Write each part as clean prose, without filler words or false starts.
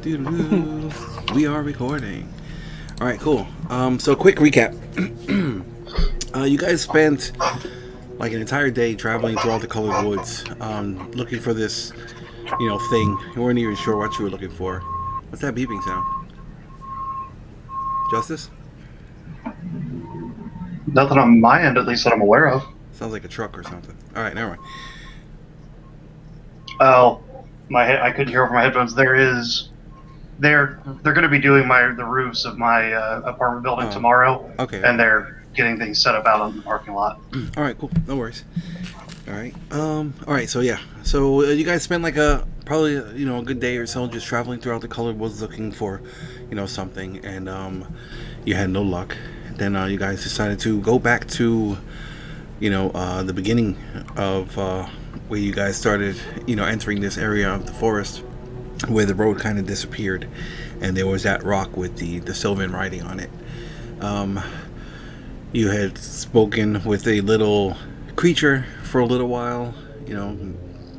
Doo-doo-doo. We are recording. All right, cool. So quick recap. You guys spent like an entire day traveling throughout the colored woods, looking for this, thing. You weren't even sure what you were looking for. What's that beeping sound? Justice? Nothing on my end, at least that I'm aware of. Sounds like a truck or something. All right, never mind. Oh, I couldn't hear over my headphones. They're going to be doing the roofs of my apartment building tomorrow. Okay. And they're getting things set up out in the parking lot. All right, cool. No worries. All right. All right. So yeah. So you guys spent like probably a good day or so just traveling throughout the colored woods looking for, something, and you had no luck. Then you guys decided to go back to, the beginning of where you guys started, entering this area of the forest, where the road kind of disappeared, and there was that rock with the Sylvan writing on it. You had spoken with a little creature for a little while,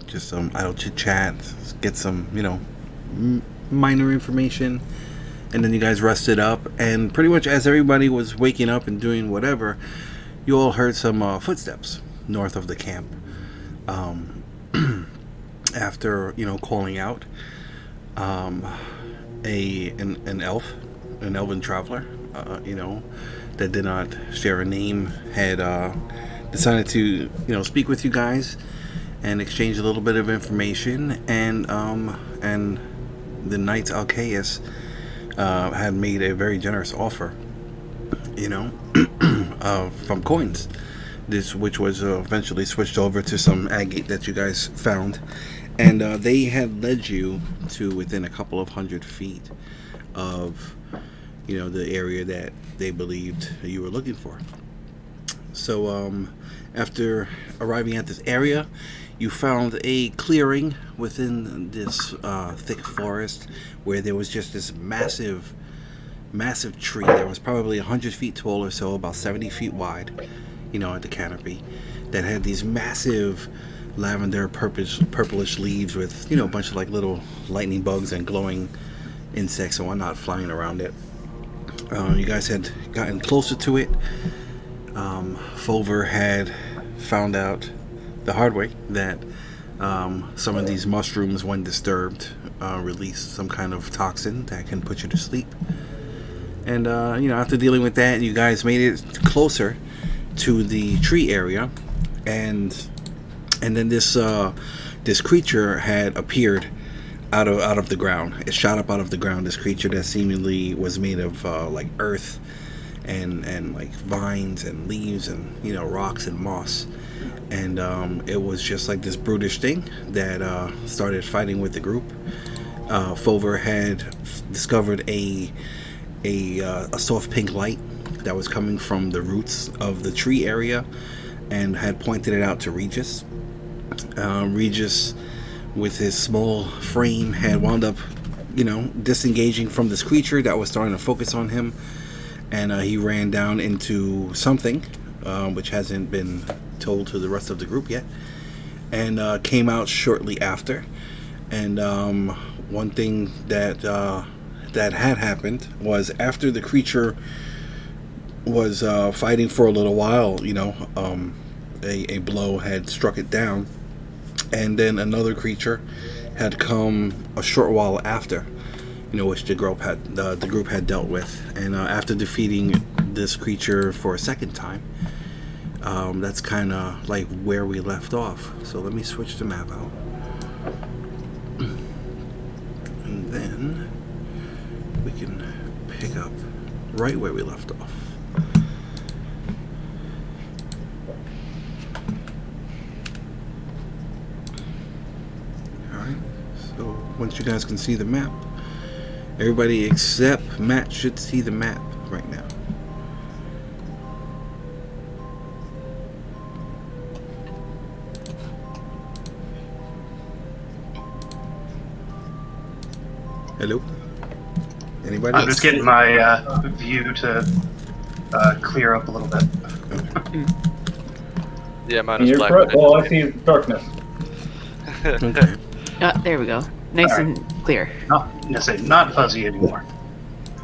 just some idle chit chat, get some, minor information, and then you guys rested up, and pretty much as everybody was waking up and doing whatever, you all heard some footsteps north of the camp. After calling out, an elven traveler, that did not share a name, had decided to speak with you guys and exchange a little bit of information, and the knight Alcaeus had made a very generous offer, from coins, which was eventually switched over to some agate that you guys found, and they had led you to within a couple of 100 feet of the area that they believed you were looking for. So after arriving at this area, you found a clearing within this thick forest where there was just this massive tree that was probably 100 feet tall or so, about 70 feet wide, at the canopy, that had these massive lavender purplish leaves with a bunch of like little lightning bugs and glowing insects and whatnot flying around it. You guys had gotten closer to it. Fomher had found out the hard way that some of these mushrooms, when disturbed, release some kind of toxin that can put you to sleep. And after dealing with that, you guys made it closer to the tree area, and then this creature had appeared out of the ground. It shot up out of the ground. This creature that seemingly was made of like earth and like vines and leaves and rocks and moss, and it was just like this brutish thing that started fighting with the group. Fomher had discovered a soft pink light that was coming from the roots of the tree area, and had pointed it out to Regis. Regis, with his small frame, had wound up, disengaging from this creature that was starting to focus on him, and he ran down into something, which hasn't been told to the rest of the group yet, and came out shortly after. And one thing that had happened was, after the creature was fighting for a little while, a blow had struck it down, and then another creature had come a short while after, which the group had dealt with. And after defeating this creature for a second time, that's kind of like where we left off. So let me switch the map out, and then we can pick up right where we left off. Alright, so once you guys can see the map, everybody except Matt should see the map right now. Hello? Anybody? I'm just getting my view to clear up a little bit. Yeah, mine is black. Well, I see darkness. Okay. There we go. Nice All and clear. Not Let's say not fuzzy anymore.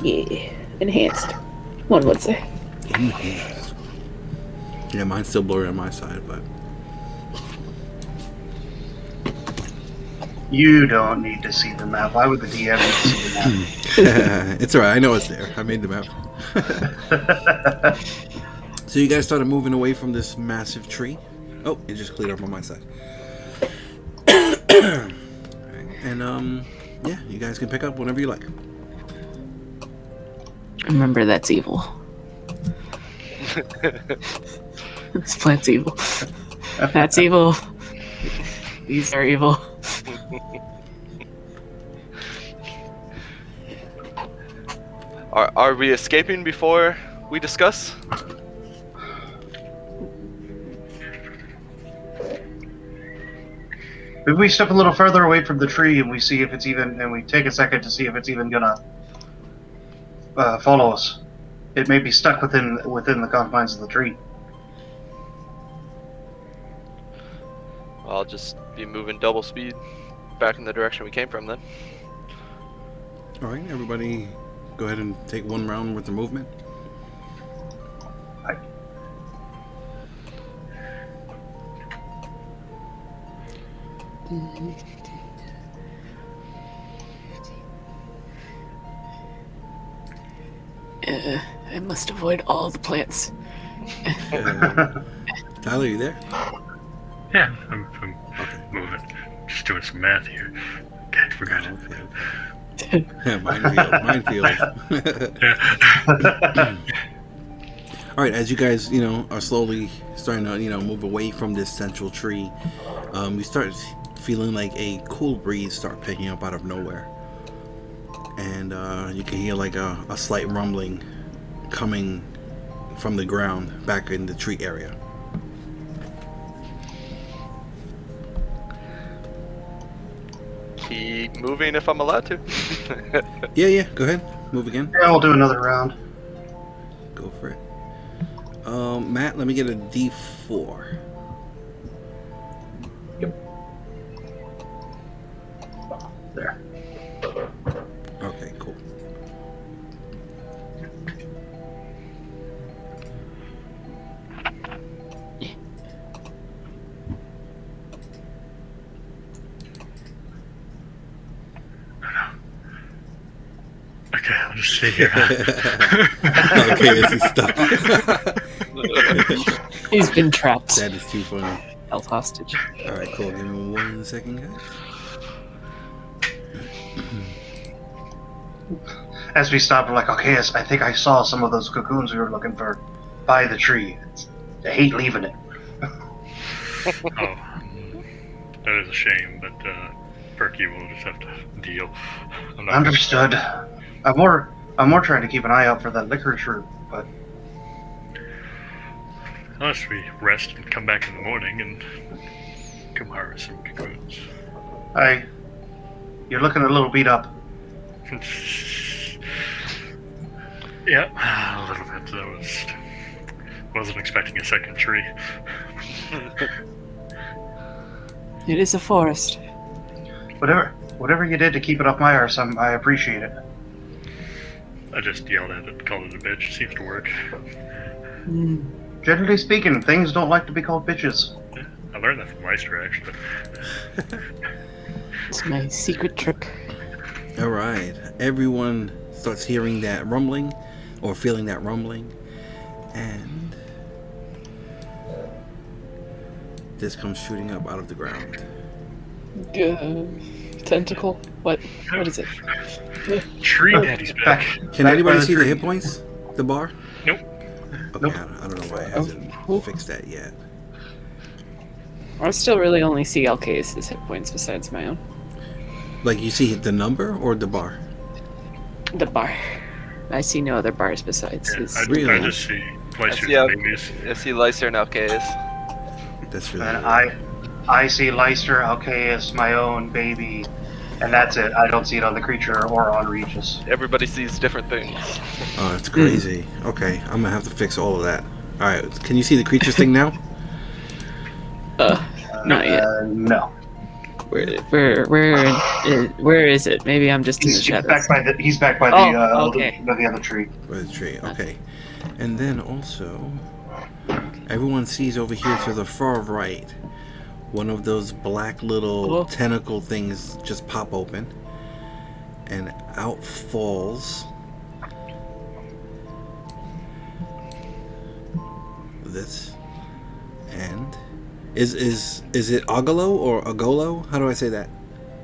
Yeah, enhanced. One would say. Enhanced. Yeah, mine's still blurry on my side, but You don't need to see the map. Why would the DM need to see the map? it's alright. I know it's there. I made the map. So you guys started moving away from this massive tree. Oh, it just cleared up on my side. Alright, and yeah, you guys can pick up whenever you like. Remember, that's evil. This plant's evil. That's evil. These are evil. Are we escaping before we discuss? If we step a little further away from the tree and we see if it's even, and we take a second to see if it's even gonna follow us, it may be stuck within the confines of the tree. I'll just be moving double speed back in the direction we came from then. Alright, everybody go ahead and take one round with the movement. Right. I must avoid all the plants. Tyler, you there? Yeah, I'm moving. Just doing some math here. Okay, forgot. Okay. Minefield. All right, as you guys, are slowly starting to, move away from this central tree, you start feeling like a cool breeze start picking up out of nowhere, and you can hear like a slight rumbling coming from the ground back in the tree area. Keep moving if I'm allowed to. Yeah, go ahead, move again. Yeah, we'll do another round. Go for it. Matt, let me get a D4. There. Okay, cool. Okay, I'll just stay here. Okay, this is stuck. He's been trapped. That is too funny. Held hostage. Alright, cool. Give me 1 second, guys. As we stop, we're like, okay, yes, I think I saw some of those cocoons we were looking for by the tree. I hate leaving it. Oh, that is a shame, but Perky will just have to deal. I'm not Understood. I'm more trying to keep an eye out for that licorice root, but Unless we rest and come back in the morning and come harvest some cocoons. You're looking a little beat up. Yeah, a little bit. Wasn't expecting a second tree. It is a forest. Whatever you did to keep it off my arse, I appreciate it. I just yelled at it, called it a bitch. Seems to work. Generally speaking, things don't like to be called bitches. Yeah, I learned that from Meister, actually. It's my secret trick. Alright, everyone starts hearing that rumbling, or feeling that rumbling, and this comes shooting up out of the ground. Tentacle? What is it? Tree Daddy's back. Can anybody see the hit points? The bar? Nope. Okay, Nope. I don't know why it hasn't fixed that yet. I still really only see Alcaeus' hit points besides my own. Like, you see the number or the bar? The bar. I see no other bars besides Yeah, his. Really? I just see Meister's see how- babies. I see Lycer and Alcaeus. That's really And weird. I see Leicester, Alcaeus, my own baby, and that's it. I don't see it on the creature or on Regis. Everybody sees different things. Oh, that's crazy. Okay, I'm gonna have to fix all of that. Alright, can you see the creatures thing now? Not yet. No. Where is it? Maybe I'm just in the He's shadows. back by the. He's back by Oh, okay. by the other tree. By the tree. Okay. And then also, everyone sees over here to the far right, one of those black little tentacle things just pop open, and out falls this. And is it Ogolo or Ogolo? How do I say that?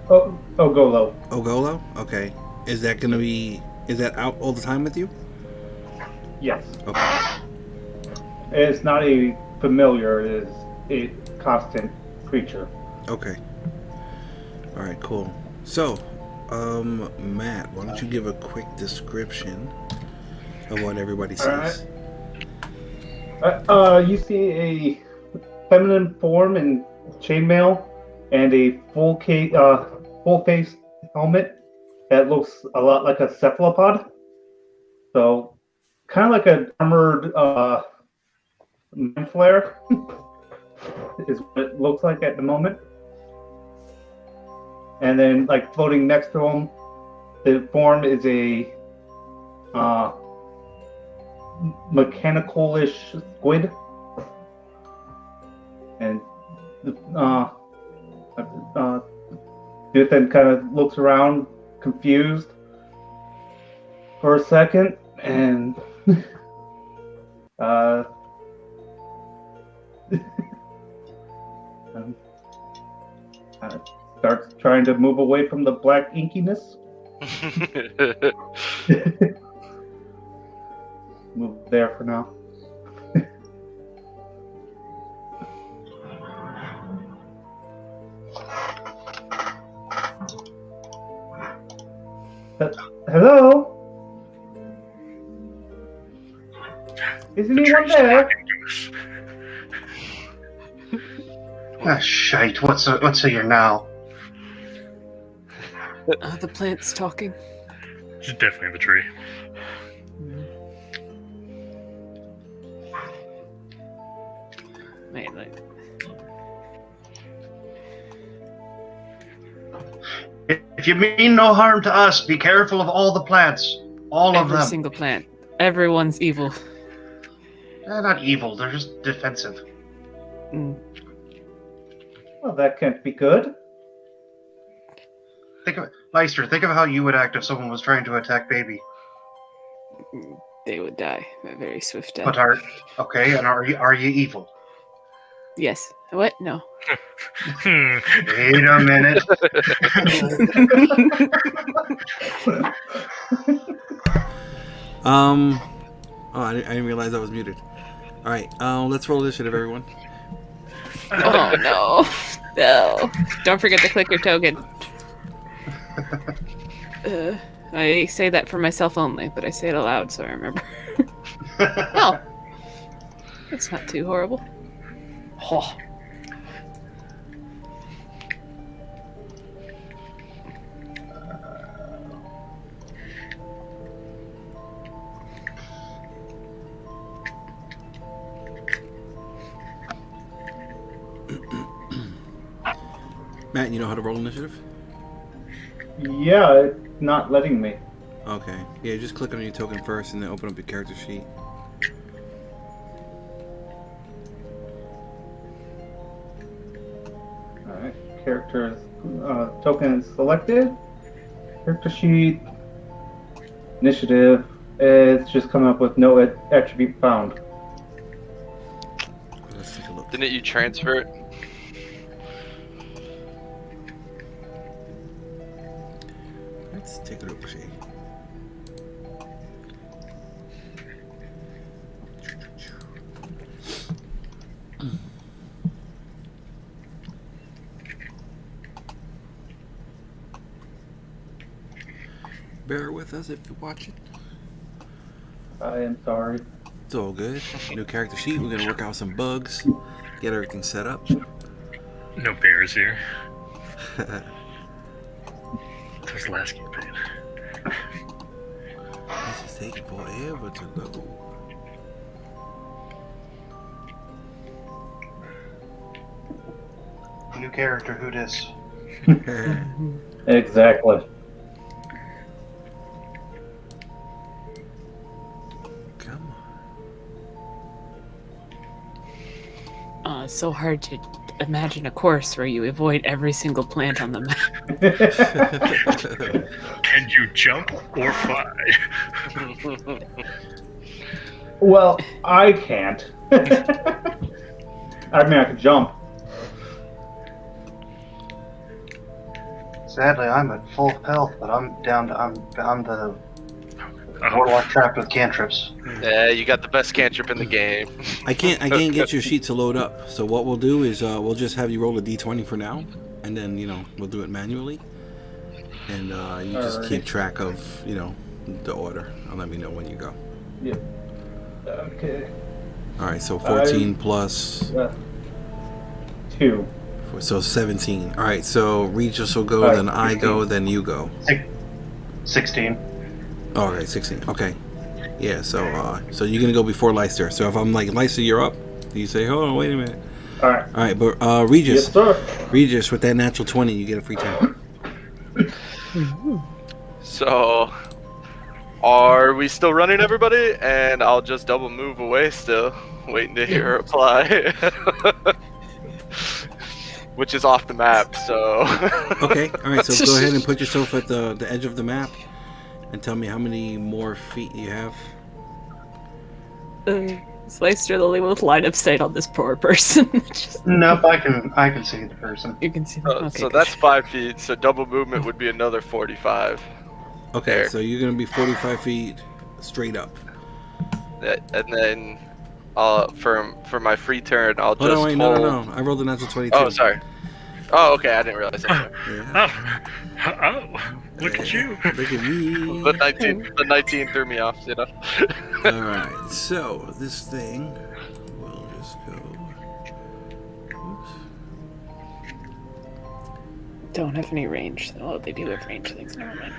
Ogolo. Ogolo? Okay. Is that out all the time with you? Yes. Okay. It's not a familiar, it is a constant creature. Okay. Alright, cool. So, Matt, why don't you give a quick description of what everybody sees? You see a feminine form in chainmail and a full face helmet that looks a lot like a cephalopod. So, kind of like an armored mind flare is what it looks like at the moment. And then, like floating next to him, the form is a mechanical-ish squid, and Dude then kind of looks around, confused, for a second, and starts trying to move away from the black inkiness. Move there for now. Hello? Is anyone there? Ah, shite. What's here now? The plant's talking. It's definitely the tree. Wait, like, If you mean no harm to us, be careful of all the plants. All of them. every single plant. Everyone's evil. They're not evil. They're just defensive. Mm. Well, that can't be good. Meister, think of how you would act if someone was trying to attack baby. They would die a very swift death. But are you evil? Yes. What? No. Wait a minute. I didn't realize I was muted. All right, let's roll initiative, everyone. Oh no. No. Don't forget to click your token. I say that for myself only, but I say it aloud so I remember. Oh. That's not too horrible. Oh. Matt, you know how to roll initiative? Yeah, it's not letting me. Okay. Yeah, just click on your token first and then open up your character sheet. Alright, characters, token is selected. Character sheet, initiative, it's just coming up with no attribute found. Let's take a look. Didn't you transfer it? Let's take a look, see. Bear with us if you're watching. I am sorry. It's all good. New character sheet. We're gonna work out some bugs, get everything set up. No bears here. This last campaign. This is taking forever to load. New character, who dis? Exactly. Come It's so hard to imagine a course where you avoid every single plant on the map. on. Can you jump or fly? Well, I can't. I mean, I can jump. Sadly, I'm at full health, but I'm down to I'm the warlock trapped with cantrips. Yeah, you got the best cantrip in the game. I can't get your sheet to load up. So what we'll do is we'll just have you roll a d20 for now, and then we'll do it manually, and you just Alright. keep track of the order. I'll let me know when you go. Yep. Okay. All right, so 14 plus 2. so 17. All right, so Regis will go, Alright, then I go, then you go. 16. All right, 16. Okay. Yeah. So you're gonna go before Leicester. So if I'm like Leicester, you're up. You say, hold on, wait a minute. All right. All right, but Regis. Yes, sir. Regis, with that natural 20, you get a free tap. So, are we still running, everybody? And I'll just double move away still, waiting to hear her reply. Which is off the map, so... Okay, all right, so go ahead and put yourself at the edge of the map and tell me how many more feet you have. Is Leicester the only one with line of sight on this poor person? Just- Nope, I can see the person. you can see them. Okay, so good. that's 5 feet, so double movement would be another 45. Okay, There. so you're going to be 45 feet straight up. And then, for my free turn, I'll Hold just on, wait, hold... no. I rolled a natural 22. Oh, sorry. Oh, okay, I didn't realize that. Yeah. Oh, look at you. Look at me. The 19 threw me off, you know? Alright, so this thing will just go. Oops. Don't have any range. Oh, they do have range things. Never mind.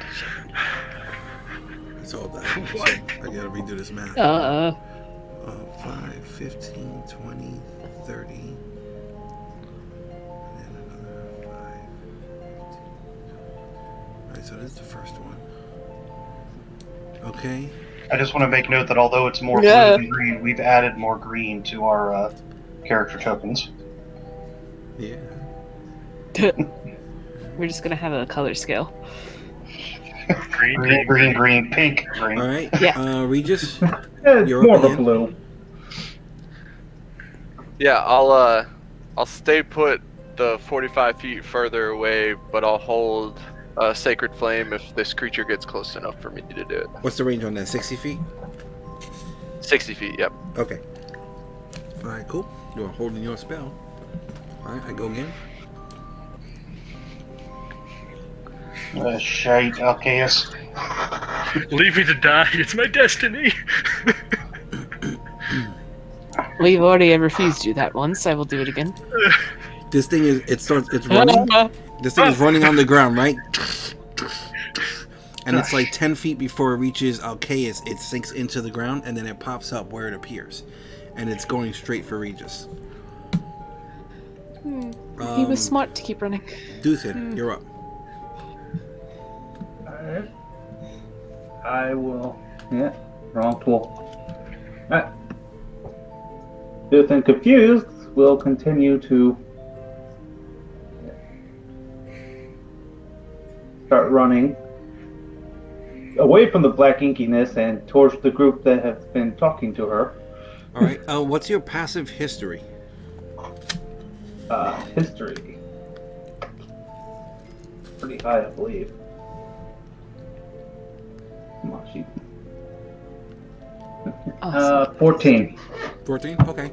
It's all done. So I gotta redo this math. 5, 15, 20, 30. And then another 5, 15. Alright, so this is the first one. Okay. I just want to make note that although it's more blue Yeah. than green, we've added more green to our character tokens. Yeah. We're just gonna have a color scale. Green, pink, green. Alright. Yeah. Regis? It's You're more up of a again. blue. Yeah, I'll stay put the 45 feet further away, but I'll hold a Sacred Flame if this creature gets close enough for me to do it. What's the range on that? 60 feet? 60 feet, yep. Okay. Alright, cool. You're holding your spell. Alright, I go again. Shite, Alcaeus. Leave me to die. It's my destiny. We've already refused you that once. I will do it again. This thing it's running. This thing is running on the ground, right? And it's like 10 feet before it reaches Alcaeus, it sinks into the ground, and then it pops up where it appears. And it's going straight for Regis. He was smart to keep running. Duthin, you're up. Alright. I will. Yeah, wrong tool. Alright. Youth and confused will continue to start running away from the black inkiness and towards the group that has been talking to her. Alright, what's your passive history? History. Pretty high, I believe. Come on, sheet. Awesome. 14. 14? Okay.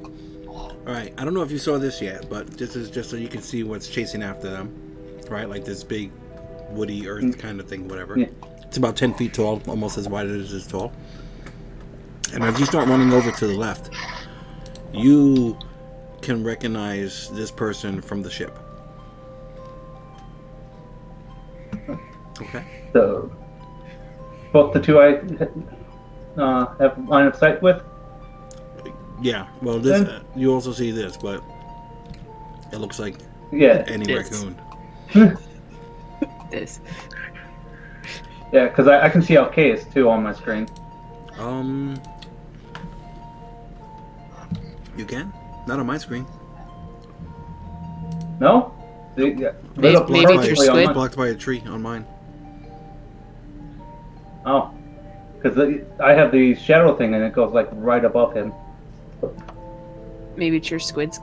Alright, I don't know if you saw this yet, but this is just so you can see what's chasing after them. Right? Like this big woody earth kind of thing, whatever. Yeah. It's about 10 feet tall, almost as wide as it is tall. And as you start running over to the left, you can recognize this person from the ship. Okay. So, both the two I have line of sight with? Yeah, well, this you also see this, but it looks like Yeah. any Yes. raccoon. this. Yeah, because I can see Alcaeus too on my screen. You can? Not on my screen. No? Maybe it's your perfectly on squid. mine. Blocked by a tree on mine. Oh, because I have the shadow thing and it goes like right above him. Maybe it's your squid's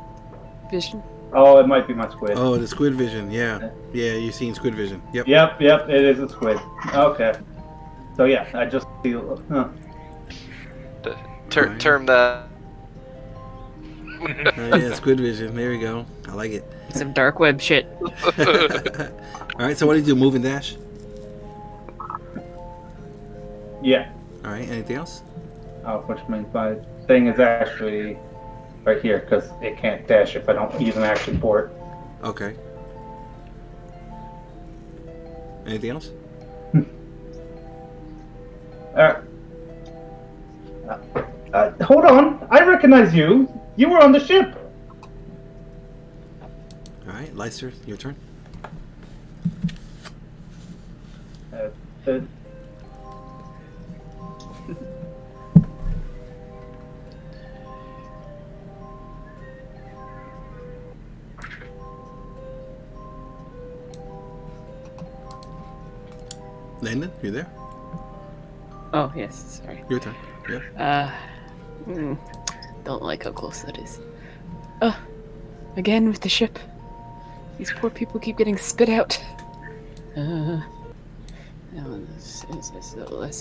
vision. Oh, it might be my squid. Oh, the squid vision. Yeah, you're seeing squid vision. Yep. Yep, it is a squid. Okay. So yeah, I just see. Term that. Yeah, squid vision. There we go. I like it. Some dark web shit. All right. So what do you do? Move and dash. Yeah. All right. Anything else? Which means my thing is actually right here because it can't dash if I don't use an action for it. Okay. Anything else? Hold on, I recognize you. You were on the ship. All right, Leister, your turn. Landon, you there? Oh, yes, sorry. Your turn. Yeah. Don't like how close that is. Again with the ship. These poor people keep getting spit out. That's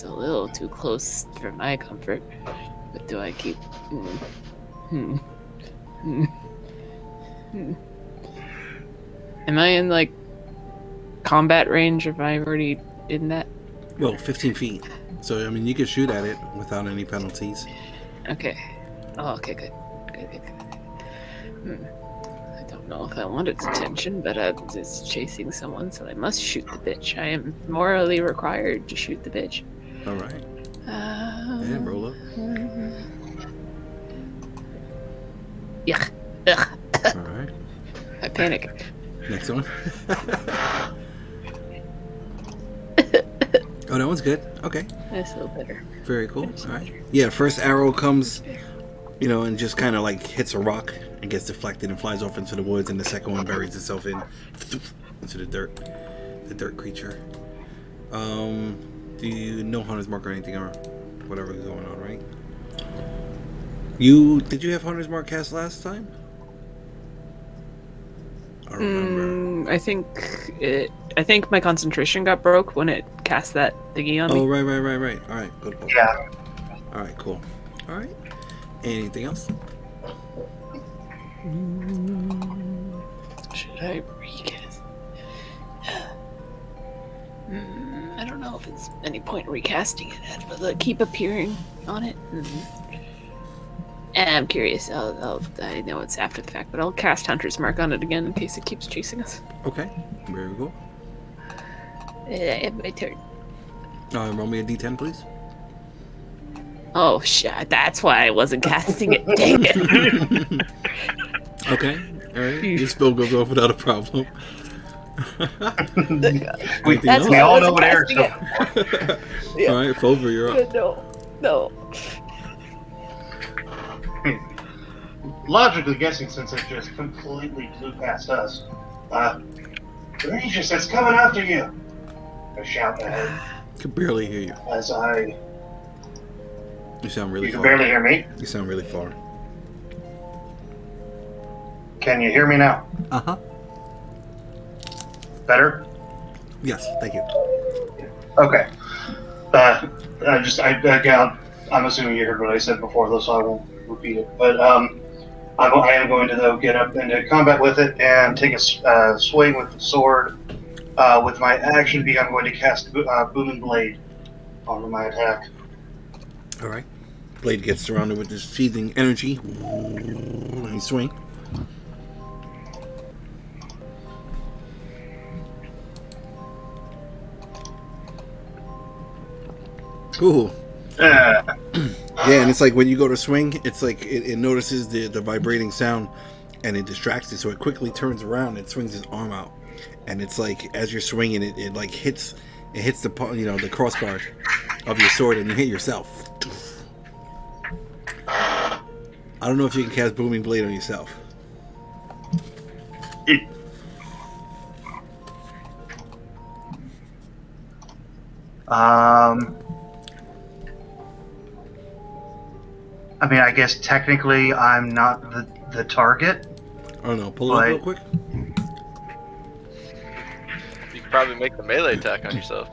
a little too close for my comfort. But do I keep... Am I in, like, combat range? Am I already in that? Well, 15 feet. So, I mean, you can shoot at it without any penalties. Okay. Oh, okay, good. Good. I don't know if I want its attention, but it's chasing someone, so I must shoot the bitch. I am morally required to shoot the bitch. All right. And roll up. Yuck. Ugh. All right. I panic. Next one. Oh, that one's good. Okay. That's a little better. Very cool. All right. Yeah, first arrow comes, and just kind of like hits a rock and gets deflected and flies off into the woods, and the second one buries itself into the dirt creature. Do you know Hunter's Mark or anything or whatever is going on, right? Did you have Hunter's Mark cast last time? I don't remember. I think my concentration got broke when it cast that thingy on me. Oh, right. All right, good. Yeah. All right, cool. All right. Anything else? Should I recast? I don't know if it's any point recasting it, but keep appearing on it. I'm curious. I know it's after the fact, but I'll cast Hunter's Mark on it again in case it keeps chasing us. Okay. Very cool. My turn. Roll me a d10, please. Oh shit! That's why I wasn't casting it. Dang it! Okay. All right. Your spell goes off without a problem. That's We why I all know wasn't what Eric's casting going it. for. All right, Fomher, you're up. No. Logically guessing, since it just completely flew past us. Regis, it's coming after you! I shout ahead Could barely hear you. as I... You sound really You far. can barely hear me? You sound really far. Can you hear me now? Uh-huh. Better? Yes, thank you. Okay. I'm assuming you heard what I said before, though, so I won't repeat it. But I am going to, though, get up into combat with it and take a swing with the sword. With my action being, I'm going to cast Booming Blade onto my attack. All right. Blade gets surrounded with this seething energy. And you swing. Ooh. Yeah, and it's like when you go to swing, it's like it notices the vibrating sound and it distracts it, so it quickly turns around and swings his arm out and it's like as you're swinging it, it like hits the the crossbar of your sword, and you hit yourself. I don't know if you can cast Booming Blade on yourself. I mean, I guess technically I'm not the target. Oh no, pull it up real quick. You could probably make the melee attack on yourself.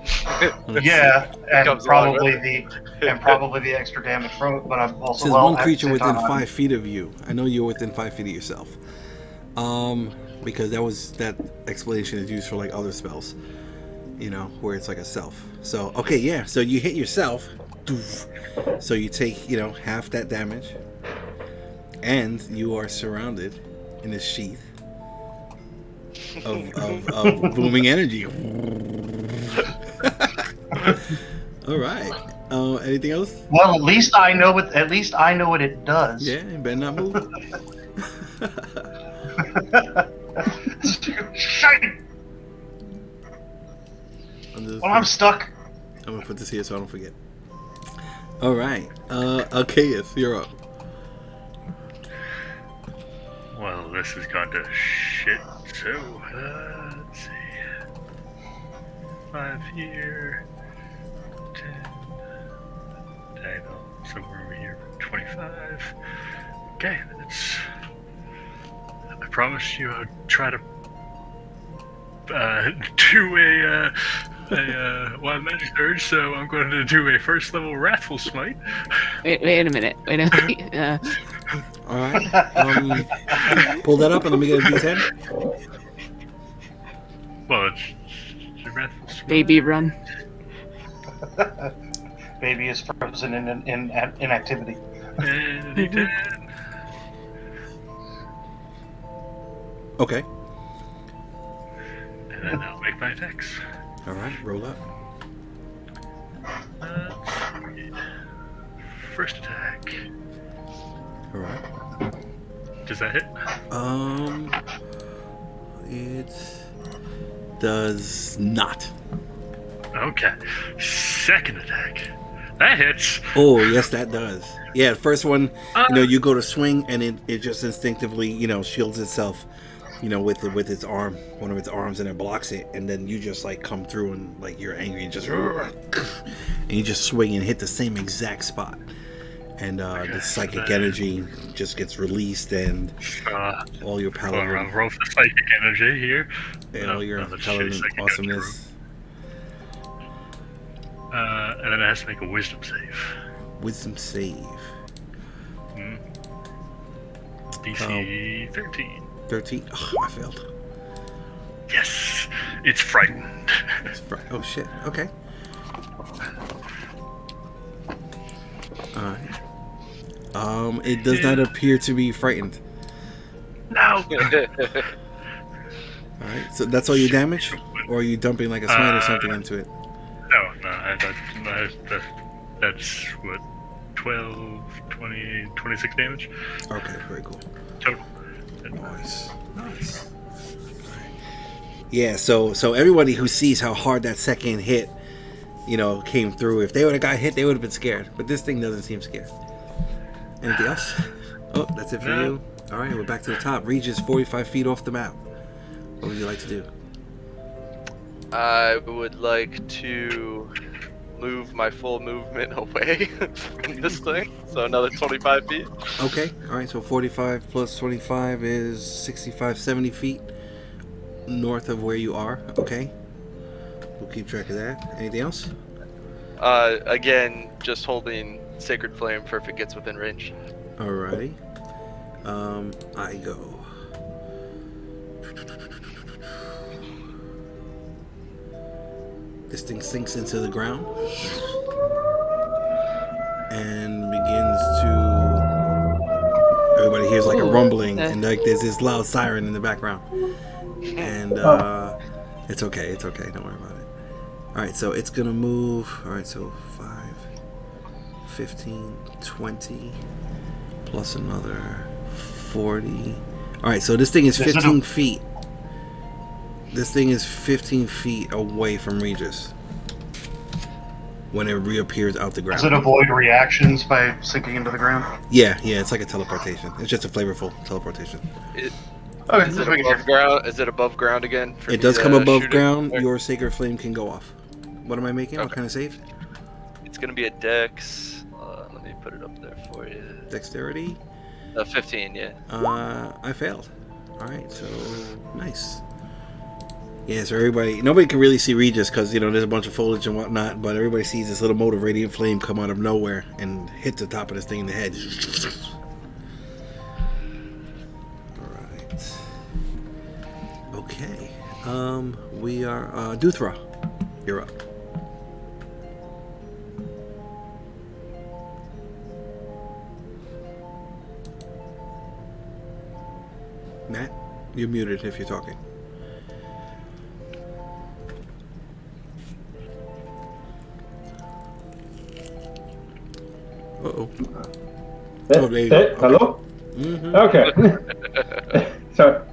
Yeah, and Comes along with probably the extra damage from it. But I'm also Says one creature within 5 feet of you. I know you're within 5 feet of yourself. Because that explanation is used for like other spells, where it's like a self. So okay, yeah. So you hit yourself. So you take half that damage, and you are surrounded in a sheath of booming energy. All right. Anything else? Well, at least I know what it does. Yeah, you better not move. Shite! Well, I'm stuck. I'm gonna put this here so I don't forget. All right, Alcaeus, you're up. Well, this has gone to shit. So let's see. 5 here. 10. Diagonal somewhere over here. 25. Okay, that's. I promise you I'll try to do a wild magic surge, so I'm going to do a first level wrathful smite. Wait a minute. All right. Pull that up and let me get a D10. Well, it's a wrathful smite. Baby run. Baby is frozen in inactivity. And a D10. Okay. And then I'll make my attacks. All right, roll up. First attack. All right. Does that hit? It does not. Okay. Second attack. That hits. Oh, yes, that does. Yeah, the first one, you go to swing, and it just instinctively, shields itself, with its arm, one of its arms, and it blocks it, and then you just like come through and like you're angry and you just swing and hit the same exact spot, and the psychic energy just gets released, and all your paladin, roll for psychic energy here, and all your paladin awesomeness. And then it has to make a wisdom save. Wisdom save. DC 13. 13. Oh, I failed. Yes, it's frightened. Oh shit. Okay. Alright. It does not appear to be frightened. No. Alright, so that's all your damage? Or are you dumping like a smite or something into it? No, that's what, 12, 20, 26 damage? Okay, very cool. Total. Nice. Yeah, so everybody who sees how hard that second hit, came through, if they would have got hit, they would have been scared. But this thing doesn't seem scared. Anything else? Oh, that's it for you. All right, we're back to the top. Regis, 45 feet off the map. What would you like to do? I would like to move my full movement away from this thing, so another 25 feet. Okay, alright, so 45 plus 25 is 65, 70 feet north of where you are. Okay, we'll keep track of that. Anything else? Again, just holding Sacred Flame for if it gets within range. Alrighty. I go. This thing sinks into the ground and begins to. Everybody hears like a rumbling, and like there's this loud siren in the background. And it's okay. Don't worry about it. All right, so it's gonna move. All right, so 5, 15, 20, plus another 40. All right, so this thing is 15 feet. This thing is 15 feet away from Regis when it reappears out the ground. Does it avoid reactions by sinking into the ground? Yeah, it's like a teleportation. It's just a flavorful teleportation. Okay, Is just it making above sure. ground? Is it above ground again? for It me does to come above shoot it? ground. Or- Your sacred flame can go off. What am I making? What Okay. kind of save? It's gonna be a dex. Let me put it up there for you. Dexterity. 15, yeah. I failed. All right, so nice. Yeah, so nobody can really see Regis because there's a bunch of foliage and whatnot, but everybody sees this little mote of radiant flame come out of nowhere and hit the top of this thing in the head. All right. Okay. We are Duthra. You're up. Matt, you're muted if you're talking. Uh-oh. Oh, there you go. Okay. Hello? Mm-hmm. Okay. so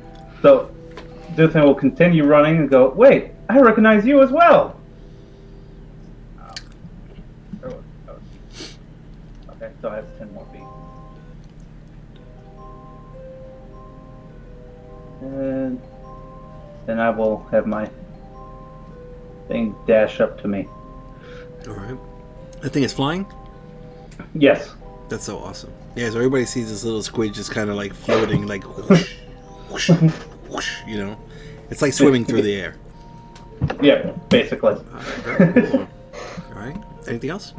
Duthan will continue running and go, wait, I recognize you as well. Okay, so I have 10 more feet. And then I will have my thing dash up to me. All right. That thing is flying? Yes. That's so awesome. Yeah, so everybody sees this little squid just kind of like floating, like whoosh, whoosh, whoosh, It's like swimming through the air. Yeah, basically. Very cool. All right. Anything else?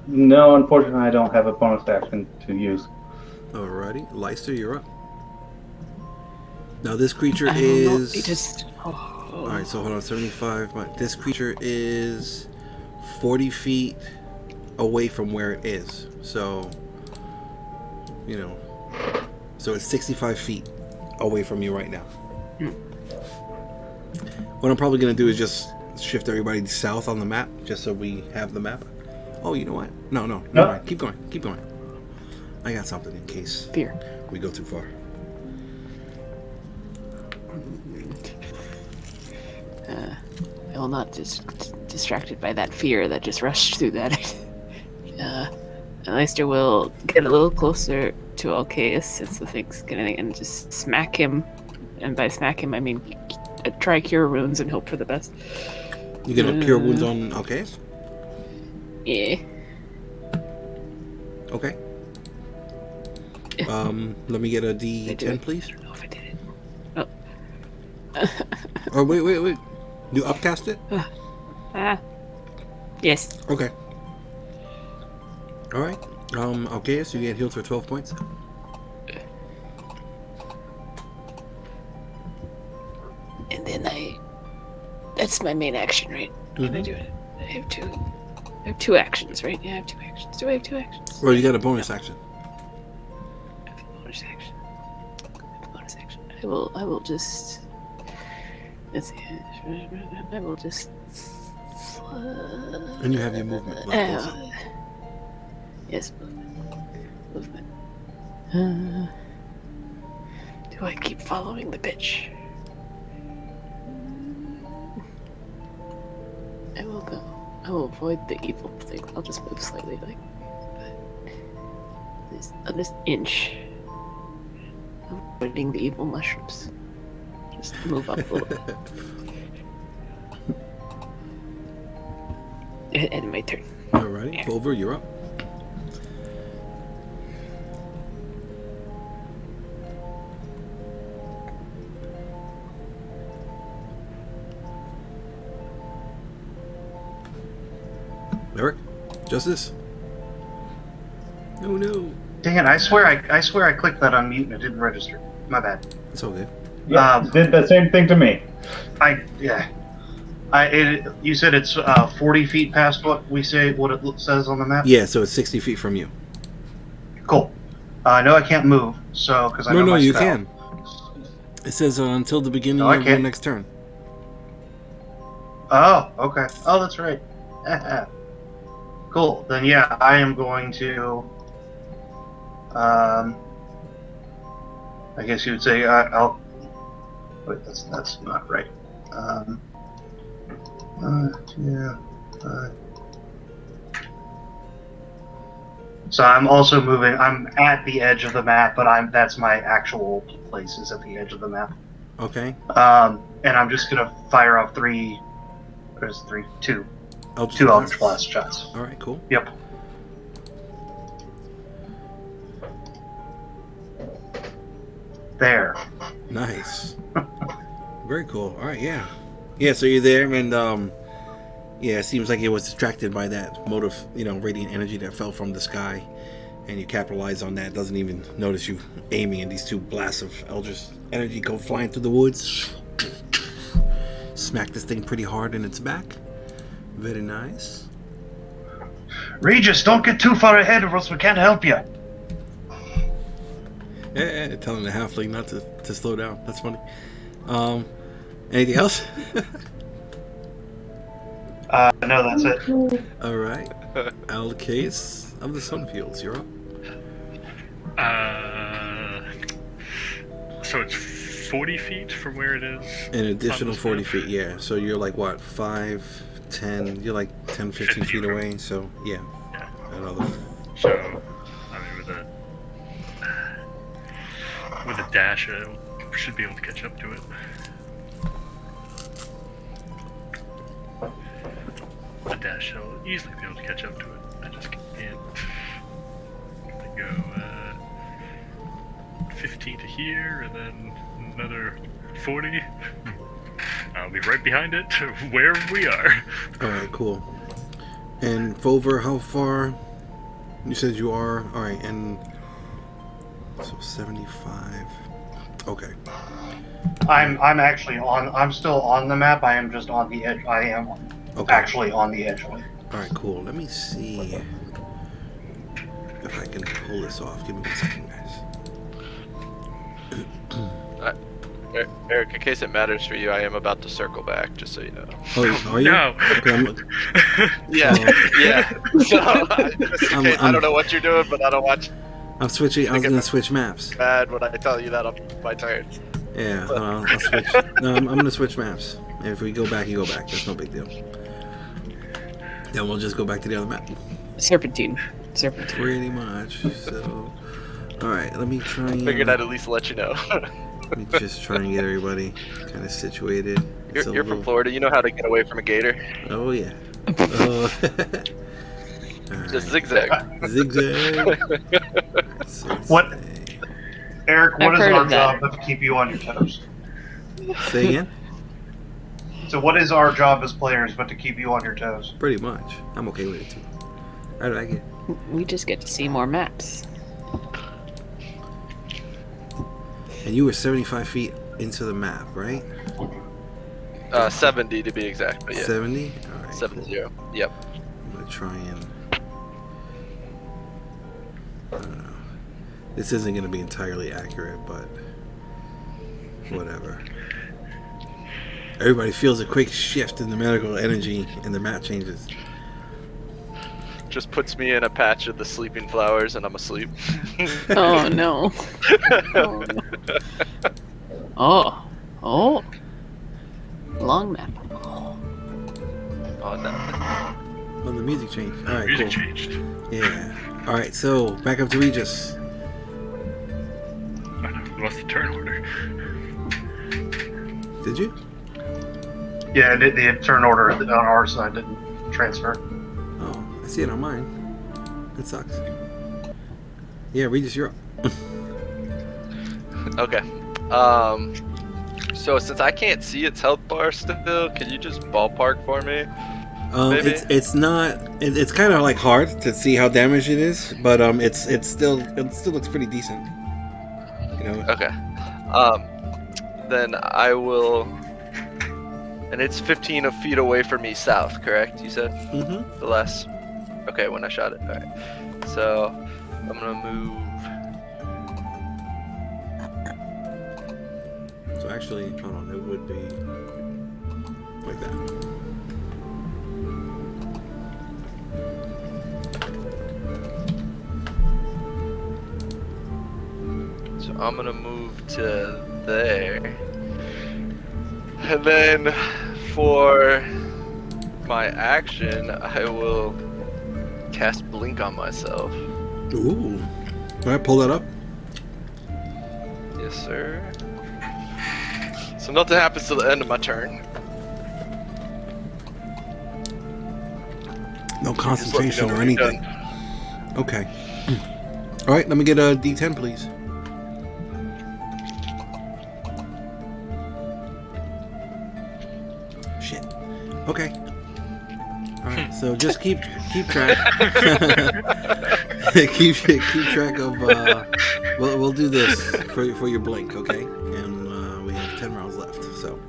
No, unfortunately, I don't have a bonus action to use. Alrighty. Leister, you're up. Now, this creature I is... will not be just... Alright, so hold on. 75. But this creature is 40 feet away from where it is. So, so it's 65 feet away from you right now. What I'm probably going to do is just shift everybody south on the map, just so we have the map. Oh, you know what? No, never mind. Keep going. I got something in case Fear. we go too far. I will not distracted by that fear that just rushed through that. Leister will get a little closer to Alcaeus since the thing's getting and just smack him. And by smack him, I mean try cure wounds and hope for the best. You gonna cure wounds on Alcaeus? Yeah. Okay. Let me get a D10, please. I don't know if I did it. Oh. Oh, wait. You upcast it? Yes. Okay. All right. Alcaeus, you get healed for 12 points. And then that's my main action, right? Can I Mhm. do it? I have two actions, right? Yeah, I have two actions. Do I have two actions? Well, you got a bonus action. I have a bonus action. I will just... Let's see. I will just... And you have your movement left also. Yes, movement. Do I keep following the bitch? I will go. I will avoid the evil thing. I'll just move slightly, but this inch. Avoiding the evil mushrooms. Just move up a little bit. And my turn. Alrighty. Fomher, you're up. Eric? Justice? No. Dang it! I swear I clicked that on mute and it didn't register. My bad. It's all good. Yeah, did the same thing to me. You said it's 40 feet past what it says on the map. Yeah, so it's 60 feet from you. Cool. No, I can't move. So because I know No, my you spell. can. It says until the beginning No, I of your can't. next turn. Oh, okay. Oh, that's right. Cool. Then yeah, I am going to. I guess you would say I'll Wait, that's not right. Yeah. So I'm also moving. I'm at the edge of the map, but that's my actual place is at the edge of the map. Okay. And I'm just gonna fire off two Eldritch Blast shots. All right, cool. Yep. There. Nice. Very cool. All right, yeah. Yeah, so you're there, and yeah, it seems like it was distracted by that motive, radiant energy that fell from the sky, and you capitalize on that. Doesn't even notice you aiming, and these two blasts of eldritch energy go flying through the woods. Smack this thing pretty hard in its back. Very nice. Regis, don't get too far ahead or else we can't help you. Yeah, telling the halfling not to slow down. That's funny. Anything else? No, that's it. All right. Alcaeus of the Sunfields, you're up. So it's 40 feet from where it is? An additional 40 feet, yeah. So you're like, what, 5, 10? You're like 10, 15 feet away, so yeah. Another. So, I mean, with a dash, I should be able to catch up to it. A dash, I'll easily be able to catch up to it. I just can't. I go 15 to here, and then another 40. I'll be right behind it, wherever we are. Alright, cool. And Fomher, how far? You said you are. Alright, and so 75. Okay. I'm actually on. I'm still on the map. I am just on the edge. I am actually on the edge. Alright, cool. Let me see if I can pull this off. Give me 1 second, guys. Eric, in case it matters for you, I am about to circle back, just so you know. Oh, are you? No. Okay, Yeah. So, I don't know what you're doing, but I don't watch. I'm switching. I was gonna switch maps. Bad when I tell you that on my turns. Yeah, I'll switch. No, I'm gonna switch maps. And if we go back, you go back. That's no big deal. Then we'll just go back to the other map. Serpentine. Pretty much. So, all right. Let me try. Figured I'd at least let you know. Let me just try and get everybody kind of situated. You're from Florida. You know how to get away from a gator. Oh yeah. Just zigzag. What? Eric, what is I've heard our of that. job but to keep you on your toes? Say again? So what is our job as players but to keep you on your toes? Pretty much. I'm okay with it too. I like it. We just get to see more maps. And you were 75 feet into the map, right? 70 to be exact, but yeah. 70? All right. 70. Cool. Yep. I'm gonna try and. I don't know. This isn't gonna be entirely accurate, but whatever. Everybody feels a quick shift in the medical energy, and the map changes. Just puts me in a patch of the sleeping flowers, and I'm asleep. Oh no. Oh, no. Oh. Long map. Oh no. Oh, the music changed. All right, Music cool. changed. Yeah. All right, so back up to Regis. What's the turn order? Did you? Yeah, the turn order on our side didn't transfer. Oh, I see it on mine. That sucks. Yeah, Regis, you're up. Okay. So since I can't see its health bar still, can you just ballpark for me? Maybe? It's not. It's kind of like hard to see how damaged it is, but it still looks pretty decent. You know. Okay. Then I will. And it's 15 feet away from me south, correct? You said? Mm-hmm. The last. Okay, when I shot it. All right. So I'm gonna move. So actually, hold on. It would be like that. So I'm gonna move to there. And then for my action, I will cast Blink on myself. Ooh. All right, pull that up. Yes, sir. So nothing happens till the end of my turn. No Just let me concentration know or when you're anything. Okay. All right, let me get a D10, please. Shit. Okay. All right. So just keep track. keep track of. We'll do this for your blink, okay? And we have 10 rounds left. So.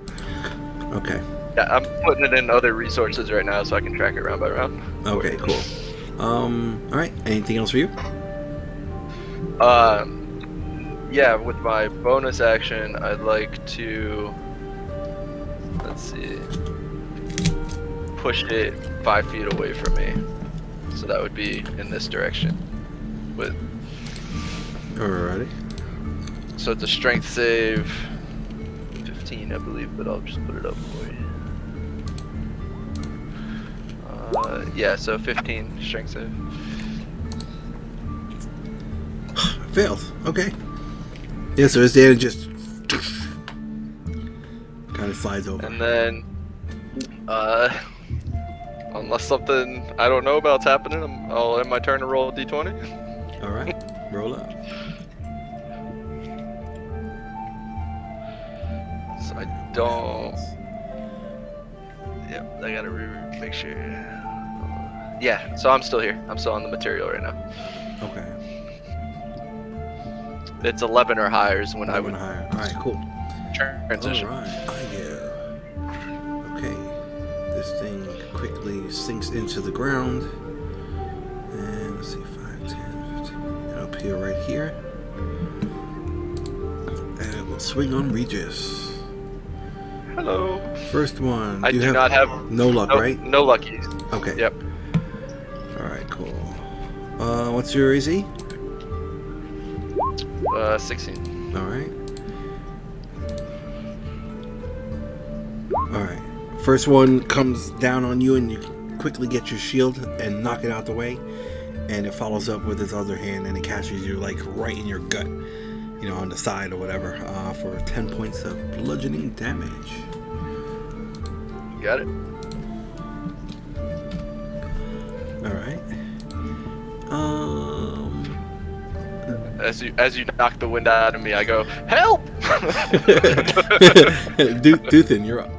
Okay. Yeah, I'm putting it in other resources right now so I can track it round by round. Okay. Cool. All right. Anything else for you? Yeah, with my bonus action, I'd like to, let's see, push it 5 feet away from me. So that would be in this direction. With, Alrighty. so it's a strength save, 15 I believe, but I'll just put it up for you. Yeah, so 15 strength save. Failed. Okay. Yeah, so his damage just kind of slides over. And then, unless something I don't know about's happening, I'll end my turn to roll a d20. All right, roll up. So I don't. Yep, I gotta make sure. Yeah, so I'm still here. I'm still on the material right now. Okay. It's 11 or higher is when I 11 would higher. All right, cool. transition. All right, okay. This thing quickly sinks into the ground. And let's see, 5, 10, 15. And up here, right here. And it will swing on Regis. Hello. First one. I do not have no luck, right? No luckies. Okay. Yep. All right, cool. What's your AC? 16. All right. All right. First one comes down on you, and you quickly get your shield and knock it out the way, and it follows up with its other hand, and it catches you like right in your gut, you know, on the side or whatever, for 10 points of bludgeoning damage. Got it. All right. As you knock the wind out of me, I go, help! Duthin, you're up.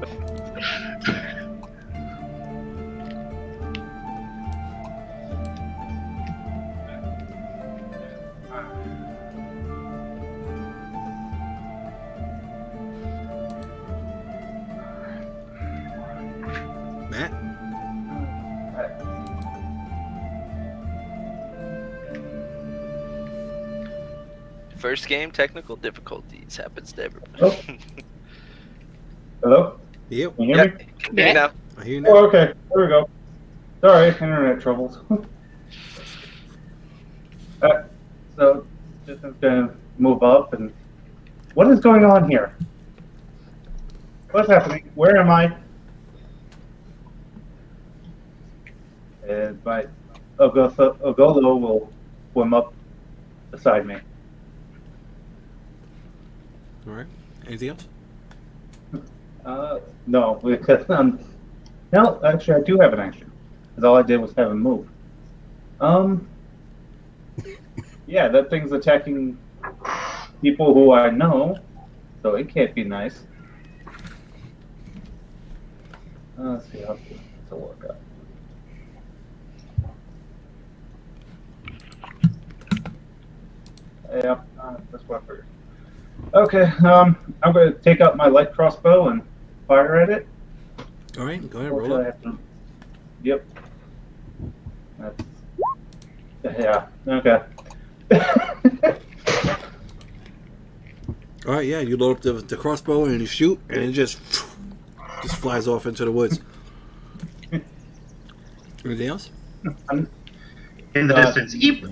Matt? First game, technical difficulties happens to everybody. Oh. Hello? Yep. Can you hear me? Can hear you now. I hear you now. Oh, okay. There we go. Sorry, internet troubles. So, just gonna move up and... What is going on here? What's happening? Where am I? And my Ogolo will swim up beside me. All right. Anything else? No, because no, actually, I do have an action. Because all I did was have him move. Yeah, that thing's attacking people who I know, so it can't be nice. Let's see how this will work out. Yeah, that's what I figured. Okay, I'm going to take out my light crossbow and fire at it. All right, go ahead, Or roll should I up. have to... Yep. That's... Yeah, okay. All right, yeah, you load up the crossbow and you shoot, and it just flies off into the woods. Anything else? In the distance. Eep.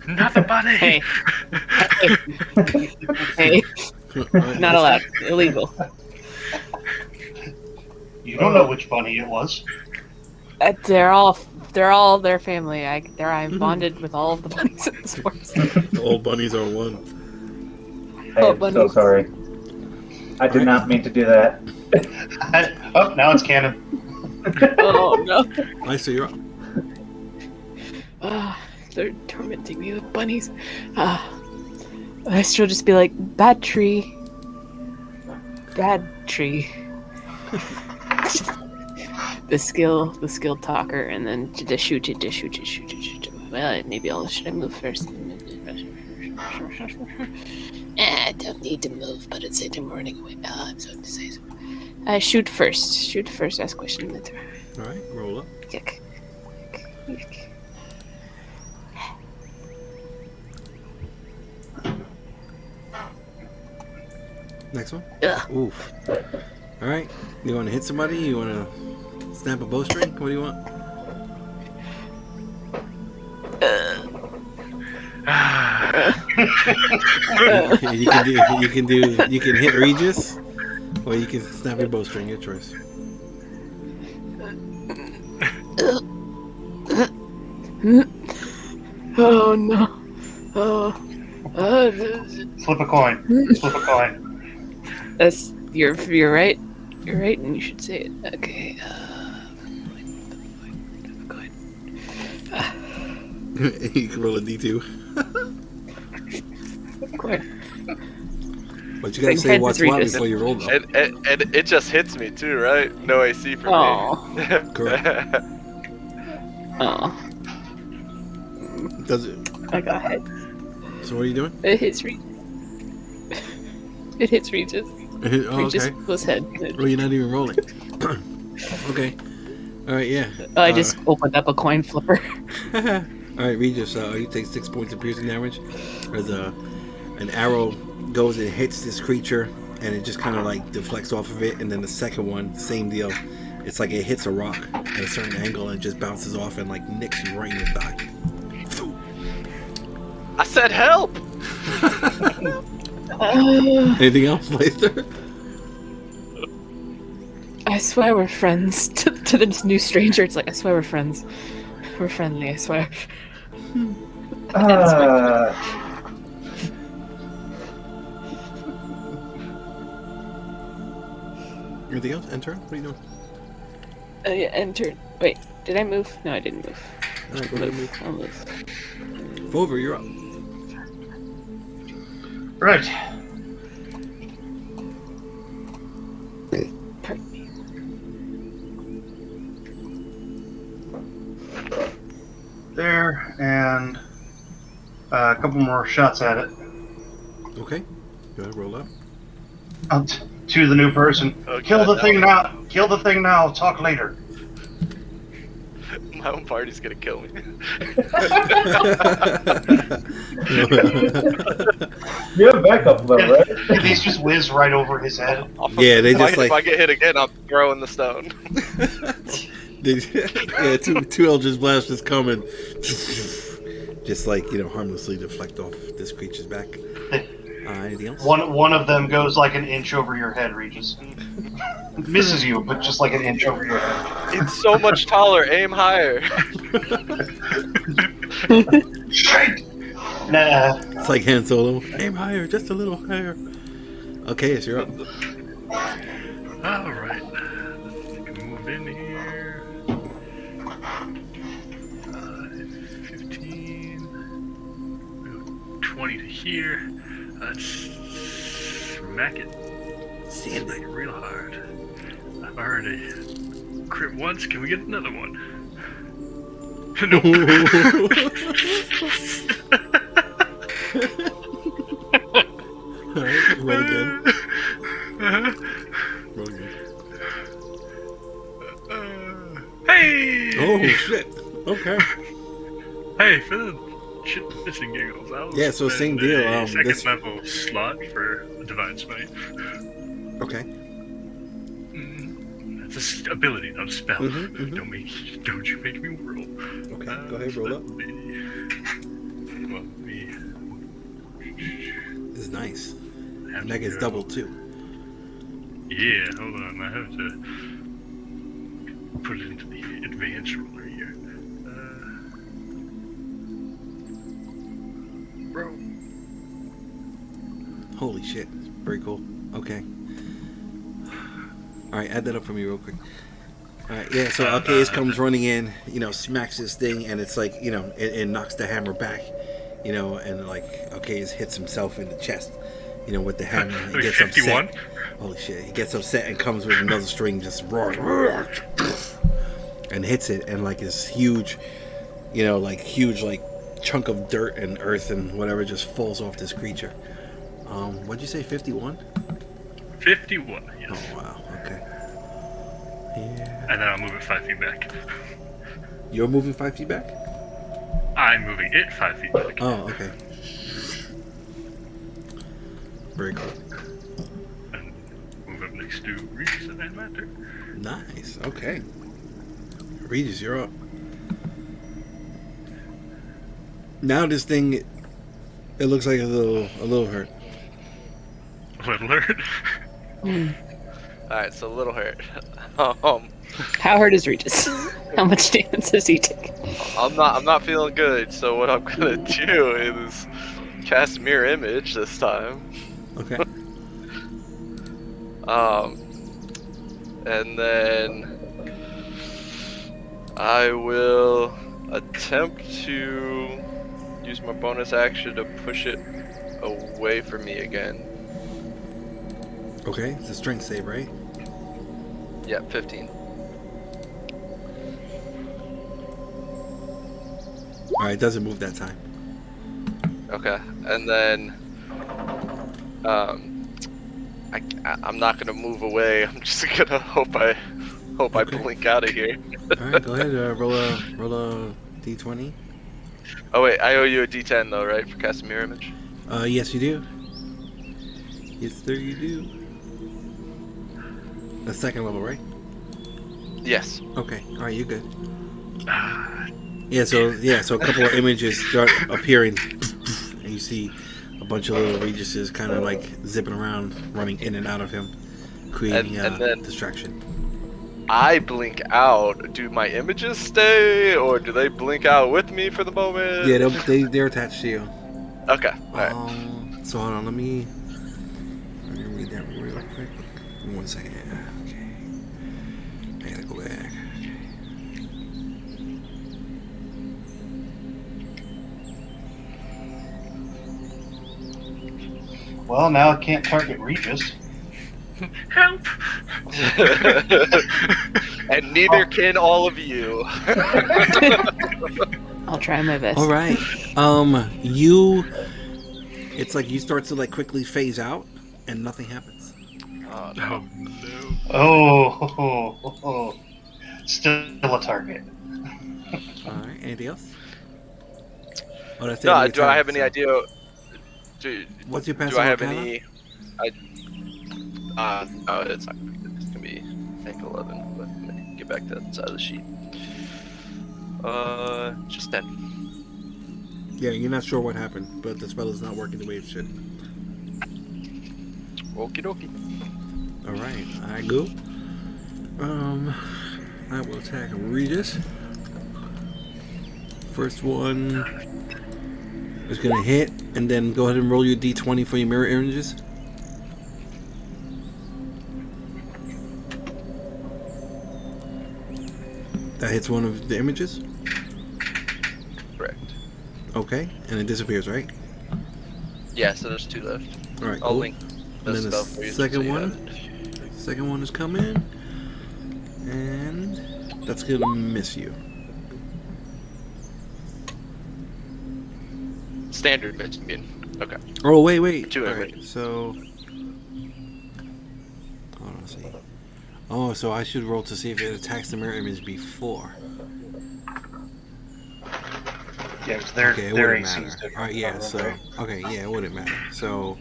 Not the bunny. Hey. Hey. Not allowed. Illegal. You don't know which bunny it was. They're all their family. I'm bonded with all of the bunnies in this forest. All bunnies are one. I am so bunnies. sorry. I did not mean to do that. Oh, now it's canon. Oh no. I see you're up. They're tormenting me with bunnies. I should just be like, bad tree. Bad tree. the skilled talker, and then just shoot it. Well, maybe should I move first? I don't need to move, but it's in morning away. I'm so indecisive. Shoot first. Ask question later. All right, roll up. Yuck. Next one. Ugh. Oof. All right. You want to hit somebody? You want to snap a bowstring? What do you want? You can hit Regis, or you can snap your bowstring. Your choice. Oh no. Flip a coin. That's you're right. You're right, and you should say it. Okay. You can roll a D2. Coin. But you gotta say what's what before you roll them. And it just hits me too, right? No AC for me. Correct. Oh. Does it? I got hit. So what are you doing? It hits Regis. It hits Regis. Oh, Regis okay. was head. Well, you're not even rolling. Okay. All right. Yeah. I just opened up a coin flipper. All right, Regis. You take 6 points of piercing damage as an arrow goes and hits this creature, and it just kind of like deflects off of it. And then the second one, same deal. It's like it hits a rock at a certain angle and just bounces off and like nicks you right in the thigh. I said help! Anything else, Leicester? I swear we're friends. To this new stranger, it's like, I swear we're friends. We're friendly, I swear. Anything else? Enter? What are you doing? Yeah, enter. Wait, did I move? No, I didn't move. All right, go ahead and move. I'll move. Fomher, you're up. Right. Pardon me. There, and a couple more shots at it. Okay. Go ahead, roll up. To the new person. Oh, Kill God, the thing now. Kill the thing now. Talk later. My own party's gonna kill me. You have backup though, right? These just whiz right over his head. Yeah, they just If I get hit again, I'm throwing the stone. Yeah, two Eldritch Blasts just coming. Just like, harmlessly deflect off this creature's back. Anything else? One of them goes like an inch over your head, Regis. Misses you, but just like an inch over your head. It's so much taller. Aim higher. Straight! Nah. It's like Han Solo. Aim higher, just a little higher. Okay, so you're up. Alright. Move in here. 15. 20 to here. Let's smack it. Smack it real hard. I've already crit once. Can we get another one? Nope. Alright, roll again. Roll again. Hey! Oh, shit. Okay. Hey, for the shits and giggles, I'll Yeah, so same spend deal, a second this- level slot for Divine Smite. Okay. That's a ability, not a spell. Mhm. Don't you make me roll. Okay, go ahead, roll up. Well, This is nice. And that gets doubled too. Yeah, hold on. I have to put it into the advanced ruler here. Bro. Holy shit. Very cool. Okay. Alright, add that up for me real quick. Alright, yeah, so Alcaeus comes running in, smacks this thing, and it's like, it knocks the hammer back, and like Alcaeus hits himself in the chest, with the hammer. He gets 51? upset. Holy shit. He gets upset and comes with another string, just roars, and hits it, and like this huge, chunk of dirt and earth and whatever just falls off this creature. What'd you say, 51? 51, yes. Oh, wow, okay. Yeah. And then I'll move it 5 feet back. You're moving 5 feet back? I'm moving it 5 feet back. Oh, okay. Very cool. And move up next to Regis in that matter. Nice, okay. Regis, you're up. Now this thing, it looks like a little hurt. Little hurt. Alright, so little hurt. How hurt is Regis? How much damage does he take? I'm not feeling good, so what I'm gonna do is cast Mirror Image this time. Okay. And then I will attempt to use my bonus action to push it away from me again. Okay, it's a strength save, right? Yeah, 15. Alright, it doesn't move that time. Okay, and then I'm not gonna move away. I'm just gonna hope I blink out of here. Alright, go ahead. Roll a d20. Oh wait, I owe you a d10 though, right, for casting Mirror Image? Yes, you do. Yes, there you do. The second level, right? Yes. Okay. Alright, you're good. Yeah, so a couple of images start appearing, and you see a bunch of little Regises kind of like zipping around, running in and out of him, creating and then distraction. I blink out. Do my images stay, or do they blink out with me for the moment? Yeah, they're attached to you. Okay. All right. So hold on, let me read that real quick. 1 second. Okay. I gotta go back. Well, now I can't target Regis. Help! And neither can all of you. I'll try my best. All right. It's like you start to like quickly phase out, and nothing happens. Oh no. Oh, still a target. All right. Anything else? Oh, that's No, do I have any idea? What's your passive Do I have arcana? any? It's not. It's gonna be rank 11. But let me get back to that side of the sheet. Just 10. Yeah, you're not sure what happened, but the spell is not working the way it should. Okie dokie. All right, I go. I will attack Regis. First one is gonna hit, and then go ahead and roll your d20 for your mirror images. That hits one of the images. Correct. Okay, and it disappears, right? Yeah, so there's 2 left. All right, I'll cool. link And then the spell for you. second so you one? have it. Second one is coming, and that's gonna miss you. Standard miss, you mean? Okay. Oh wait. 2 All images. right, so hold on, see. Oh, so I should roll to see if it attacks the mirror image before. Yeah, because their Okay, it wouldn't AC matter. is different. All right, yeah. So okay, yeah, it wouldn't matter. So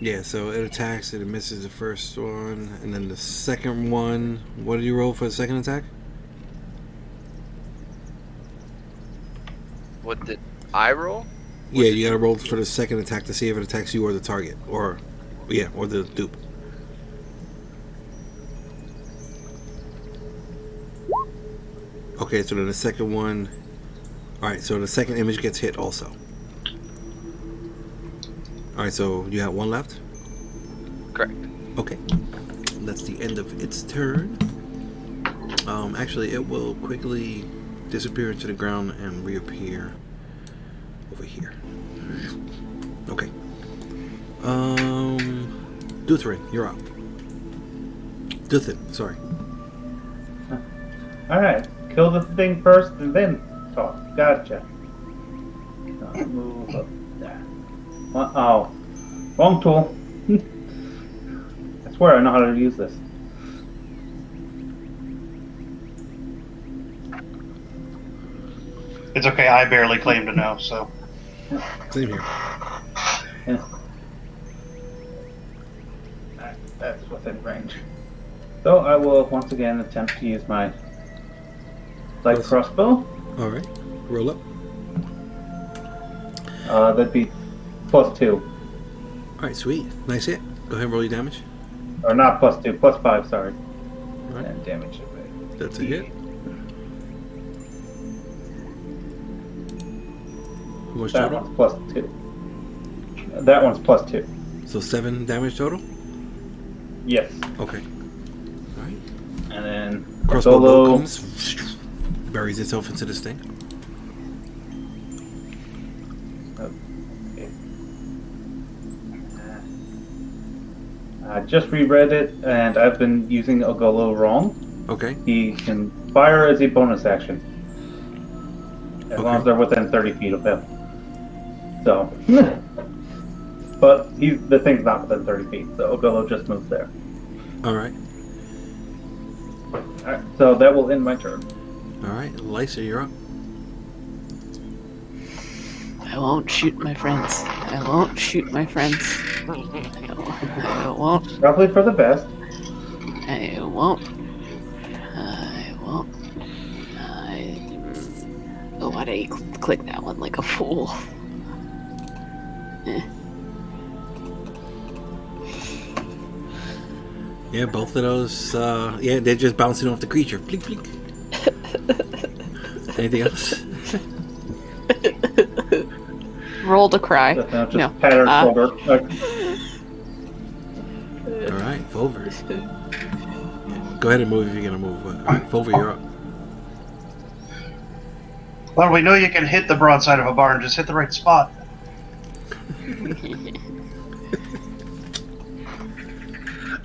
yeah, so it attacks and it misses the first one, and then the second one. What did you roll for the second attack? What did I roll? Yeah, you gotta roll for the second attack to see if it attacks you or the target. Or the dupe. Okay, so then the second one... Alright, so the second image gets hit also. Alright, so you have one left? Correct. Okay. That's the end of its turn. Actually, it will quickly disappear into the ground and reappear over here. Okay. Duthrin, you're up. Duthin, sorry. Alright, kill the thing first and then talk. Gotcha. Move up there. Oh, wrong tool. I swear I know how to use this. It's okay. I barely claim to know, so. Same here. Yeah. That's within range. So I will once again attempt to use my light crossbow. Alright. Roll up. That'd be +2. Alright, sweet. Nice hit. Go ahead and roll your damage. Or not +2, +5, sorry. Alright. And damage. That's a hit. How much That total? one's +2. That one's +2. So 7 damage total? Yes. Okay. Alright. And then Crossbow solo. bolt comes, buries itself into this thing. Okay. I just reread it, and I've been using Ogolo wrong. Okay. He can fire as a bonus action, as long as they're within 30 feet of him. So, but the thing's not within 30 feet, so Ogolo just moves there. Alright. Alright, so that will end my turn. Alright, Lysa, you're up. I won't shoot my friends. I won't shoot my friends. I won't. Probably for the best. I won't. I won't. Oh, why did I click that one like a fool? Yeah, both of those, they're just bouncing off the creature. Blink, blink. Anything else? Roll to cry. Just No. pat her shoulder. Alright, Fomher. Go ahead and move if you're gonna move. Alright, Fomher, you're up. Well, we know you can hit the broadside of a barn. Just hit the right spot.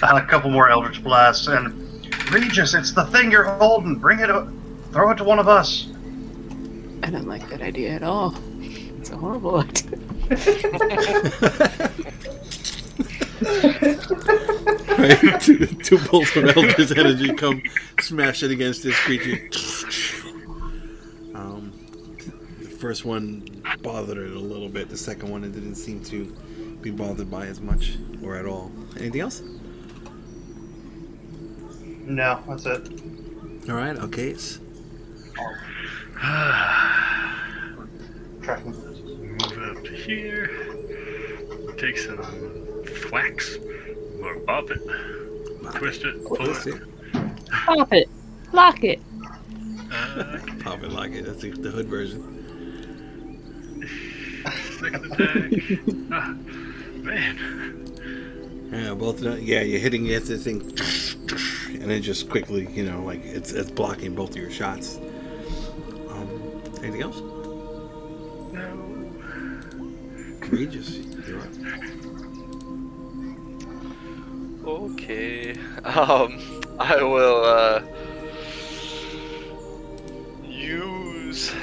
A couple more Eldritch Blasts. And Regis, it's the thing you're holding. Bring it up. Throw it to one of us. I don't like that idea at all. It's a horrible idea. Right? two bolts of Eldritch energy come smashing against this creature. The first one bothered it a little bit. The second one, it didn't seem to be bothered by as much or at all. Anything else? No, that's it. Alright, Alcaeus. Move up to here. Take some flax. Or pop it. Twist it. Pull That's it. it. Pop it. Lock it. Pop it, lock it. That's the hood version. Second attack. Man. Yeah, both of them. Yeah, you're hitting against this thing, and it just quickly, like it's blocking both of your shots. Anything else? No. Regis, you're up. Okay. I will use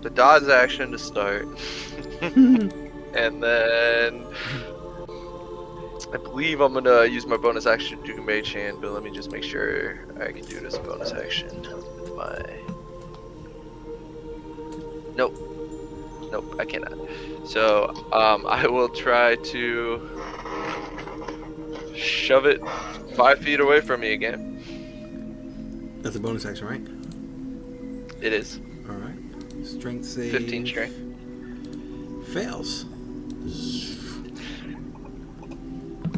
the dodge action to start. And then I believe I'm gonna use my bonus action to do Mage Hand, but let me just make sure I can do it as a bonus action with my... Nope, I cannot. So I will try to shove it 5 feet away from me again. That's a bonus action, right? It is. All right. Strength save. 15 strength. Fails.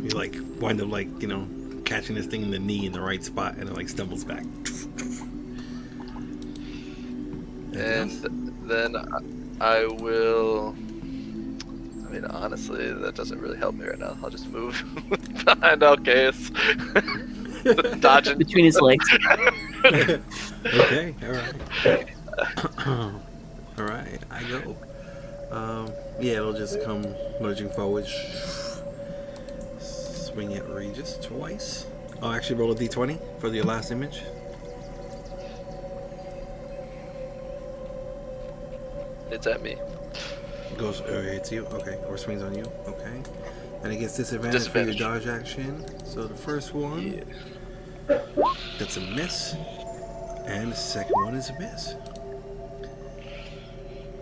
You like wind up like, you know, catching this thing in the knee in the right spot, and it like stumbles back. And then I will. I mean, honestly, that doesn't really help me right now. I'll just move behind Alcaeus. Dodging. Between his legs. Okay, alright. Alright, I go. Yeah, it'll just come lurching forward. Swing at Regis twice. I'll actually roll a d20 for your last image. It's at me. Goes, hits you, okay, or swings on you, okay. And it gets disadvantage for your dodge action. So the first one, that's a miss. And the second one is a miss.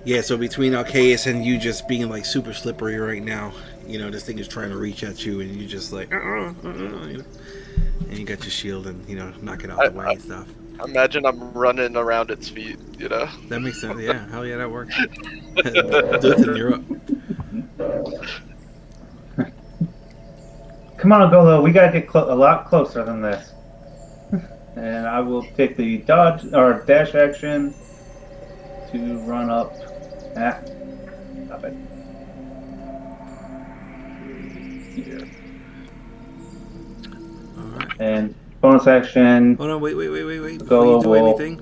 Yeah, so between Alcaeus and you just being like super slippery right now, you know, this thing is trying to reach at you, and you just like, you know, and you got your shield and, you know, knock it out the way and stuff. Imagine I'm running around its feet, you know? That makes sense, yeah, hell yeah, that works. Dutton, you're up. Come on, Golo, we gotta get a lot closer than this. And I will take the dodge or dash action to run up. Stop it. Here. Alright. And bonus action. Hold on, wait. Before Go, you do anything,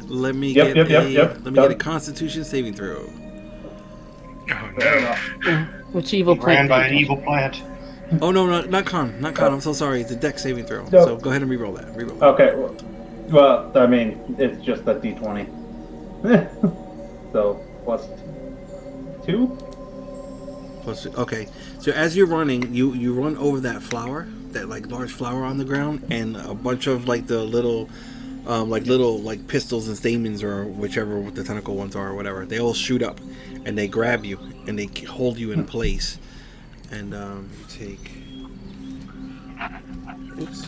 let me get a Constitution saving throw. Fair enough. Which evil Ran plant? by an evil plant. Oh no, not con. I'm so sorry. It's a Dex saving throw. So go ahead and reroll that. Okay. Well, I mean, it's just a d20. So plus 2. Okay. So as you're running, you run over that flower, that like large flower on the ground, and a bunch of like the little pistils and stamens or whichever the tentacle ones are or whatever. They all shoot up, and they grab you and they hold you in place. And you take. Oops.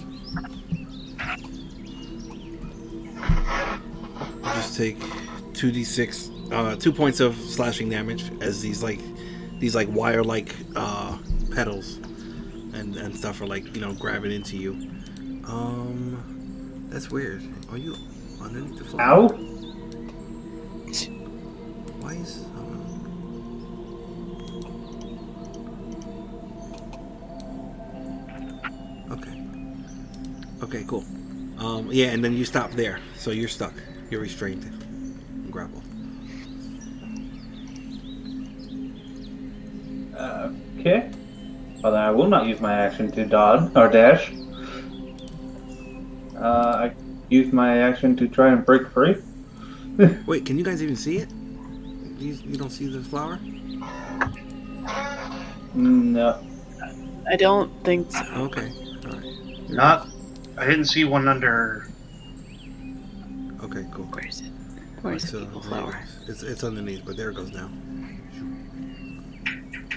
Just take 2d6, 2 points of slashing damage as these wire-like petals and stuff are like, you know, grabbing into you. That's weird. Are you underneath the floor? Ow! Why is? Okay, cool. Yeah, and then you stop there, so you're stuck. You're restrained. Grapple. Okay. Well, then I will not use my action to dodge or dash. I use my action to try and break free. Wait, can you guys even see it? You don't see the flower? No. I don't think so. Okay, alright. Not. I didn't see one under. Okay, cool. Where is it? Where's the evil flower? It's underneath, but there it goes now.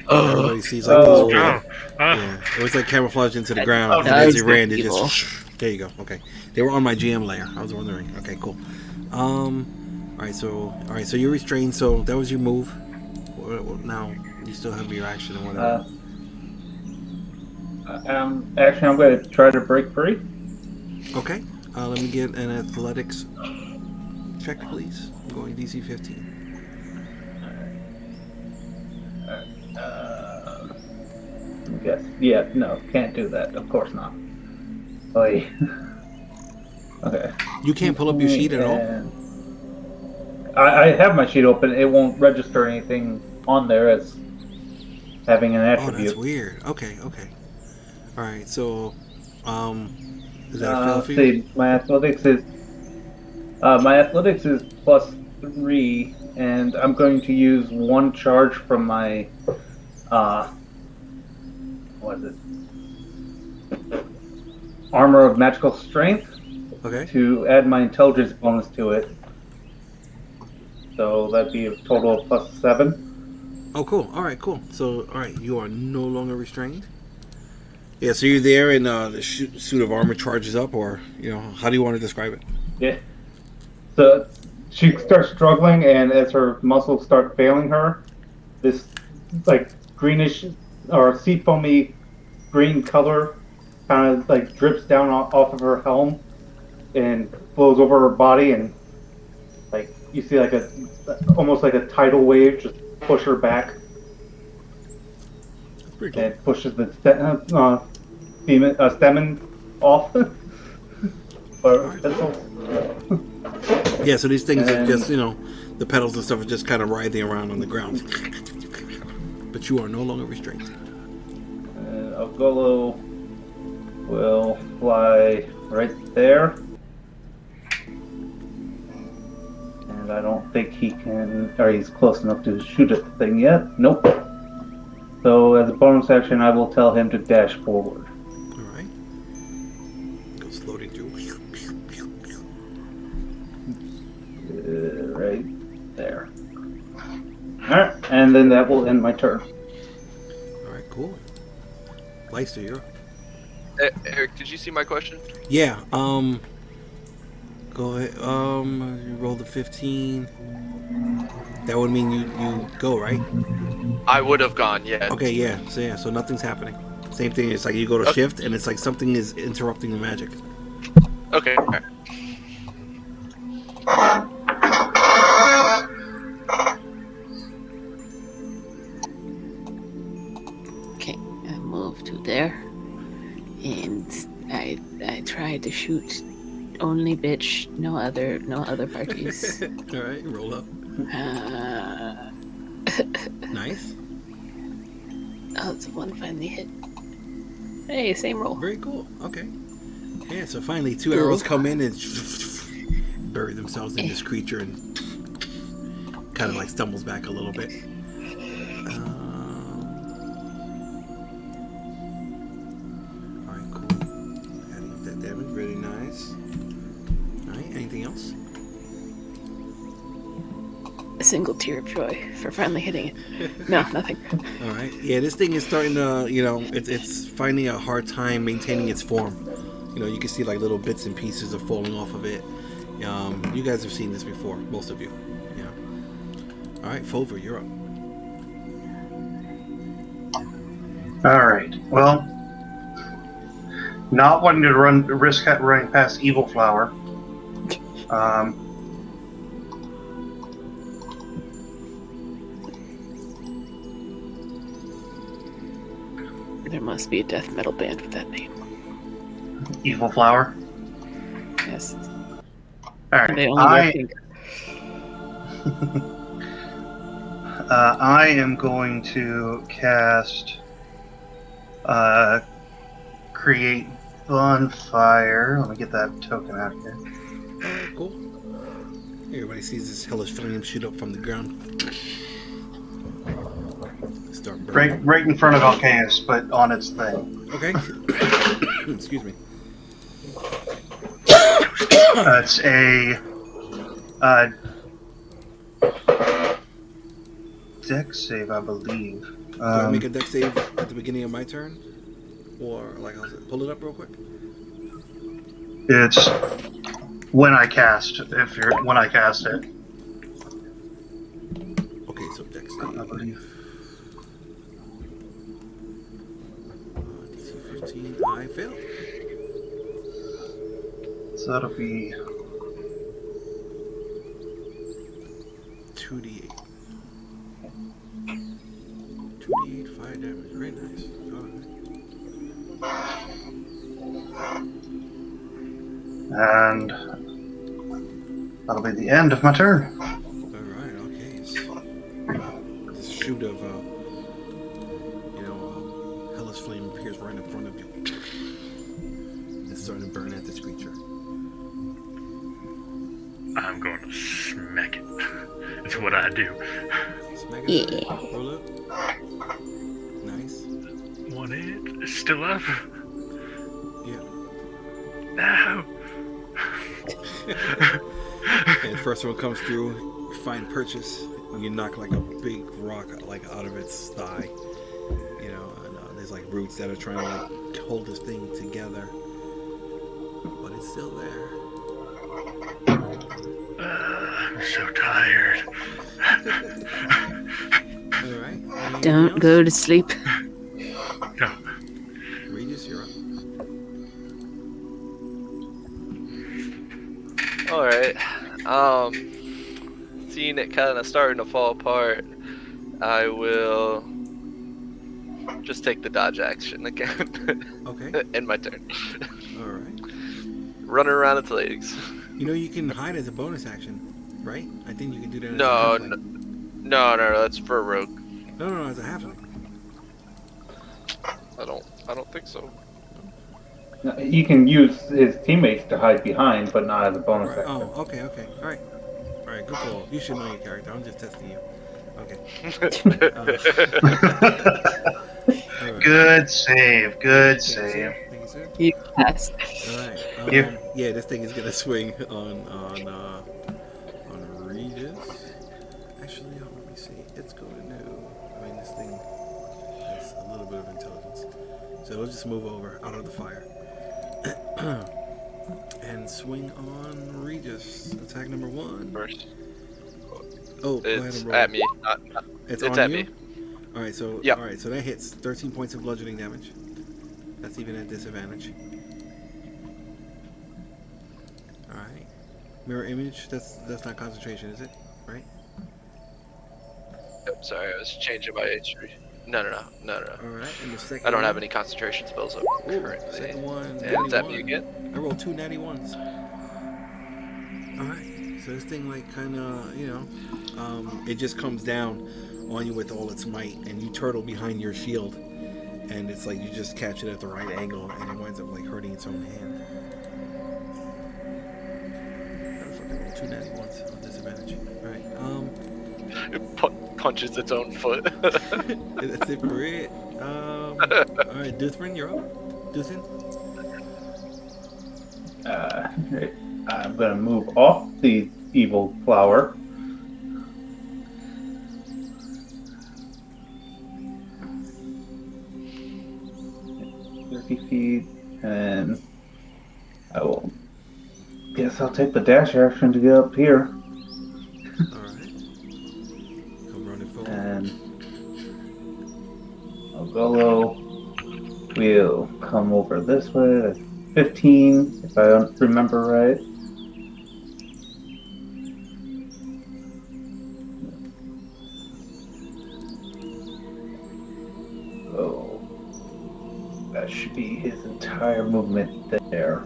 Oh. Everybody sees like this weird. Yeah, it was like camouflaged into the ground, and as you ran, it just. There you go. Okay, they were on my GM layer. I was wondering. Okay, cool. All right, so you're restrained. So that was your move. Now you still have your action and whatever. Actually, I'm going to try to break free. Okay. Let me get an athletics check, please. I'm going DC 15. Yes. Yeah. No. Can't do that. Of course not. Okay. You can't pull up your sheet at all? I have my sheet open. It won't register anything on there as having an attribute. Oh, that's weird. Okay. All right. So, is that a fail for you? My athletics is +3, and I'm going to use one charge from my what is it? Armor of Magical Strength. Okay. To add my intelligence bonus to it. So that'd be a total of +7. Oh, cool. All right, cool. So, all right, you are no longer restrained. Yeah. So you're there, and the suit of armor charges up, or how do you want to describe it? Yeah. So she starts struggling, and as her muscles start failing her, this like greenish or sea foamy green color kind of like drips down off of her helm and flows over her body, and like you see like a almost like a tidal wave just push her back. That's pretty cool. And it pushes the stemmen off. Yeah, so these things are And- just, the petals and stuff are just kind of writhing around on the ground. But you are no longer restrained. Ogolo will fly right there. And I don't think he can, or he's close enough to shoot at the thing yet. Nope. So as a bonus action, I will tell him to dash forward. Alright. Goes floating through. Right there. Alright, and then that will end my turn. Alright, cool. Leister, you're up. Eric, did you see my question? Yeah, go ahead. You rolled a 15. That would mean you go, right? I would have gone, yeah. Okay, yeah. So nothing's happening. Same thing, it's like you go to shift and it's like something is interrupting the magic. Okay. Okay, I move to there, and I try to shoot only bitch, no other parties. Alright, roll up. Nice. Oh, it's one finally hit. Hey, same roll. Very cool. Okay. Yeah, so finally 2 arrows come in and bury themselves in this creature and kind of like stumbles back a little bit. Alright, cool. Adding up that damage, really nice. Alright, anything else? A single tear of joy for finally hitting it. No, nothing. All right. Yeah, this thing is starting to, it's finding a hard time maintaining its form. You can see like little bits and pieces are falling off of it. You guys have seen this before, most of you. Yeah. All right, Fomher, you're up. All right. Well, not wanting to risk running past Evil Flower. There must be a death metal band with that name. Evil Flower. Yes. All And they right. only wear pink. I am going to cast create bonfire. Let me get that token out here. All right, cool. Everybody sees this hellish flame shoot up from the ground. Start burning. Right in front of Alcaeus, but on its thing. Okay. Excuse me. It's a deck save, I believe. Do I make a deck save at the beginning of my turn? Or, pull it up real quick? It's when I cast. When I cast it. Okay, so deck I save. believe. DC 15, I failed. So that'll be 2d8. 2d8 fire damage. Very nice. and that'll be the end of my turn. Alright, okay. This shoot of, hellish flame appears right in front of you. It's starting to burn at this creature. I'm going to smack it. It's what I do. Smack it. Roll up. Nice. One hit. It's still up. Yeah. No. And the first one comes through, you find purchase, and you knock like a big rock out of its thigh. And there's like roots that are trying to hold this thing together, but it's still there. I'm so tired. All right. Anything Don't else? go to sleep. No. Regis, you're up. Alright. Seeing it kind of starting to fall apart, I will just take the dodge action again. Okay. End my turn. All right. Running around its legs. You know you can hide as a bonus action, right? I think you can do that as No, a no, halfling. no, that's for a rogue. No, as a halfling. I don't think so. He can use his teammates to hide behind, but not as a bonus Right. action. Oh, okay. All right. Good call. You should know your character. I'm just testing you. Okay. All right. Good save. Good Thank you, save. sir. Thank you, sir. You passed. All right. Yeah. Yeah, this thing is gonna swing on Regis. Actually, let me see. It's going to. I mean, this thing has a little bit of intelligence, so it'll just move over out of the fire and swing on Regis. Attack number 1. First. Oh, go ahead It's and roll. at me. It's it's on at you? me. All right, so Yep. all right, so that hits 13 points of bludgeoning damage. That's even at disadvantage. All right, mirror image. That's not concentration, is it? Right? Yep, sorry, I was changing my HP. No. All right, and the second. I don't have one- any concentration spells up Ooh, currently. second one. And natty it's at me one. again. I rolled 2 natty ones. All right, so this thing like kind of it just comes down on you with all its might, and you turtle behind your shield, and it's like you just catch it at the right angle, and it winds up like hurting its own hand. I fucking rolled 2 natty ones on disadvantage. All right, It punches its own foot. that's it for it. All right, Duthrin, you're up. Duthrin. I'm gonna move off the evil flower. Feet, and I will. Guess I'll take the dash action to get up here, All right. Come running forward. and Ogolo will come over this way. 15, if I don't remember right. Oh, that should be his entire movement there.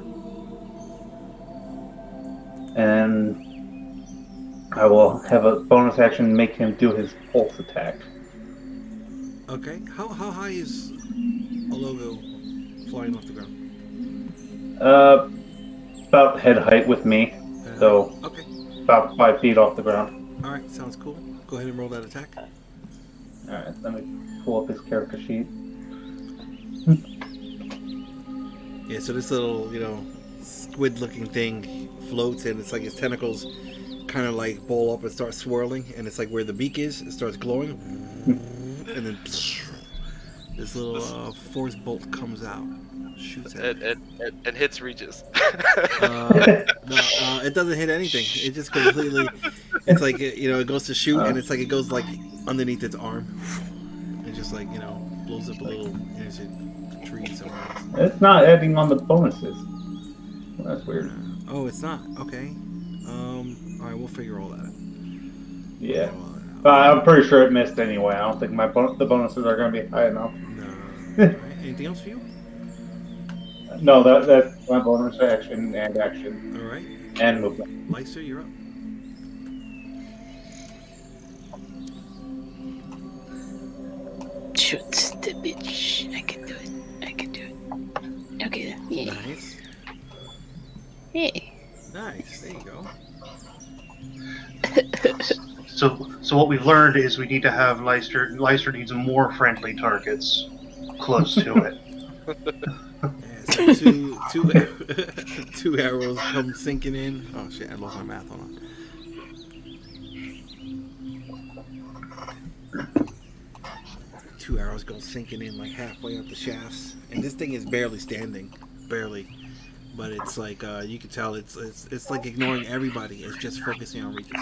And I will have a bonus action make him do his pulse attack. Okay. How high is a logo flying off the ground? About head height with me, so Okay. about 5 feet off the ground. All right. Sounds cool. Go ahead and roll that attack. Alright, let me pull up his character sheet. Yeah. So this little squid-looking thing floats, and it's like its tentacles kind of like ball up and start swirling, and it's like where the beak is, it starts glowing, and then this little force bolt comes out, shoots at it. And hits Regis. No, it doesn't hit anything. It just completely. It's like it goes to shoot, and it's like it goes like underneath its arm. It just like blows up a little innocent tree somewhere else. It's not adding on the bonuses. That's weird. Oh, it's not. Okay. All right, we'll figure all that out. Yeah. I'm pretty sure it missed anyway. I don't think the bonuses are going to be high enough. No. All right. Anything else for you? No, that's my bonus action and action All right. and movement. Lysa, you're up. Shoot the bitch. I can do it. Okay. Yeah. Nice. Hey. Nice. There you go. So what we've learned is we need to have Leicester. Leicester needs more friendly targets close to it. Yeah, so two arrows come sinking in. Oh shit! I lost my math. Hold on. Two arrows go sinking in like halfway up the shafts, and this thing is barely standing, barely. but it's like you can tell it's like ignoring everybody. It's just focusing on Regis.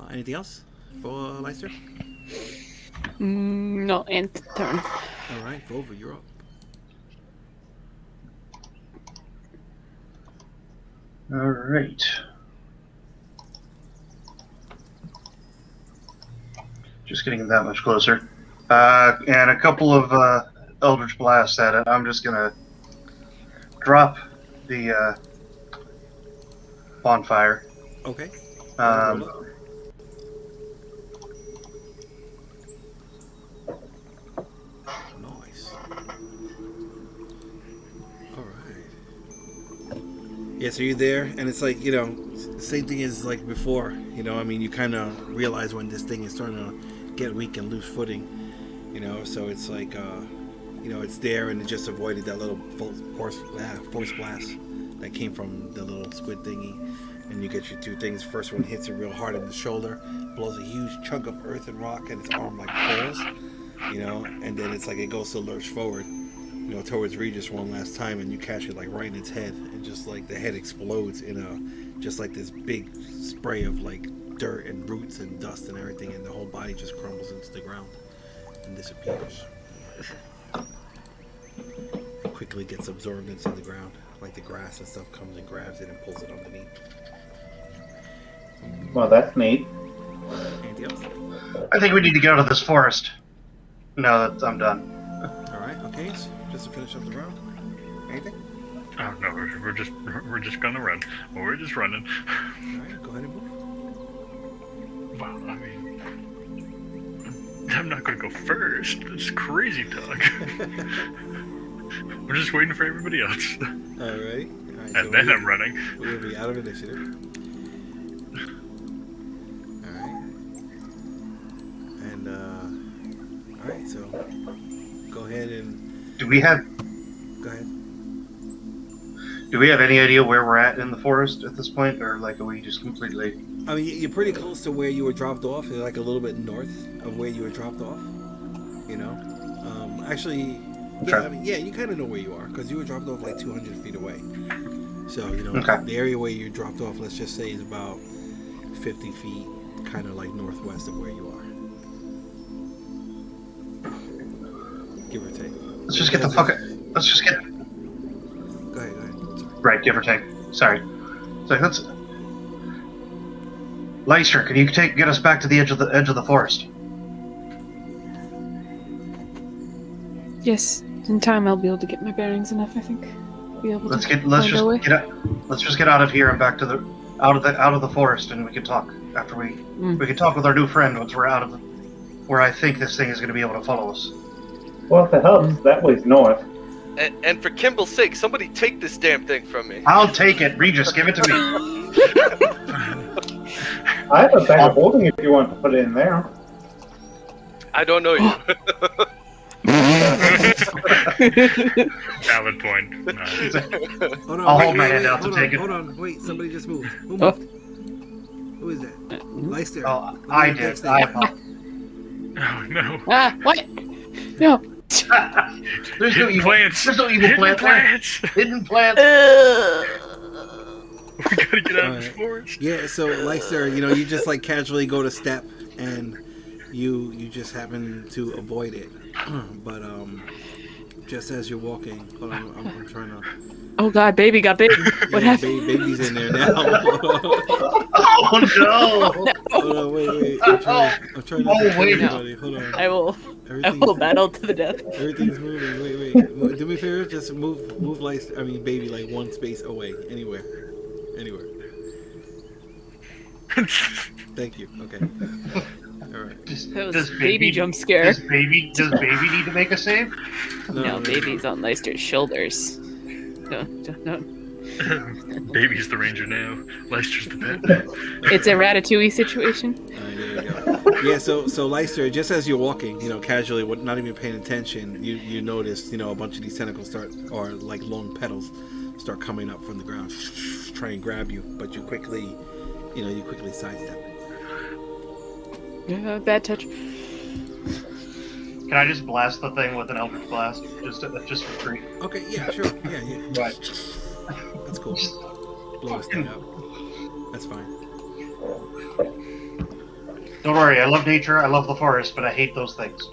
Anything else for Leicester? No, end turn. All right, Fomher, you're up. All right. Just getting that much closer. And a couple of Eldritch Blasts at it. I'm just going to drop the bonfire. Okay. Nice. All right. Yeah, so you're there, and it's like, same thing as like before. I mean, you kind of realize when this thing is starting to get weak and lose footing. So it's like, it's there, and it just avoided that little force blast that came from the little squid thingy. And you get your two things. First one hits it real hard in the shoulder, blows a huge chunk of earth and rock, and its arm like falls. And then it's like it goes to lurch forward, towards Regis one last time, and you catch it like right in its head, and just like the head explodes in just like this big spray of like dirt and roots and dust and everything, and the whole body just crumbles into the ground and disappears. It quickly gets absorbed into the ground, like the grass and stuff comes and grabs it and pulls it underneath. Well, that's neat. Anything else? I think we need to get out of this forest. No, I'm done. All right, okay. So just to finish up the round. Anything? Oh no, we're just gonna run. Well, we're just running. All right, go ahead and move. Well, I mean, I'm not gonna go first. That's crazy talk. We're just waiting for everybody else. All right. And so then I'm running. We'll be out of initiative. All right. And all right. So go ahead and. Do we have Go ahead. Do we have any idea where we're at in the forest at this point, or like are we just completely? I mean, you're pretty close to where you were dropped off. You're like a little bit north of where you were dropped off. Actually, yeah, I mean, yeah, you kind of know where you are because you were dropped off like 200 feet away. So Okay. The area where you dropped off, let's just say, is about 50 feet, kind of like northwest of where you are, give or take. Let's just get the fuck. Let's just get. Go ahead. Sorry. Right, give or take. Sorry. Let's. Leicester, can you get us back to the edge of the forest? Yes, in time I'll be able to get my bearings enough. I think. Be able Let's to just find a way. let's just get out of here and back to out of the forest, and we can talk after we can talk with our new friend once we're out of where I think this thing is going to be able to follow us. Well, if it helps, that way's north. And for Kimball's sake, somebody take this damn thing from me. I'll take it. Regis, give it to me. I have a bag of holding if you want to put it in there. I don't know you. Valid point. Hold on, I'll wait, hold my wait, hand wait, out to hold take on, it. Hold on, wait, somebody just moved. Who Oh. moved? Who is that? Leicester. Oh, Look I at did. Dexter. Oh no. What? No. There's no Hidden evil plants. There's no evil Hidden plant. plants. Hidden plant. We gotta get out of this Alright. forest. Yeah, so Leicester, you just like casually go to step, and you just happen to avoid it. But just as you're walking, hold on, I'm trying to. Oh God, baby got big. What Yeah, happened? Baby's in there now. Oh no! Hold on, wait. I'm trying to Oh, protect wait. everybody. Hold on. I will Everything's, battle to the death. everything's moving. Wait. Do me a favor, just move Leicester. I mean, baby, like one space away, anywhere. Thank you. Okay. All right. That was baby jump scare. Does baby need to make a save? No, baby's on Leicester's shoulders. No. Baby's the ranger now. Leicester's the pet. It's a Ratatouille situation. There you go. Yeah, so Leicester, just as you're walking, casually, not even paying attention, you notice, a bunch of these tentacles or like long petals start coming up from the ground, try and grab you, but you quickly sidestep it. Bad touch. Can I just blast the thing with an Eldritch Blast? Just for free? Okay, yeah, sure. Yeah. Right. cool. Blow this thing up. That's fine. Don't worry, I love nature, I love the forest, but I hate those things.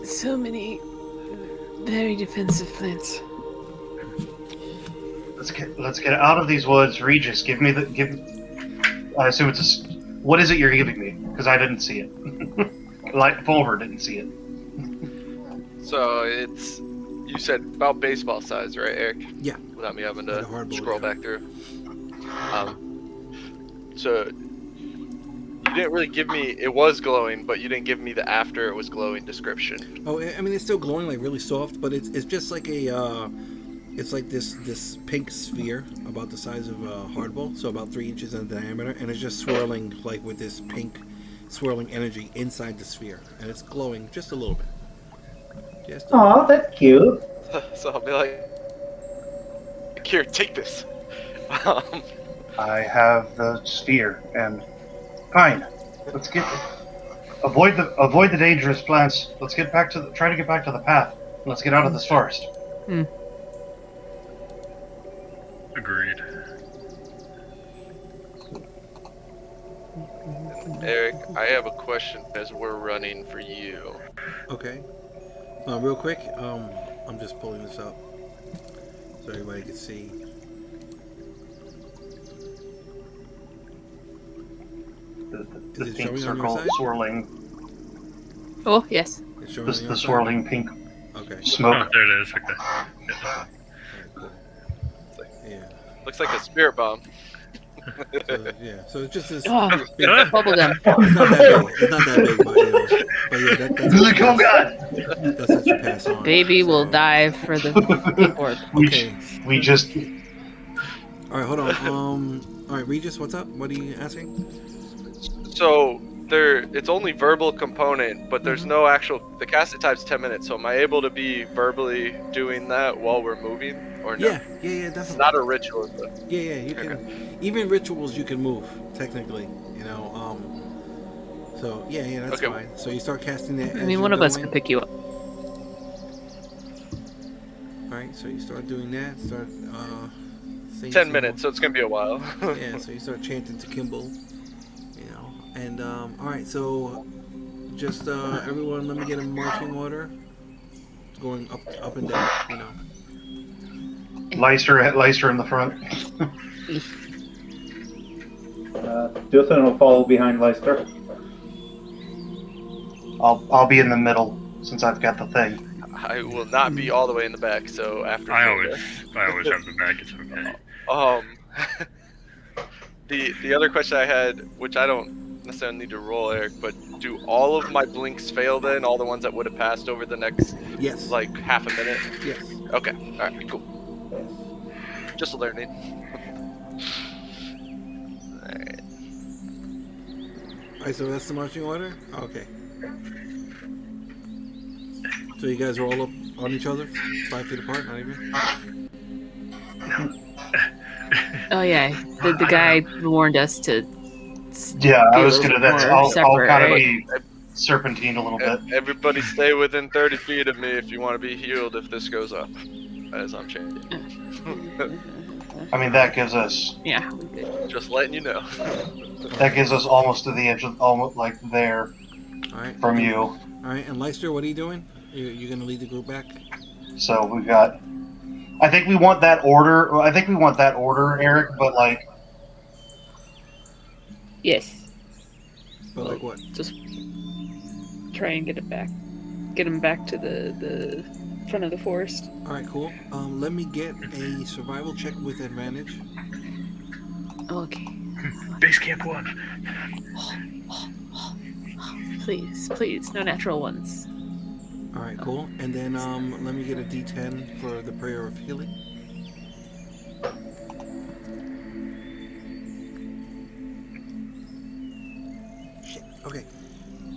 So many very defensive plants. Let's get out of these woods. Regis, give. I assume it's what is it you're giving me? Because I didn't see it. Like Fomher didn't see it. So it's, you said about baseball size, right, Eric? Yeah. Without me having Like a to hard ball, scroll yeah. back through. So you didn't really give me, it was glowing, but you didn't give me the after it was glowing description. Oh, I mean, it's still glowing, like really soft, but it's just like a it's like this pink sphere about the size of a hard ball, so about 3 inches in diameter, and it's just swirling like with this pink swirling energy inside the sphere, and it's glowing just a little bit. Just a Aw, that's cute. So I'll be like, here, take this. I have the sphere, and fine. Let's avoid the dangerous plants. Let's try to get back to the path. Let's get out of this forest. Agreed. Eric, I have a question as we're running for you. Okay. Real quick, I'm just pulling this up so everybody can see. The Is it pink showing on your circle side? swirling. Oh, yes. It's showing on your The side? swirling pink Okay. Oh, smoke. there it is. Okay. Yeah. Alright, cool. Yeah. Looks like a spirit bomb. So, yeah. So it's just this. Oh, big, bubblegum. it's not that big. It's not that big, but that's Look, oh god! that's what you pass on. Baby will so. dive for the orb. Okay. We just All right. Hold on. All right, Regis, what's up? What are you asking? So it's only verbal component, but there's no actual, the casted type's 10 minutes, so am I able to be verbally doing that while we're moving, or no? Yeah, definitely. It's not a ritual, is it? Yeah, you can. Even rituals, you can move technically. You know. So yeah, that's Okay. fine. So you start casting that. I mean, one of us could pick you up. All right, so you start doing that. Start. Saying 10 some minutes, so it's gonna be a while. more- Yeah, so you start chanting to Kimball. You know, and all right, so just everyone, let me get a marching order. Going up and down. You know. Leister in the front. Dilson will follow behind Leicester. I'll be in the middle since I've got the thing. I will not be all the way in the back, so after I Hilda. always have the back. It's okay. The other question I had, which I don't necessarily need to roll, Eric, but do all of my blinks fail then? All the ones that would have passed over the next, Yes. like, half a minute? Yes. Okay, alright, cool. Just learning. Alright. All right, so that's the marching order. Okay. So you guys are all up on each other, 5 feet apart, not even. Oh yeah, the guy warned us to. Yeah, be I a was little gonna. bit That's. more I'll separate, kind of right? be serpentine a little bit. Everybody stay within 30 feet of me if you want to be healed if this goes up, as I'm changing. I mean, that gives us. Yeah, we good. Just letting you know. That gives us almost to the edge of almost like there All right. from you. All right, and Leicester, what are you doing? You gonna lead the group back? So we've got. I think we want that order. I think we want that order, Eric. But like, Yes, But like what? just try and get him back to the front of the forest. All right, cool. Let me get a survival check with advantage. Okay, Base camp 1. please, no natural ones. All right, cool. And then let me get a D10 for the prayer of healing. Shit. Okay.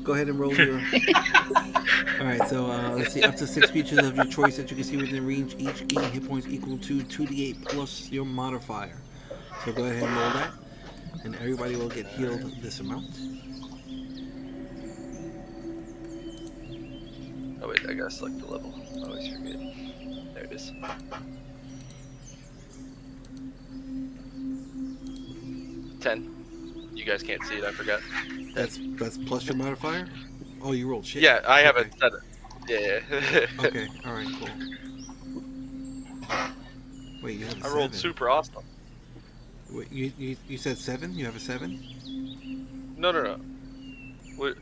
Go ahead and roll your. All right. So let's see. Up to 6 creatures of your choice that you can see within range each gain hit points equal to 2d8 plus your modifier. So go ahead and roll that, and everybody will get healed this amount. Oh wait, I gotta select the level. I always forget. There it is. 10. You guys can't see it, I forgot. That's plus your modifier. Oh, you rolled shit. Yeah, I Okay. haven't said it. Yeah. Okay. All right. Cool. Wait, you have a I 7. rolled super awesome. Wait, you said 7? You have a 7? No. What?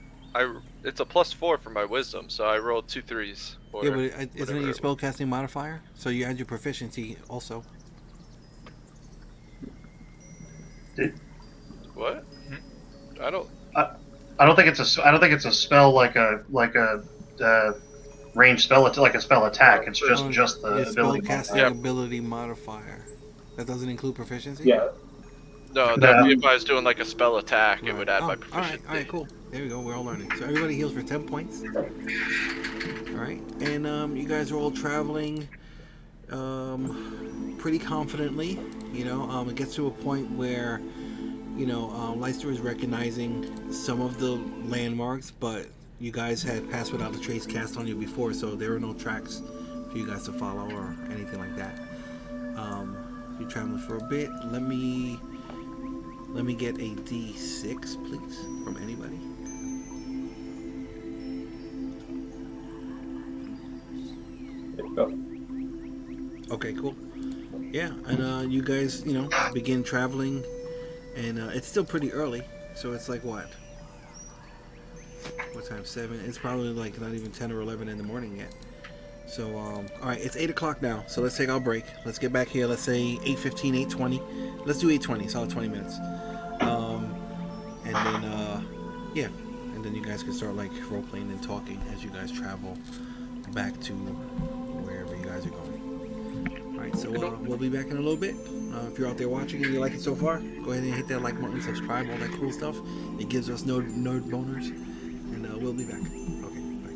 It's a +4 for my wisdom, so I rolled 2 3s. Yeah, but isn't it your spellcasting modifier? So you add your proficiency also. What? I don't. I don't think it's a spell like a range spell. It's like a spell attack. It's just the Your ability. spellcasting ability modifier. That doesn't include proficiency. Yeah. No, that'd be if I was doing like a spell attack, it would add my proficiency. All right, cool. There we go. We're all learning. So everybody heals for 10 points. All right, and you guys are all traveling pretty confidently. You know, it gets to a point where, you know, Leicester is recognizing some of the landmarks, but you guys had passed without a trace cast on you before, so there are no tracks for you guys to follow or anything like that. You're traveling for a bit. Let me get a D6, please, from anybody. There you go. Okay, cool. Yeah, and you guys, you know, begin traveling, and it's still pretty early, so it's like what time? 7? It's probably like not even 10 or 11 in the morning yet. So, all right, it's 8 o'clock now, so let's take our break. Let's get back here. Let's say 8:15, 8:20. Let's do 8:20, solid 20 minutes. And then, yeah, and then you guys can start like role playing and talking as you guys travel back to wherever you guys are going. All right, so we'll be back in a little bit. If you're out there watching and you like it so far, go ahead and hit that like button, subscribe, all that cool stuff. It gives us nerd boners, and we'll be back. Okay, bye.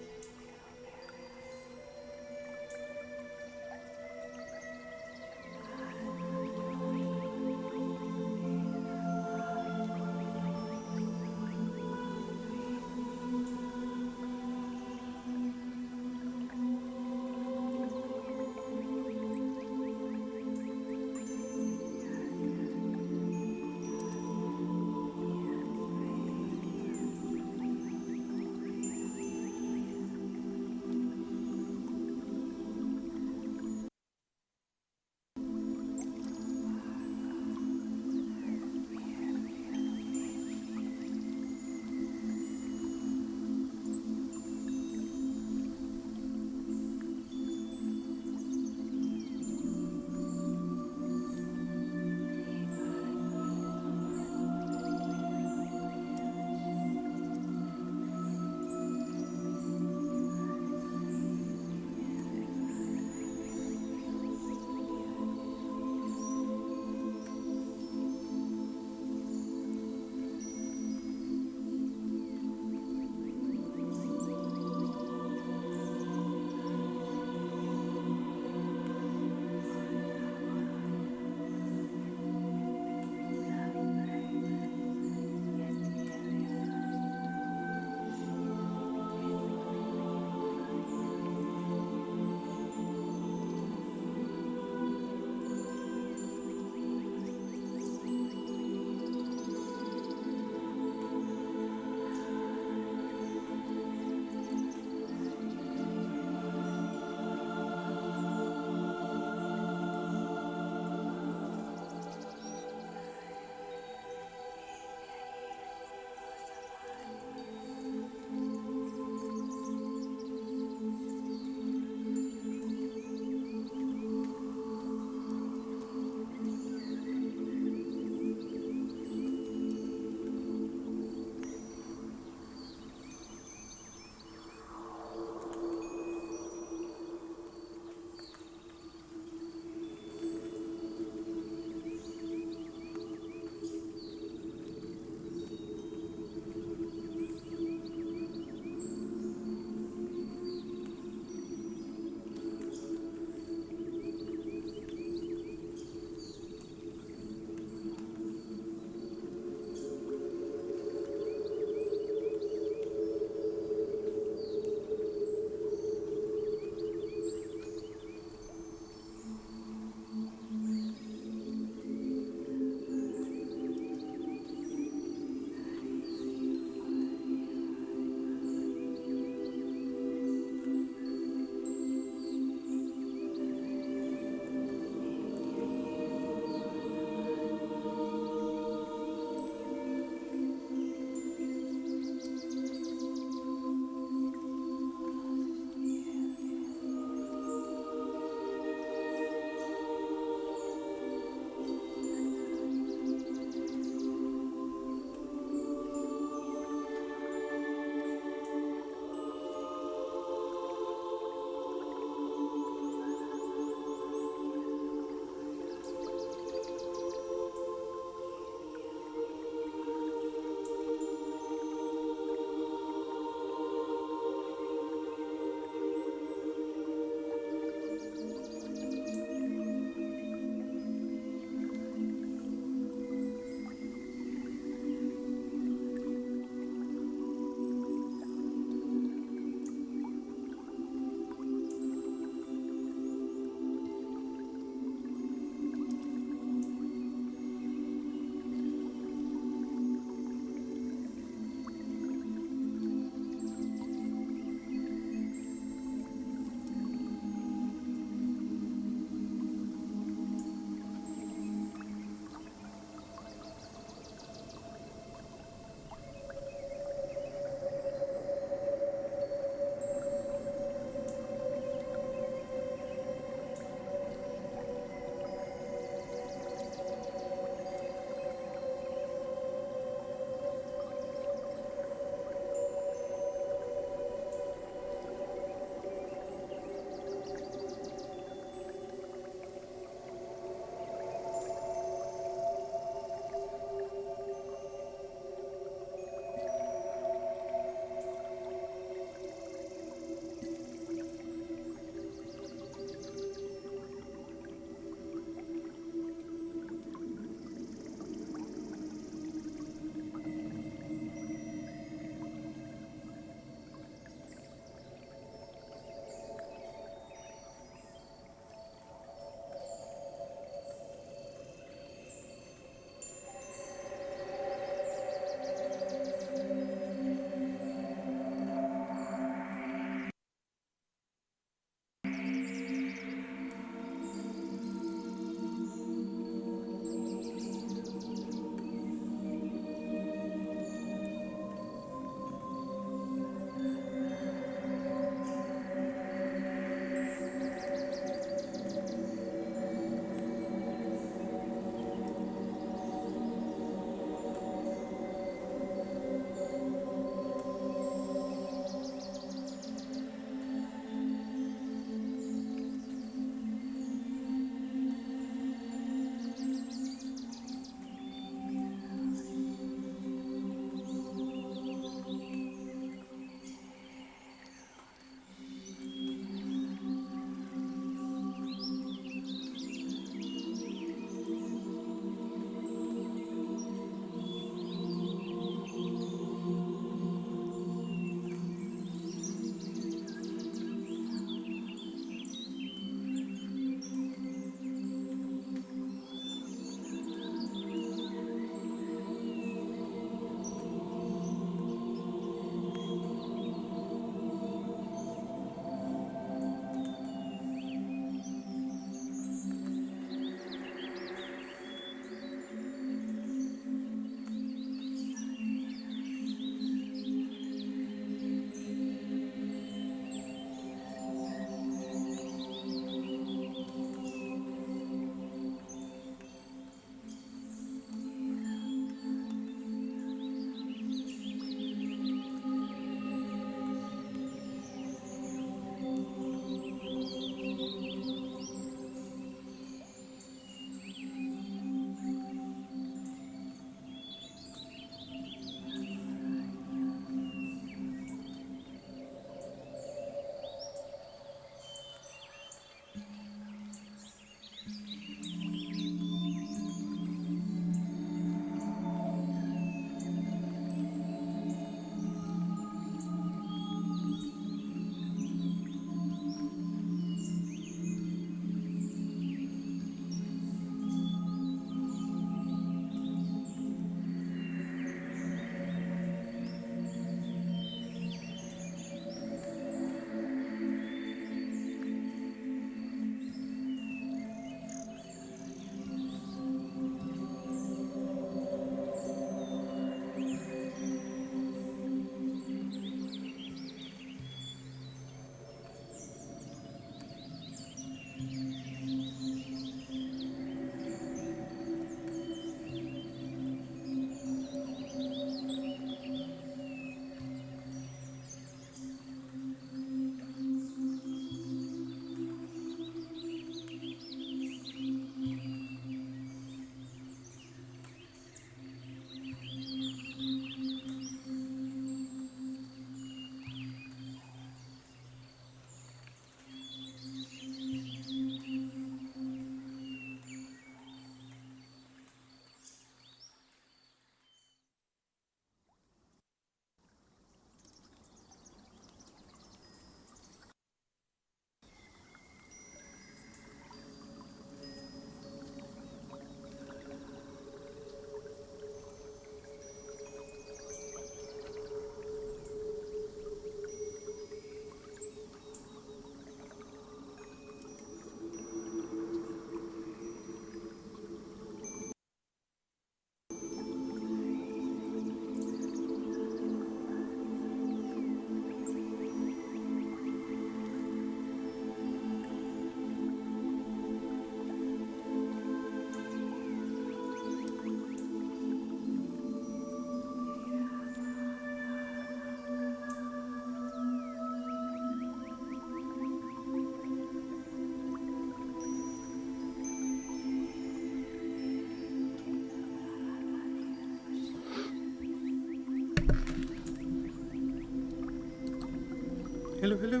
Hello, hello.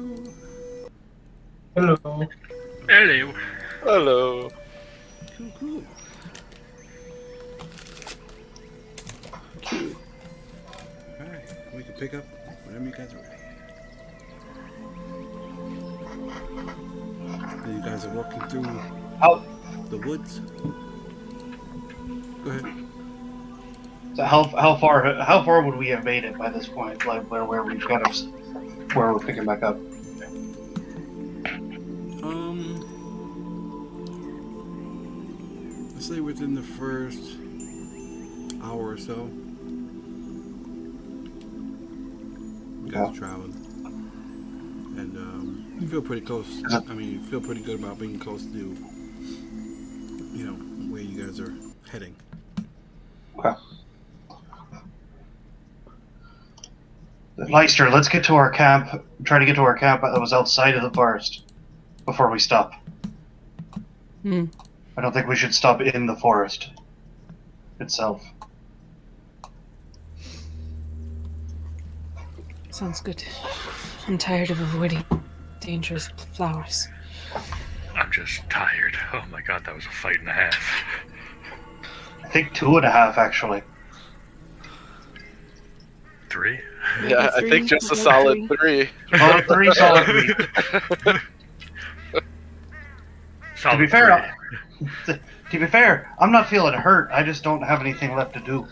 Hello. Hello. Hello. Cool, cool. Alright, we can pick up whenever you guys are ready. You guys are walking through How the woods. Go ahead. so how far would we have made it by this point? Like where we've kind of where we're picking back up. Let's say within the first hour or so, you guys are traveling, and you feel pretty close. I mean, you feel pretty good about being close to, where you guys are heading. Okay. Leister, let's get to our camp. Try to get to our camp that was outside of the forest before we stop. I don't think we should stop in the forest itself. Sounds good. I'm tired of avoiding dangerous flowers. I'm just tired. Oh my god, that was a fight and a half. I think 2.5 actually. 3? Yeah, I think just a solid 3. Solid 3, solid 3. Solid To be fair, I'm not feeling hurt. I just don't have anything left to do.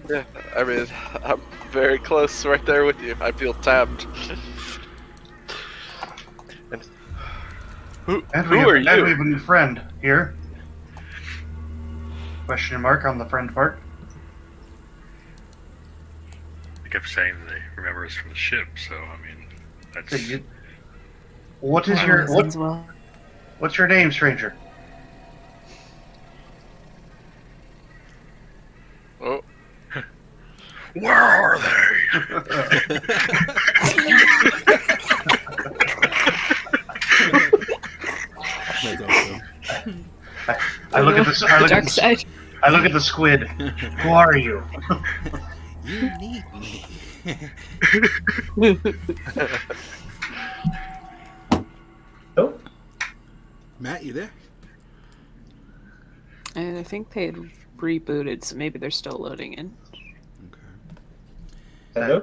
Yeah, I mean, I'm very close right there with you. I feel tapped. And who are you? And we have a new friend here. Question mark on the friend part. They kept saying they remember us from the ship, so I mean, that's. What is what's your name, stranger? Oh. Where are they? That's awesome. I look at the dark side. I look at the squid. Who are you? You need me. Oh, Matt, you there? And I think they had rebooted, so maybe they're still loading in. hello.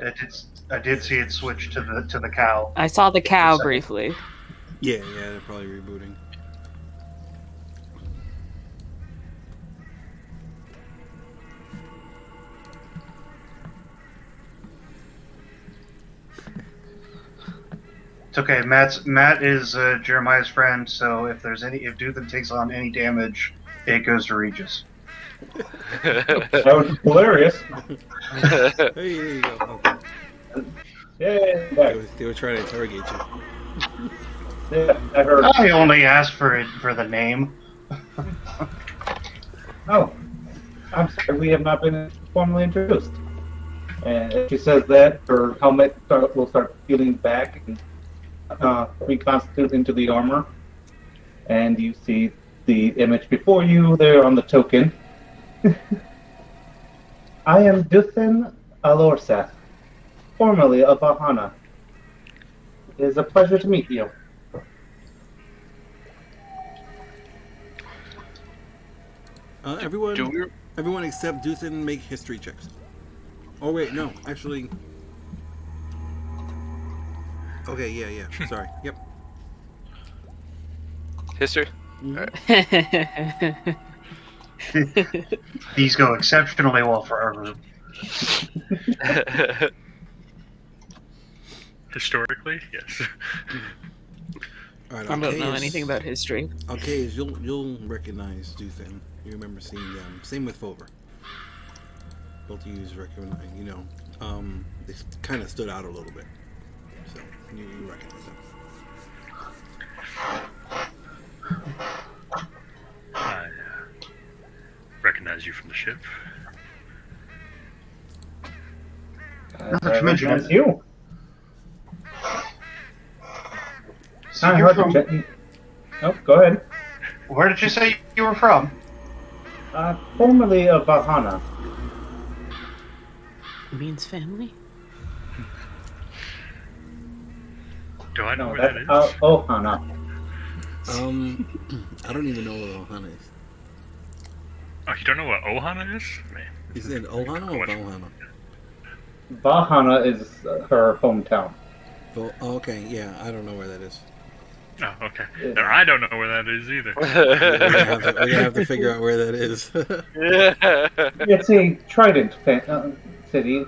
I did see it switch to the cow. I saw the cow Second. briefly. Yeah, they're probably rebooting. It's okay. Matt is Jeremiah's friend, so if Duthan takes on any damage, it goes to Regis. That was hilarious. Hey, there you go. Okay. Yeah, They were trying to interrogate you. yeah, I heard. I only asked for the name. Oh, I'm sorry, we have not been formally introduced. And if she says that, her helmet will start peeling back and reconstitute into the armor. And you see the image before you there on the token. I am Duthan Alorsath, formerly of Ahana. It is a pleasure to meet you. Everyone except Duthan make history checks. Oh wait, no, actually. Okay, yeah. Sorry. Yep. History? Mm-hmm. These go exceptionally well for our group. Historically, yes. All right, I don't know anything about history. Alcaeus, you'll recognize Duthan. You remember seeing them. Same with Fomher. Both of you recognize. They kind of stood out a little bit, so you recognize them. I recognize you from the ship. Not to mention That's you. So Hi, you're hard to from, check. Oh, go ahead. where did you say you were from? Formerly of Ahana. Means family? Do I know No, where that's that is? Ohana. I don't even know what Ohana is. Oh, you don't know what Ohana is? Man. Is it Ohana or What? Bohana? Vahana is her hometown. Okay, yeah, I don't know where that is. Oh, okay. Then I don't know where that is either. We're gonna have to figure out where that is. Yeah. It's a trident city,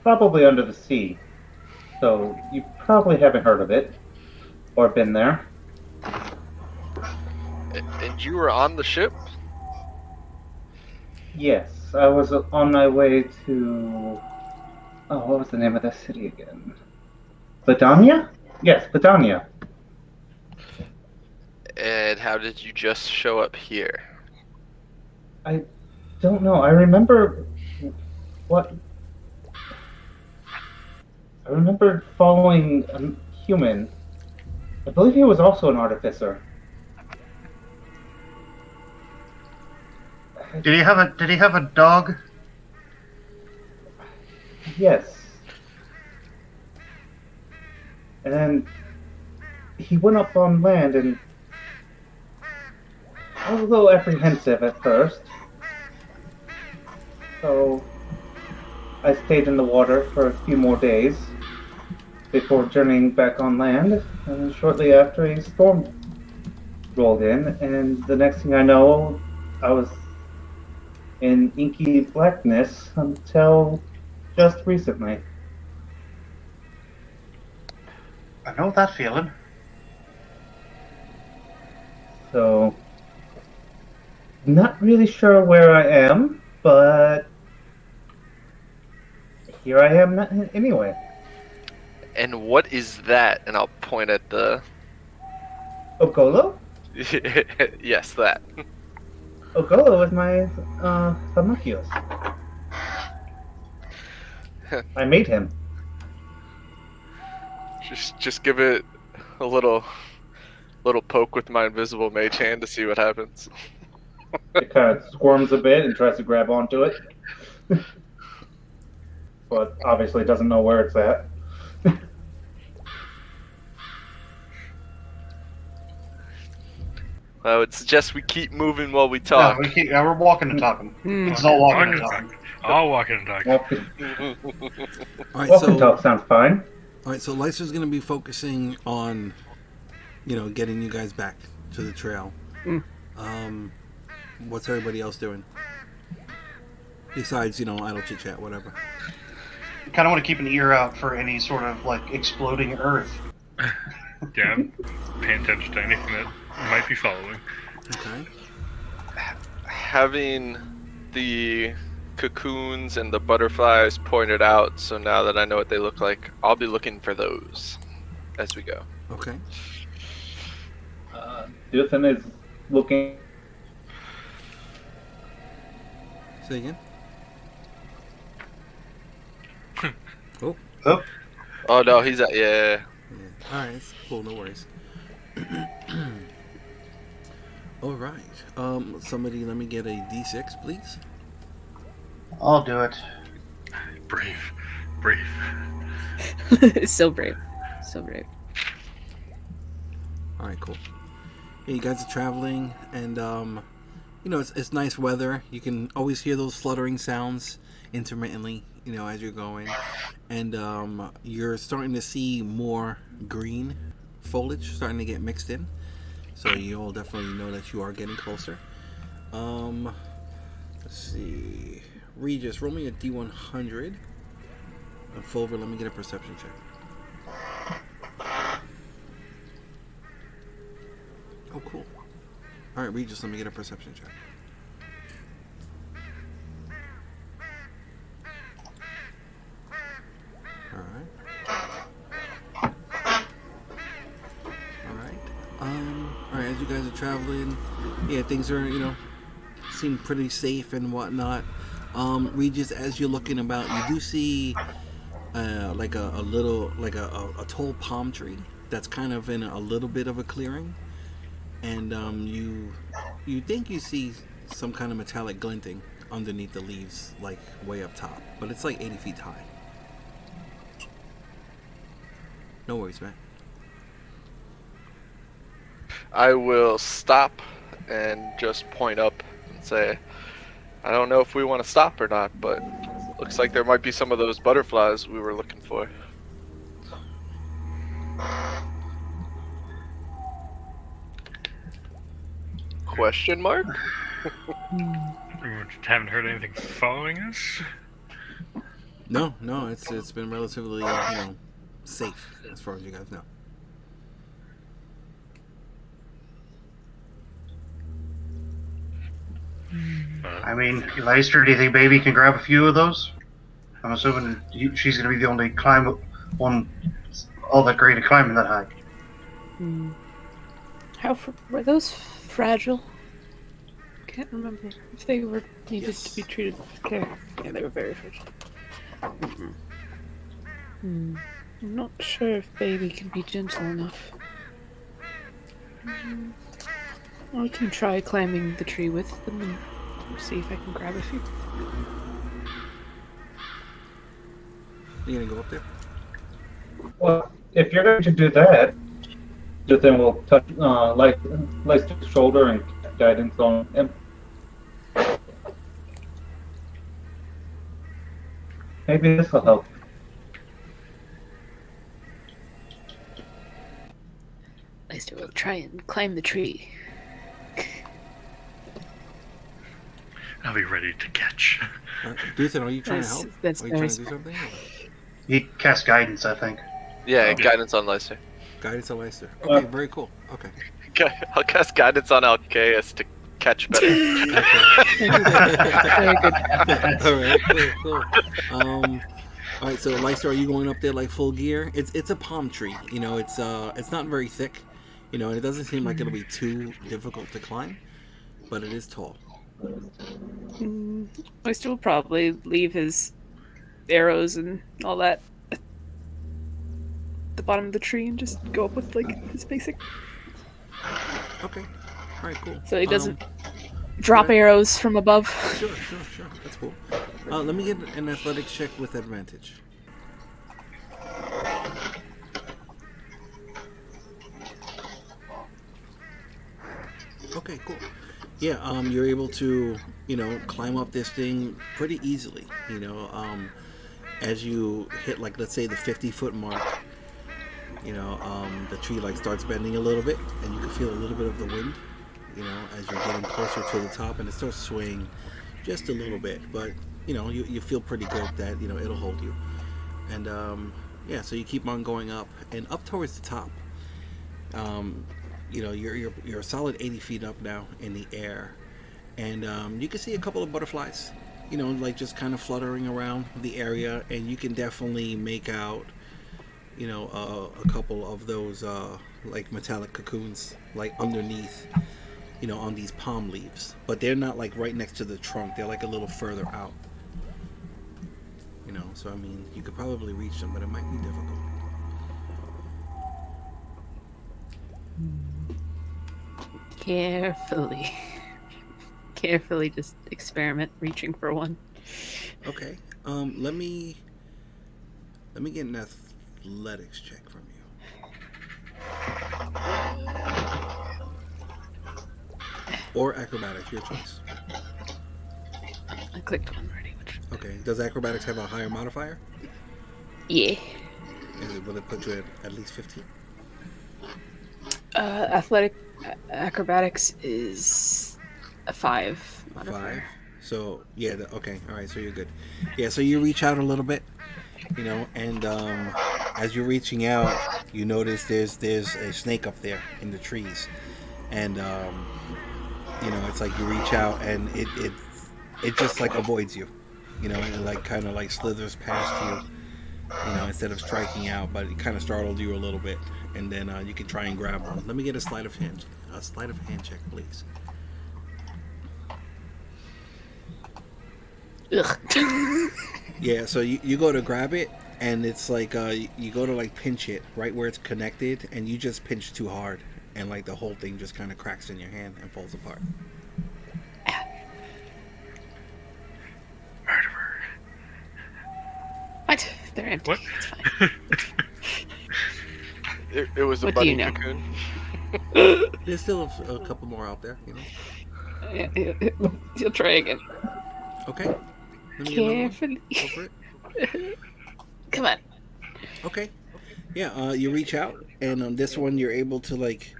probably under the sea. So you probably haven't heard of it or been there. And you were on the ship? Yes, I was on my way to. Oh, what was the name of that city again? Badania? Yes, Badania. And how did you just show up here? I don't know. I remember what. I remember following a human. I believe he was also an artificer. Did he have a dog? Yes. And then he went up on land, and I was a little apprehensive at first. So I stayed in the water for a few more days before journeying back on land, and shortly after a storm rolled in, and the next thing I know, I was in inky blackness until just recently. I know that feeling. So, not really sure where I am, but here I am anyway. And what is that? And I'll point at the. Okolo? Yes, that. Okolo is my Alcaeus. I made him. Just give it a little poke with my invisible mage hand to see what happens. It kind of squirms a bit and tries to grab onto it. But obviously doesn't know where it's at. I would suggest we keep moving while we talk. Yeah, we're walking and talking. It's all walking and talking. I'll walk in and talk. Walk All right, and talk sounds fine. All right, so Lysa's going to be focusing on, getting you guys back to the trail. What's everybody else doing? Besides, idle chit chat, whatever. Kind of want to keep an ear out for any sort of exploding earth. Yeah, I'm paying attention to anything that might be following. Okay. Having the cocoons and the butterflies pointed out, so now that I know what they look like, I'll be looking for those as we go. Okay. Duthan is looking. Say again. Oh no, he's at yeah. All right, it's cool. No worries. All right. Somebody, let me get a D6, please. I'll do it. Brave. So brave. So brave. All right, cool. Yeah, you guys are traveling, and it's nice weather. You can always hear those fluttering sounds intermittently, as you're going, and you're starting to see more green foliage starting to get mixed in. So you'll definitely know that you are getting closer. Let's see. Regis, roll me a D100. And Fomher, let me get a perception check. Oh, cool. All right, Regis, let me get a perception check. All right, as you guys are traveling, yeah, things are, seem pretty safe and whatnot. Regis, as you're looking about, you do see a tall palm tree that's kind of in a little bit of a clearing, and you think you see some kind of metallic glinting underneath the leaves, way up top, but it's 80 feet high. No worries, man. I will stop and just point up and say, I don't know if we want to stop or not, but looks like there might be some of those butterflies we were looking for. Question mark? We just haven't heard anything following us. No, it's been relatively safe as far as you guys know. I mean, Leicester, do you think Baby can grab a few of those? I'm assuming she's going to be the only one all that great at climbing that high. Were those fragile? Can't remember if they were needed to be treated with care. Yeah, they were very fragile. I'm not sure if Baby can be gentle enough. I can try climbing the tree with them and see if I can grab a few. You gonna go up there? Well, if you're going to do that, then we'll touch Leicester's shoulder and guidance on him. Maybe this will help. Leister will try and climb the tree. I'll be ready to catch. Duthan, are you trying to help? That's Are you trying to nice. do something? He casts guidance, I think. Yeah, Okay. guidance on Leicester. Guidance on Leister. Okay, very cool. Okay. I'll cast guidance on Alcaeus to catch better. Very good. All right, cool. All right. So, Leister, are you going up there like full gear? It's a palm tree. It's not very thick. And it doesn't seem like it'll be too difficult to climb, but it is tall. Leister will probably leave his arrows and all that at the bottom of the tree and just go up with his basic. Okay. All right, cool. So he doesn't drop arrows from above. Sure. That's cool. Let me get an athletics check with advantage. Okay, cool. Yeah, you're able to, climb up this thing pretty easily. As you hit, like, let's say the 50-foot mark, the tree starts bending a little bit, and you can feel a little bit of the wind, as you're getting closer to the top, and it starts swaying just a little bit, but you feel pretty good that it'll hold you, and so you keep on going up and up towards the top. You're a solid 80 feet up now in the air, and you can see a couple of butterflies, just kind of fluttering around the area, and you can definitely make out, a couple of those metallic cocoons underneath, on these palm leaves, but they're not right next to the trunk. They're a little further out. So I mean, you could probably reach them, but it might be difficult. Carefully just experiment reaching for one. Okay. Let me get an athletics check from you. Or acrobatics, your choice. I clicked one already. Okay. Does acrobatics have a higher modifier? Yeah. Will it put you at least 15? Acrobatics is a 5 modifier. 5. So yeah. Okay. All right. So you're good. Yeah. So you reach out a little bit, and as you're reaching out, you notice there's a snake up there in the trees, and it's like you reach out and it just avoids you, and it kind of slithers past you, instead of striking out, but it kind of startled you a little bit, and then you can try and grab one. Let me get a sleight of hand check, please. Ugh. Yeah, so you go to grab it, and it's you go to pinch it right where it's connected, and you just pinch too hard, and the whole thing just kind of cracks in your hand and falls apart. Murderer. What? They're empty. What? It's fine. It was a What do bunny you know? cocoon. There's still a couple more out there, you know. You'll try again. Okay. Let me get another one. Carefully. Go for it. Come on. Okay. Yeah. You reach out, and on this one, you're able to like,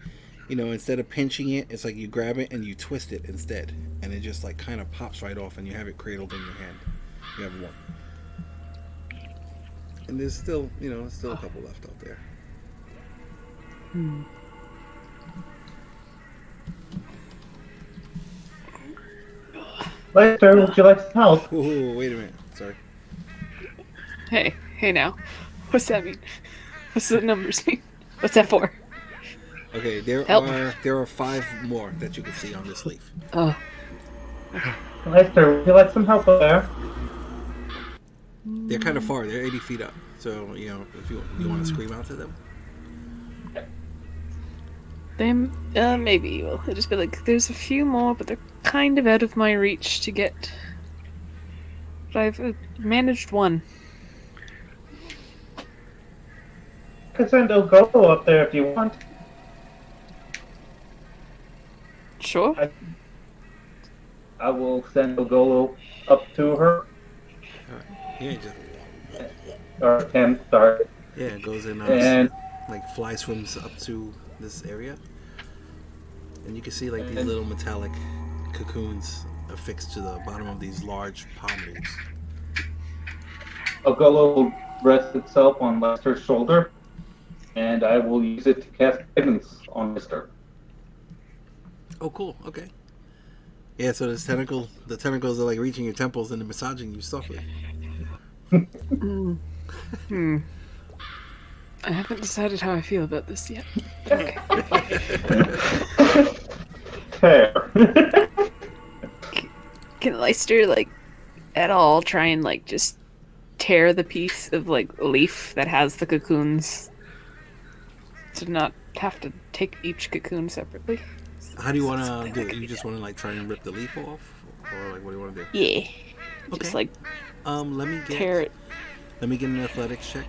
instead of pinching it, it's like you grab it and you twist it instead, and it just like kind of pops right off, and you have it cradled in your hand. You have one. And there's still, there's still a couple left out there. Lester, would you like some help? Ooh, wait a minute. Sorry. Hey now. What's that mean? What's the numbers mean? What's that for? Okay, there are 5 more that you can see on this leaf. Oh. Lester, would you like some help up there? They're kind of far. They're 80 feet up. So, if you want to scream out to them. They, maybe. Well, it'll just be like, there's a few more, but they're kind of out of my reach to get. But I've managed one. I can send Ogolo up there if you want. Sure. I will send Ogolo up to her. Yeah, just Or him, sorry. yeah, it goes in And like fly swims up to this area, and you can see like these little metallic cocoons affixed to the bottom of these large palm leaves. Ogolo will rest itself on Lester's shoulder, and I will use it to cast guidance on Lester. Oh, cool. Okay. Yeah, so the tentacles are like reaching your temples and they're massaging you softly. I haven't decided how I feel about this yet. Okay. Fair. Can Leicester, like, at all try and, like, just tear the piece of, like, leaf that has the cocoons to not have to take each cocoon separately? How do you want to do it? You just want to like try and rip the leaf off, or like what do you want to do? Yeah. Okay. Just, like, Let me get tear it. Let me get an athletics check,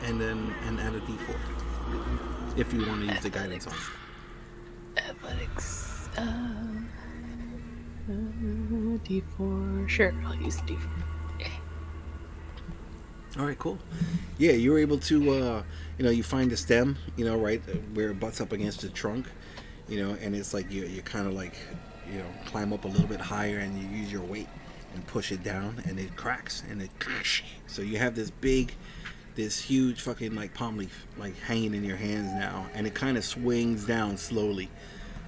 and add a d4 if you want to use the guidance on it. Athletics. D4. Sure, I'll use the D4. All right, cool. Yeah, you were able to, you find the stem, right where it butts up against the trunk, and it's like you kind of like, climb up a little bit higher, and you use your weight and push it down, and it cracks, and it. So you have this huge fucking like palm leaf like hanging in your hands now, and it kind of swings down slowly.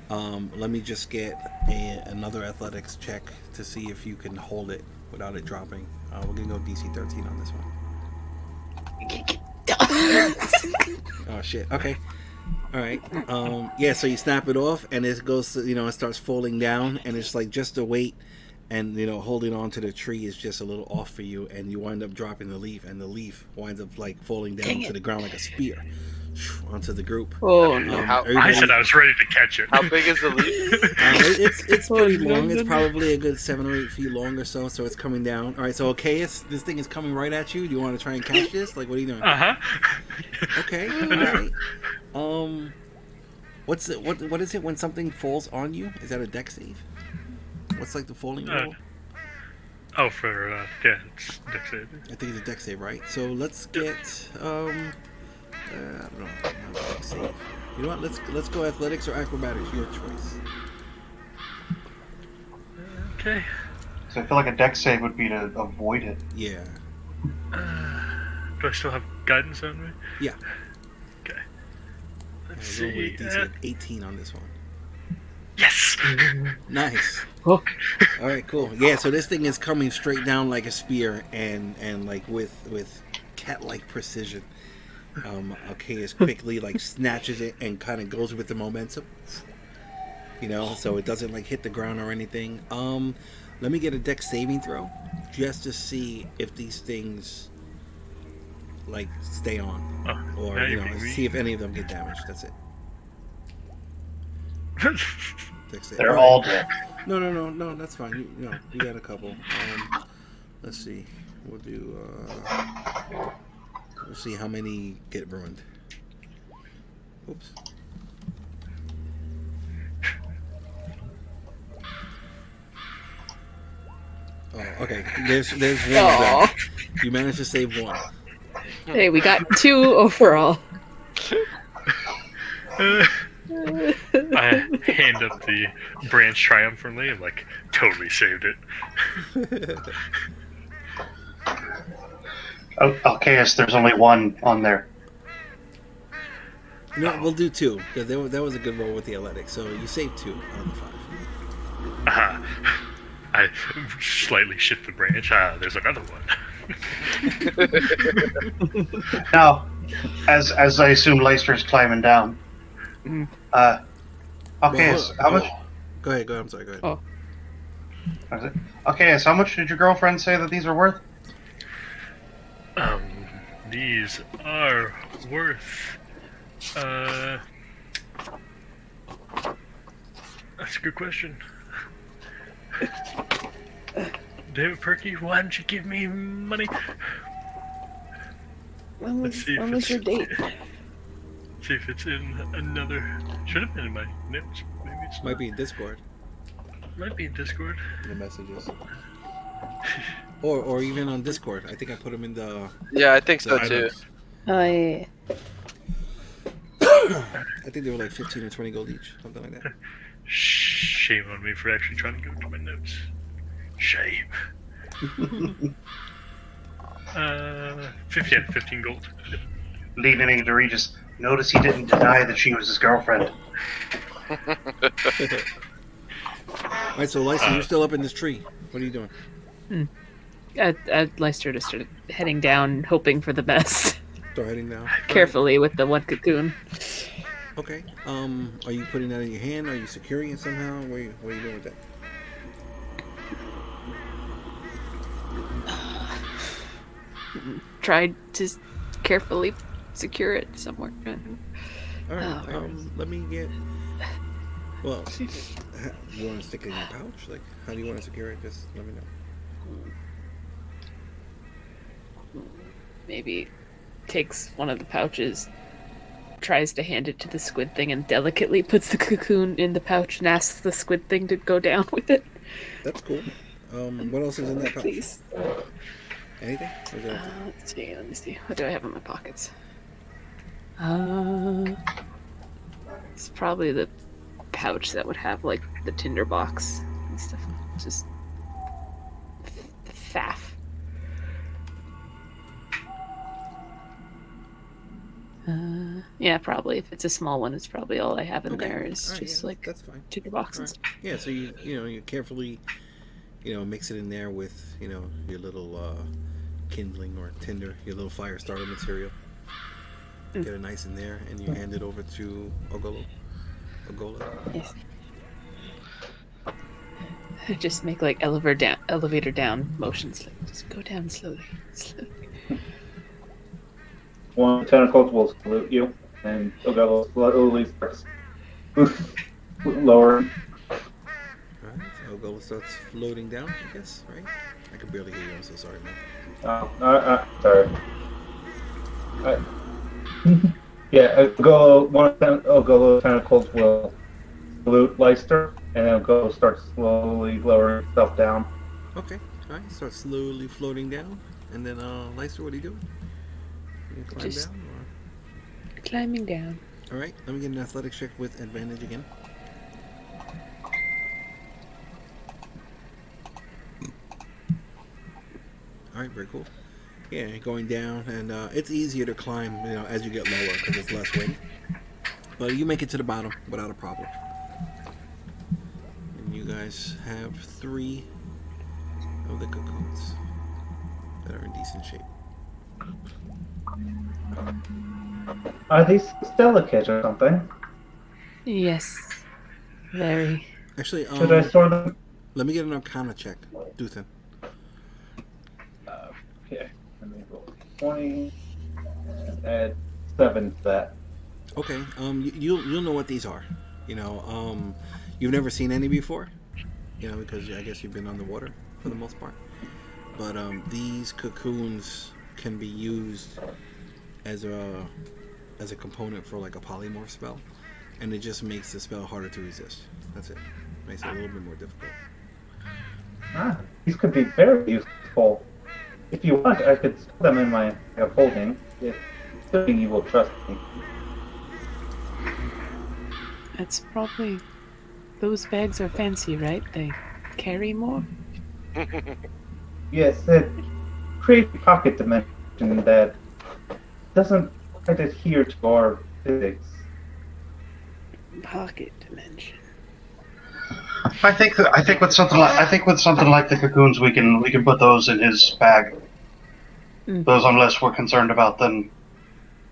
Let me just get another athletics check to see if you can hold it without it dropping. We're gonna go DC 13 on this one. Oh shit. Okay. All right. Yeah. So you snap it off, and it goes. It starts falling down, and it's like just the weight, and holding on to the tree is just a little off for you, and you wind up dropping the leaf, and the leaf winds up like falling down to the ground like a spear onto the group. Oh no! I said I was ready to catch it. How big is the leaf? It's pretty long. It's probably a good 7 or 8 feet long or so. So it's coming down. All right. So Alcaeus, this thing is coming right at you. Do you want to try and catch this? Like, what are you doing? Okay. All right. What is it when something falls on you? Is that a dex save? What's like the falling roll? Oh, for it's dex save. I think it's a dex save, right? So let's get I don't know. Dex save. You know what? Let's go athletics or acrobatics. Your choice. Okay. So I feel like a dex save would be to avoid it. Yeah. Do I still have guidance on me? Yeah. Okay. Let's Let's see. DC 18 on this one. Yes. Nice. Oh. All right, cool. Yeah, so this thing is coming straight down like a spear, and like with cat-like precision. Alcaeus quickly like snatches it and kind of goes with the momentum. So it doesn't like hit the ground or anything. Let me get a dex saving throw just to see if these things like stay on, or see if any of them get damaged. That's it. They're all dead. No, that's fine. You got a couple. Let's see. We'll do. We'll see how many get ruined. Oops. Oh, okay. There's one of Aw. them. You managed to save one. Hey, we got 2 overall. I hand up the branch triumphantly and like totally saved it. Alcaeus, there's only one on there. No, we'll do 2 because that was a good roll with the athletics. So you saved 2 out of the 5. Aha. I slightly shift the branch. There's another one. Now, as I assume Leicester's climbing down. Alcaeus, how much? Go ahead. I'm sorry. Go ahead. Oh. Alcaeus, how much did your girlfriend say that these are worth? These are worth. That's a good question. David Perky, why don't you give me money? When Let's see if was it's- your date? See if it's in another. Should have been in my notes. Maybe it's Might be in Discord. Might be in Discord. In the messages. Or even on Discord. I think I put them in the. Yeah, I think so the too. items. Oh, yeah. I think they were like 15 or 20 gold each, something like that. Shame on me for actually trying to go to my notes. Shame. 15 gold. Leaning into Regis, notice he didn't deny that she was his girlfriend. Alright, so Lysa, you're still up in this tree. What are you doing? Leicester just started heading down, hoping for the best. Start heading down. Carefully with the one cocoon. Okay. Are you putting that in your hand? Are you securing it somehow? What are you doing with that? Tried to carefully secure it somewhere. Alright, Oh. let me get. Well, you want to stick it in your pouch? Like, how do you want to secure it? Just let me know. Maybe takes one of the pouches, tries to hand it to the squid thing, and delicately puts the cocoon in the pouch and asks the squid thing to go down with it. That's cool. What else is in that pouch? Please. Anything? Or is that Let me see. What do I have in my pockets? It's probably the pouch that would have like the tinder box and stuff. Just the faff. Yeah, probably. If it's a small one, it's probably all I have in there is Alright, just yeah, like that's fine. tinder box and Alright. stuff. Yeah, so you carefully, mix it in there with, your little kindling or tinder, your little fire starter material. Get it nice in there, and you hand it over to Ogola. Yes. Just make like elevator down motions. Like just go down slowly. One tentacle will salute you, and Ogella slowly starts lowering. Alright, so Ogola starts floating down, I guess, right? I can barely hear you, I'm so sorry, man. Sorry. Ogella tentacles will salute Leicester, and then Ogella starts slowly lowering itself down. Okay, alright, start slowly floating down, and then, Lyster, what are you doing? You climb Just- down, or? Climbing down. Alright, let me get an athletics check with advantage again. Alright, very cool. Yeah, you're going down, and it's easier to climb, as you get lower because it's less weight. But you make it to the bottom without a problem. And you guys have 3 of the cocoons that are in decent shape. Are these delicate or something? Yes. Very. Actually, Should I store them? let me get an Arcana check, Duthan. Okay. Let me roll 20. Add 7 to that. Okay, you'll know what these are. You've never seen any before, because I guess you've been on the water for the most part. But these cocoons can be used as a component for like a polymorph spell, and it just makes the spell harder to resist. That's it. Makes it a little bit more difficult. These could be very useful. If you want, I could store them in my bag of holding, if assuming you will trust me. It's probably... Those bags are fancy, right? They carry more? Yes, it creates a pocket dimension that doesn't quite adhere to our physics. Pocket dimension. I think with something like the cocoons, we can put those in his bag. Those I'm less we're concerned about than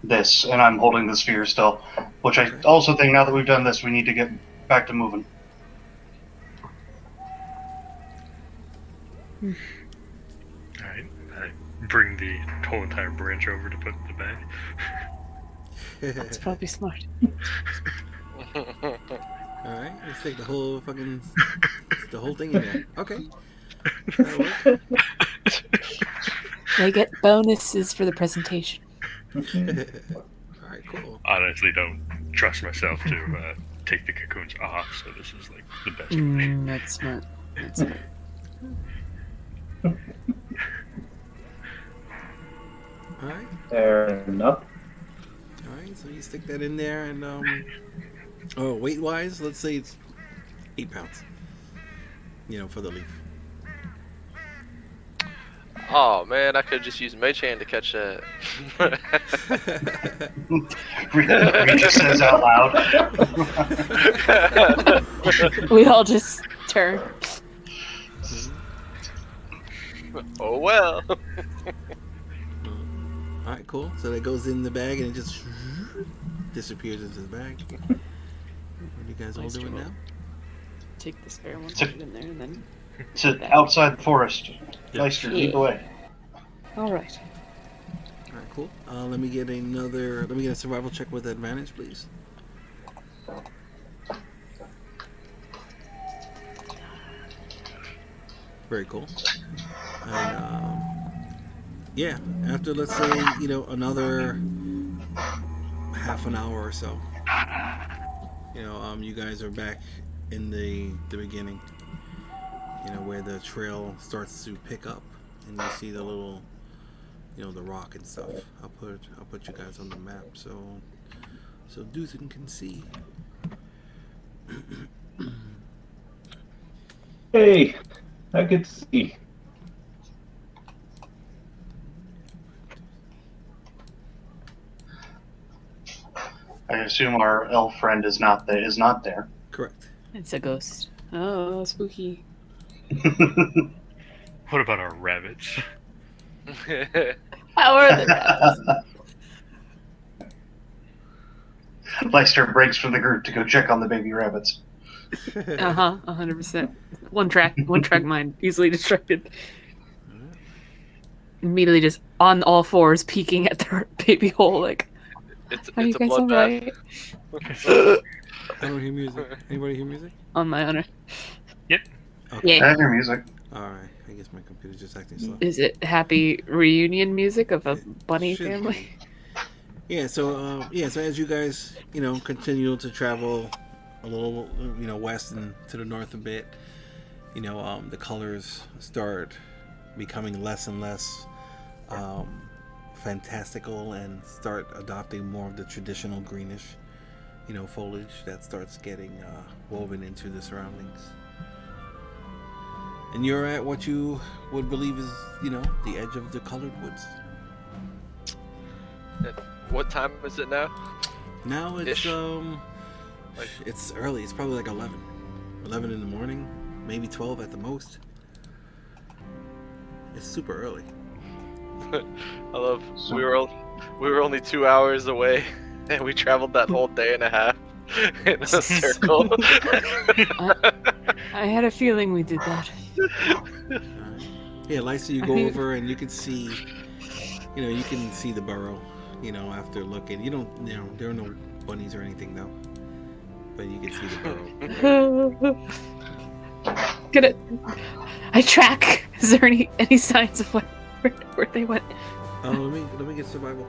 this, and I'm holding the sphere still. Which I also think now that we've done this, we need to get back to moving. Alright, I bring the whole entire branch over to put in the bag. That's probably smart. Alright, let's take the whole thing in there. Okay. That'll work. They get bonuses for the presentation. Alright, cool. Honestly, don't trust myself to take the cocoons off, so this is like the best way. That's smart. That's smart. Alright. Fair enough. Alright, so you stick that in there and weight wise, let's say it's 8 pounds. For the leaf. Oh man, I could just use Mage Hand to catch that. Regis says out loud. We all just turn. Oh well. Alright, cool. So that goes in the bag and it just disappears into the bag. What are you guys all doing now? Take the spare one, put it in there, and then... It's outside the forest. Leister, lead the way. Alright. Alright, cool. Let me get a survival check with advantage, please. Very cool. And, yeah, after, let's say, another half an hour or so, you guys are back in the beginning, where the trail starts to pick up, and you see the little, the rock and stuff. I'll put you guys on the map so Duthin can see. Hey, I could see. I assume our elf friend is not there. Correct. It's a ghost. Oh, spooky. What about our rabbits? How are the rabbits? Leister breaks from the group to go check on the baby rabbits. 100%. One track mind, easily distracted. Immediately just on all fours, peeking at their baby hole, like, It's are you a guys bloodbath. alright? I don't hear music. Anybody hear music? On my honor. Yep. Okay. I have your music. Alright, I guess my computer's just acting slow. Is it happy reunion music of a bunny Should family? be. Yeah, so as you guys, continue to travel a little, west and to the north a bit, the colors start becoming less and less fantastical and start adopting more of the traditional greenish, foliage that starts getting woven into the surroundings. And you're at what you would believe is, the edge of the colored woods. What time is it now? Now it's Ish. it's early. It's probably like 11 in the morning, maybe 12 at the most. It's super early. I love. We were only 2 hours away, and we traveled that whole day and a half in a circle. I had a feeling we did that. Yeah, Lysa, you go over and you can see, you can see the burrow. After looking, there are no bunnies or anything though, but you can see the burrow. Get it? I track. Is there any signs of where they went? Oh, let me get survival.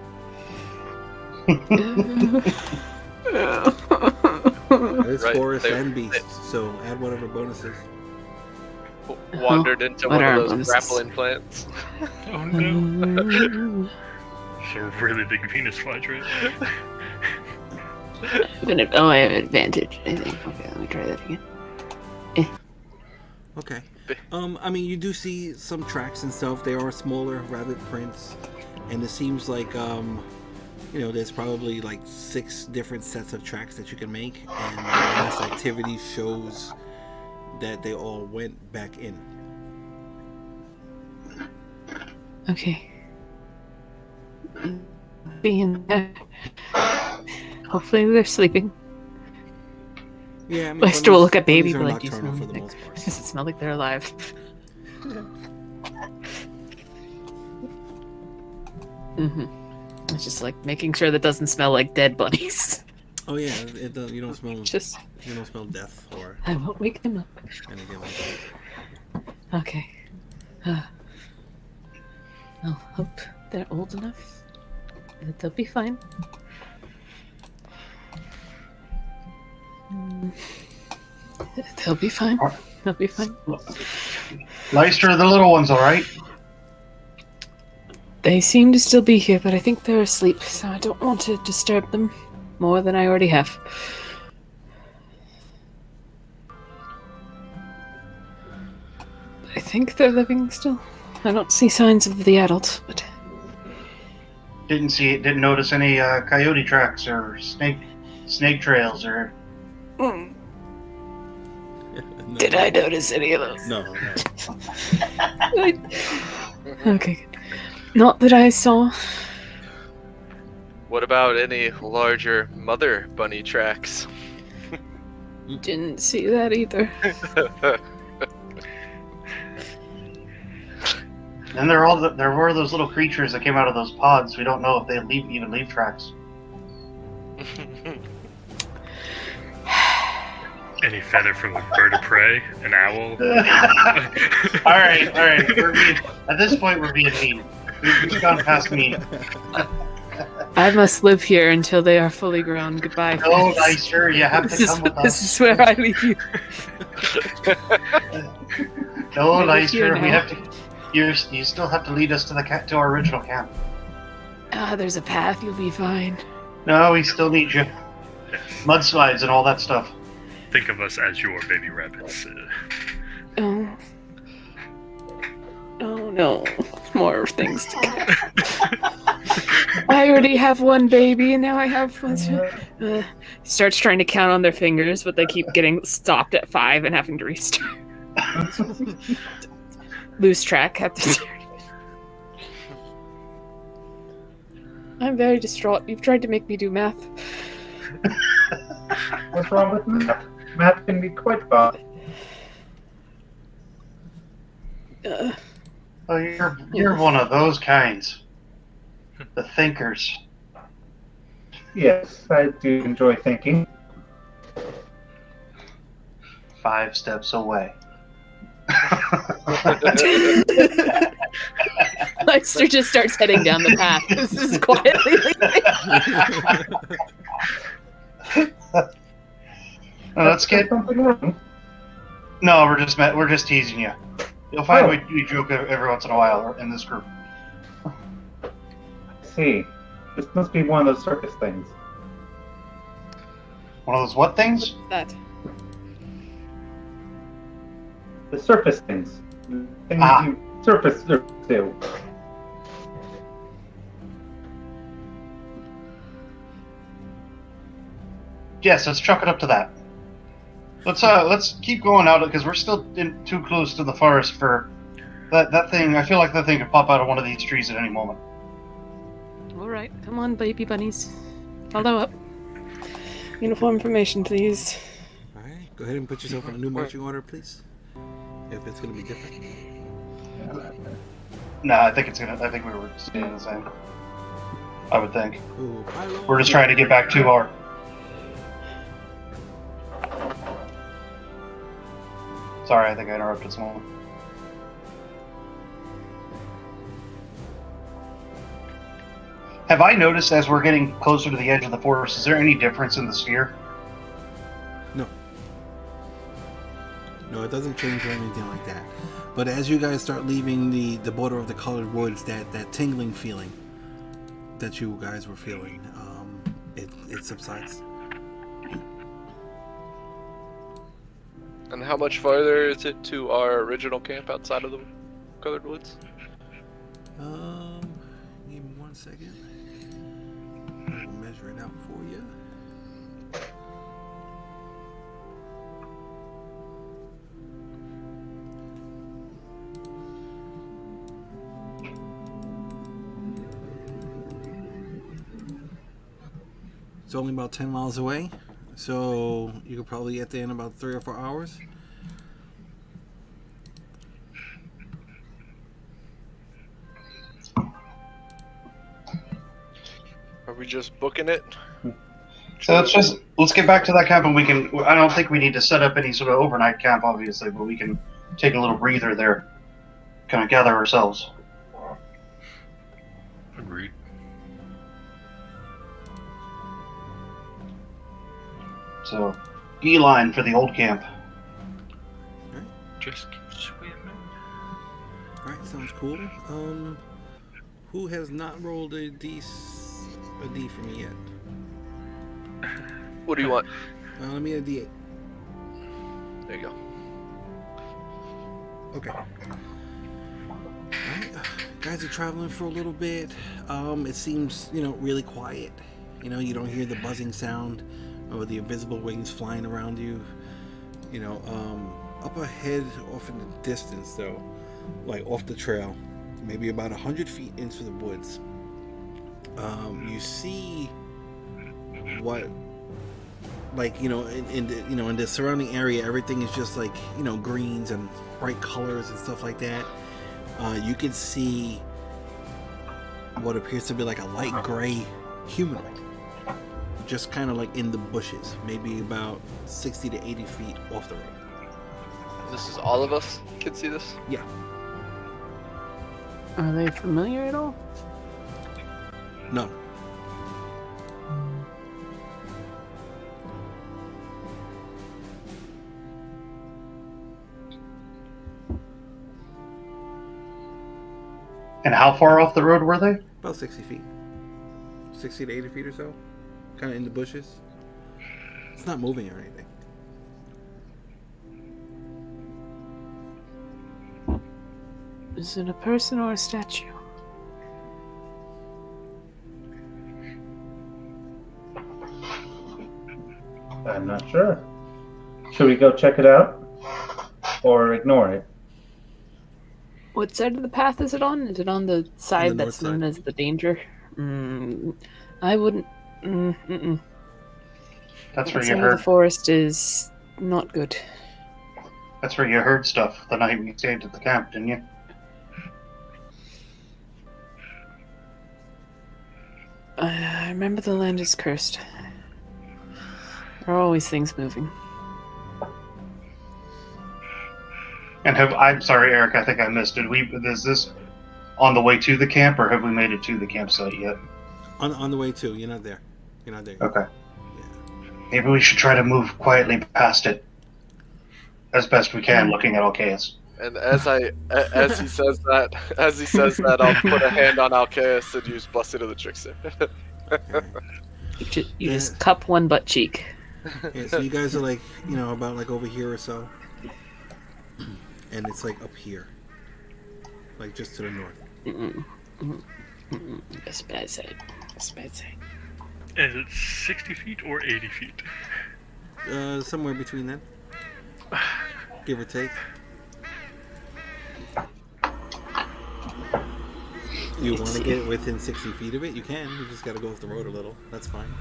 It's Right, forest they- and beasts, so add whatever bonuses. wandered into what one are of our those bonuses? grappling plants. Oh no. Um, It's a really big Venus flytrap. I have advantage, I think. Okay, let me try that again. Okay. I mean, you do see some tracks and stuff. They are smaller rabbit prints, and it seems like there's probably like 6 different sets of tracks that you can make, and the last activity shows that they all went back in. Okay. Being there. Hopefully they're sleeping. Yeah, I mean, I still look at bunnies baby are like, do you nocturnal smell for the like, most part. does it smell like they're alive? It's just like making sure that doesn't smell like dead bunnies. Oh yeah, it does. You don't smell death or I won't wake them up. anything like that. Okay. I'll hope they're old enough that they'll be fine. They'll be fine. They'll be fine. Leister, the little ones, all right? They seem to still be here, but I think they're asleep, so I don't want to disturb them more than I already have. I think they're living still. I don't see signs of the adult, but Didn't notice any coyote tracks or snake trails or. No, did I notice any of those? No. Okay, good. Not that I saw. What about any larger mother bunny tracks? Didn't see that either. And there were those little creatures that came out of those pods. We don't know if they even leave tracks. Any feather from a bird of prey, an owl. all right. At this point, we're being mean. We've gone past mean. I must live here until they are fully grown. Goodbye. No, friends. Leister, you have to come with This us. is where I leave you. No, I live here Leister, we now. have to. You still have to lead us to our original camp. There's a path. You'll be fine. No, we still need you. Mudslides and all that stuff. Think of us as your baby rabbits. Oh. Oh no. More things to get. I already have one baby, and now I have one. Starts trying to count on their fingers, but they keep getting stopped at 5 and having to restart. Lose track at the start. I'm very distraught. You've tried to make me do math. What's wrong with math? Math can be quite fun. Oh, you're one of those kinds. The thinkers. Yes, I do enjoy thinking. 5 steps away. Lester just starts heading down the path. This is quietly Let's get. something wrong. No, we're just teasing you. You'll find we joke every once in a while in this group. See, this must be one of those circus things. One of those what things? that. The surface things. Things you surface do. Yes, let's chalk it up to that. Let's keep going out because we're still too close to the forest for that thing. I feel like that thing could pop out of one of these trees at any moment. All right, come on, baby bunnies. Follow up. Uniform formation, please. All right, go ahead and put yourself in a new marching order, please. If it's going to be different. No, I think we were staying the same. I would think. Ooh, pylon. We're just trying to get back to our. Sorry, I think I interrupted someone. Have I noticed as we're getting closer to the edge of the forest, is there any difference in the sphere? No. No, it doesn't change or anything like that. But as you guys start leaving the border of the colored woods, that tingling feeling that you guys were feeling, it subsides. And how much farther is it to our original camp outside of the colored woods? Give me 1 second. I will measure it out for you. It's only about 10 miles away, so you could probably get there in about 3 or 4 hours. Are we just booking it? So let's get back to that camp, and we can. I don't think we need to set up any sort of overnight camp, obviously, but we can take a little breather there, kind of gather ourselves. Agreed. So, beeline for the old camp. Just keep swimming. Alright, sounds cool. Who has not rolled a D for me yet? What do you want? Let me a D8. There you go. Okay. Alright, guys are traveling for a little bit. It seems, really quiet. You don't hear the buzzing sound or the invisible wings flying around you. Up ahead, off in the distance, though, like off the trail, maybe about 100 feet into the woods, you see what, like, in the surrounding area, everything is just like, greens and bright colors and stuff like that. You can see what appears to be like a light gray humanoid, just kind of like in the bushes, maybe about 60 to 80 feet off the road. This is all of us can see this? Yeah. Are they familiar at all? No. And how far off the road were they? About 60 feet. 60 to 80 feet or so. Kind of in the bushes. It's not moving or anything. Is it a person or a statue? I'm not sure. Should we go check it out? Or ignore it? What side of the path is it on? Is it on the side north that's known side. as the danger? I wouldn't. That's That where you side of the heard. forest is not good. That's where you heard stuff the night we stayed at the camp, didn't you? I remember the land is cursed. There are always things moving. And I'm sorry, Eric. I think I missed. Is this on the way to the camp, or have we made it to the campsite yet? On the way too. You're not there. You're not there. Okay. Yeah. Maybe we should try to move quietly past it as best we can, looking at Alcaeus. And as he says that, I'll put a hand on Alcaeus and use Busted of the Trickster. You just cup one butt cheek. Yeah, so you guys are like, about like over here or so. And it's like up here. Like just to the north. That's bad side. That's bad side. Is it 60 feet or 80 feet? Somewhere between that. Give or take. You want to get within 60 feet of it? You can. You just got to go off the road a little. That's fine.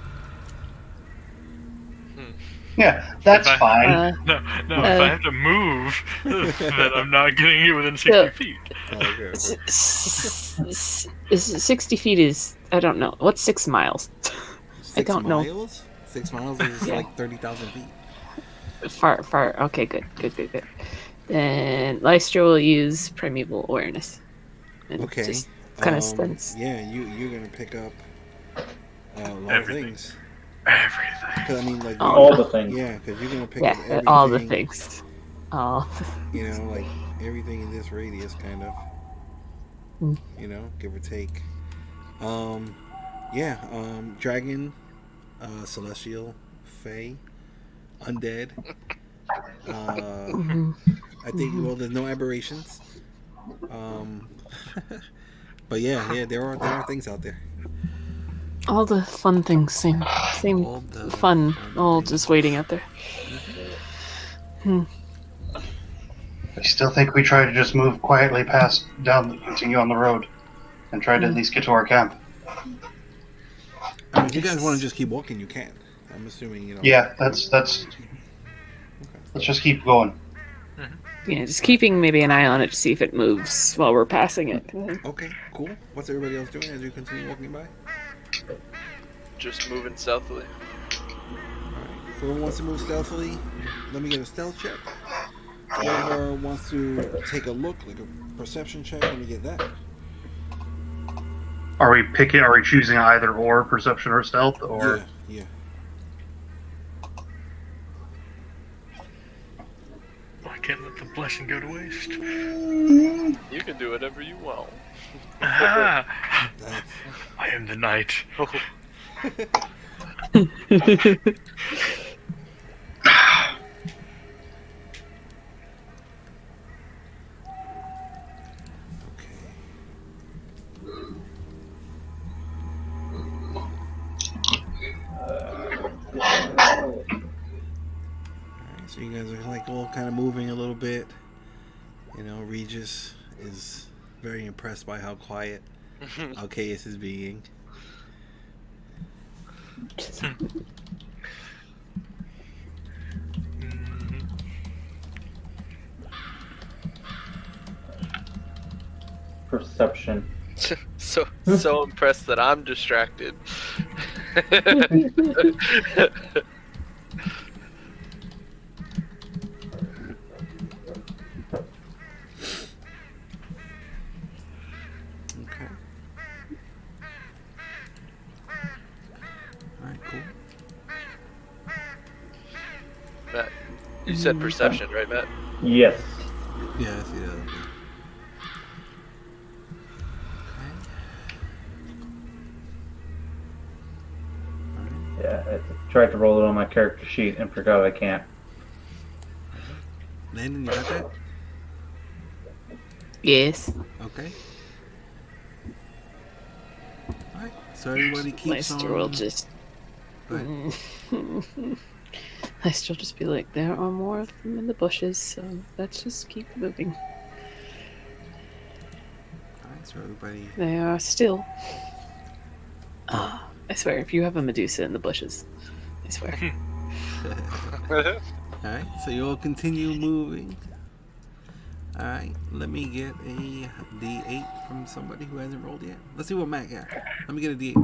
Yeah, that's fine. No, if I have to move, then I'm not getting it within 60 feet. Oh, okay. 60 feet is, I don't know. What's 6 miles? I don't know. 6 miles is like 30,000 feet. Far. Okay, good. Then Lystra will use Primeval Awareness. And Okay. just kind of sense. Yeah, you're going to pick up a lot Everything. of things. Everything. 'Cause, I mean, like, All the things. Yeah, because you're going to pick up everything. All the things. Oh. You know, like everything in this radius, kind of. Mm. You know, give or take. Um, yeah. Dragon, celestial, fae, undead. Uh, Mhm. I think. Well, there's no aberrations. Um, but yeah, there are things out there. All the fun things seem All the fun. All things. just waiting out there. Hmm. I still think we try to just move quietly past, continue on the road, and try to at least get to our camp. I mean, if you guys want to Yes. just keep walking, you can. I'm assuming, Yeah, that's. Let's just keep going. Yeah, just keeping maybe an eye on it to see if it moves while we're passing it. Okay, cool. What's everybody else doing as you continue walking by? Just moving southly. Alright. Whoever wants to move stealthily, let me get a stealth check. Whoever wants to take a look, like a perception check, let me get that. Are we picking? Are we choosing either or, perception or stealth, or? Yeah. I can't let the blessing go to waste. You can do whatever you want. Ah, That's... I am the knight. Okay. Alright, so you guys are like all kind of moving a little bit. You know, Regis is very impressed by how quiet Alcaeus is being. Perception. so impressed that I'm distracted. Okay. Alright, cool. Matt, you said perception, right, Matt? Yes. Yeah, I see that. Okay. Yeah, I tried to roll it on my character sheet and forgot I can't. Landon, you got that? Yes. Okay. Alright, so everybody keeps Lester will on... just. Go ahead. Lester will just be like, there are more of them in the bushes, so let's just keep moving. Alright, so everybody... They are still. I swear, if you have a Medusa in the bushes, I swear. Alright, so you all continue moving. Alright, let me get a D8 from somebody who hasn't rolled yet. Let's see what Matt got. Let me get a D8,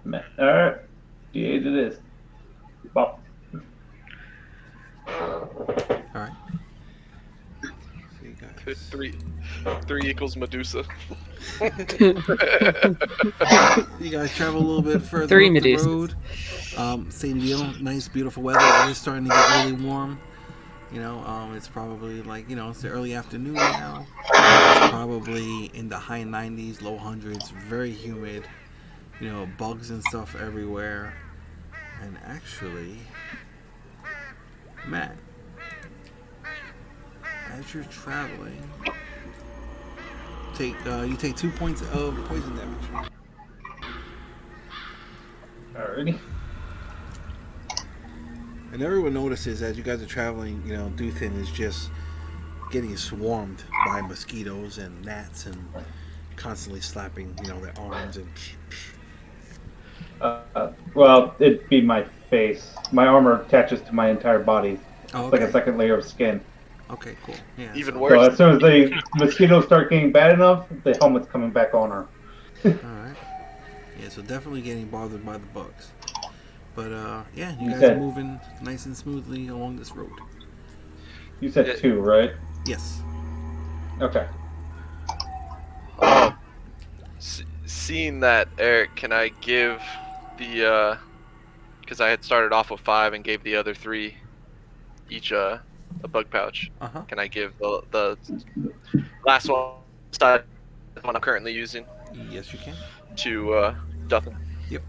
Matt. Alright. D8 it is. Bop. Alright. So you guys... Three equals Medusa. You guys travel a little bit further Three up the Medusas. road. Same deal. Nice, beautiful weather. It is starting to get really warm. You know, it's probably like, you know, it's the early afternoon now. It's probably in the high 90s, low hundreds. Very humid. You know, bugs and stuff everywhere. And actually, Matt, as you're traveling, you take 2 points of poison damage. Alrighty. And everyone notices as you guys are traveling, you know, Duthin is just getting swarmed by mosquitoes and gnats and constantly slapping, you know, their arms and... Well, it'd be my face. My armor attaches to my entire body. Oh, It's like okay. a second layer of skin. Okay, cool. Yeah. Even so- worse. So as soon as the mosquitoes start getting bad enough, the helmet's coming back on her. Alright. Yeah, so definitely getting bothered by the bugs. But, yeah, you guys Okay. are moving nice and smoothly along this road. You said Yeah. 2, right? Yes. Okay. Seeing that, Eric, can I give the because I had started off with 5 and gave the other 3 each a bug pouch. Uh-huh. Can I give the last one, the one I'm currently using, Yes, you can. to Dutton? Yep.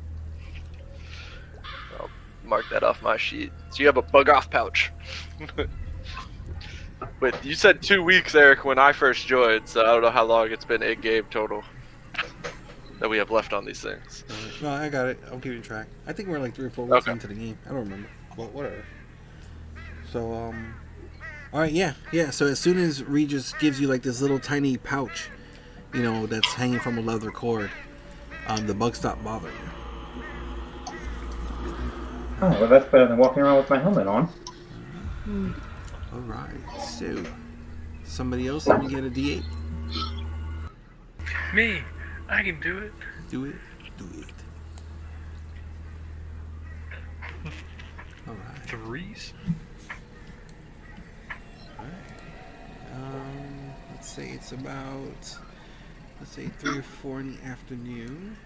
I'll mark that off my sheet. So you have a bug off pouch. But you said 2 weeks, Eric, when I first joined, so I don't know how long it's been in game total that we have left on these things. No, I got it. I'm keeping track. I think we're like 3 or 4 weeks Okay. into the game. I don't remember. Well, whatever. So, all right, yeah. So as soon as Regis gives you like this little tiny pouch, you know, that's hanging from a leather cord, the bugs stop bothering you. Oh, well, that's better than walking around with my helmet on. All right. So, somebody else, let me get a D8. Me, I can do it. Do it. All right. 3s. Let's say it's about, 3 or 4 in the afternoon,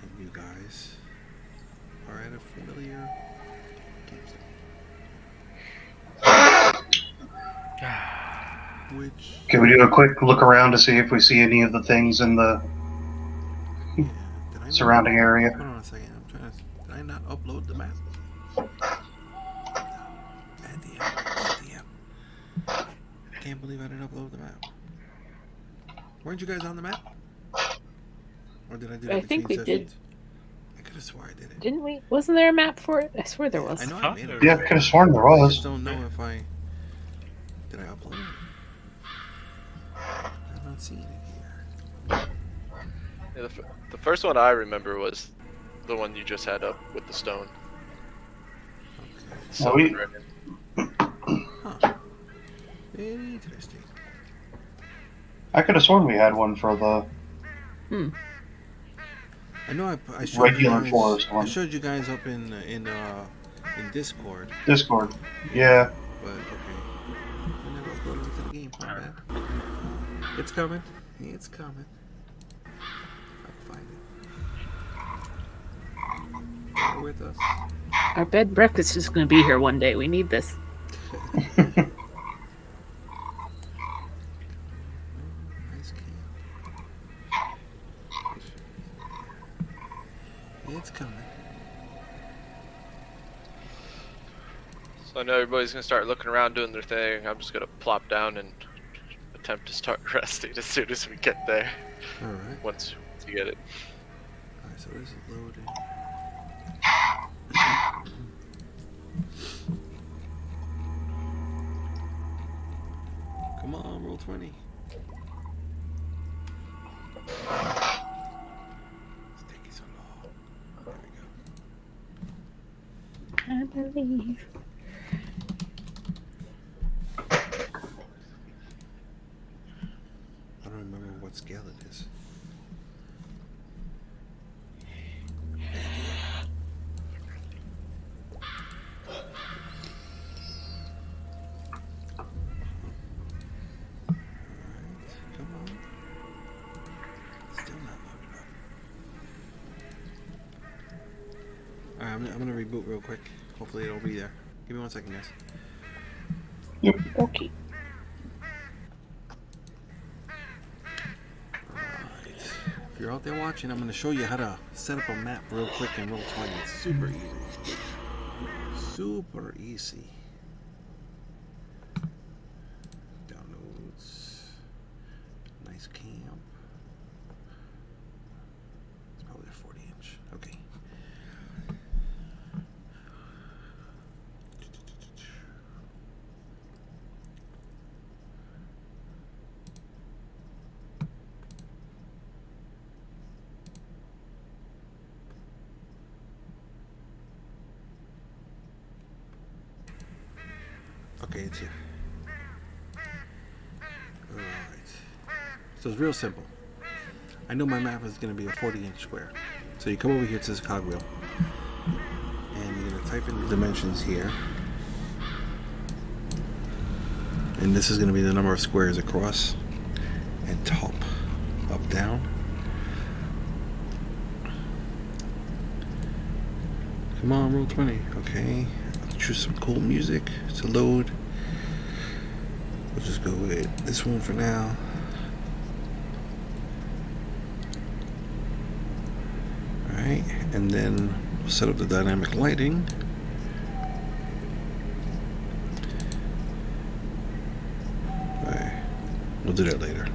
and you guys are at a familiar campsite. Which, Can we do a quick look around to see if we see any of the things in the did I surrounding area? Hold on a second. I'm trying to. Did I not upload the map? Damn. Can't believe I didn't upload the map. Weren't you guys on the map? Or did I do that I think we between did. sessions? I could have swore I did it. Didn't we? Wasn't there a map for it? I swear there was. I know I made it. Yeah, could have sworn there I was. just don't know if I... Did I upload it? I'm not seeing it here. Yeah, the first one I remember was the one you just had up with the stone. Okay. No, we- Huh. Very interesting. I could have sworn we had one for the. I know I showed Regular you guys, forest I one. showed you guys up in Discord, Discord. Yeah. but okay. I never uploaded it to the game. My bad. It's coming. I'll find it. Bear with us. Our bed and breakfast is going to be here one day. We need this. Nice camp. It's coming. So I know everybody's gonna start looking around doing their thing. I'm just gonna plop down and attempt to start resting as soon as we get there. Alright. Once you get it. Alright, so this is loading. Come on, roll 20. It's taking so long. There we go. I believe. I don't remember what scale it is. Come on. Still not loaded up. Alright, I'm gonna reboot real quick. Hopefully it'll be there. Give me 1 second, guys. Okay. Alright. If you're out there watching, I'm gonna show you how to set up a map real quick in Roll20. It's super easy. Super easy. Downloads. Nice camp. It's probably a 40-inch. Okay. Okay, it's here. Alright. So it's real simple. I know my map is going to be a 40-inch square. So you come over here to this cogwheel. And you're going to type in the dimensions here. And this is going to be the number of squares across. And top. Up, down. Come on, roll 20. Okay. I'll choose some cool music to load. We'll just go with this one for now. Alright, and then we'll set up the dynamic lighting. Alright, we'll do that later.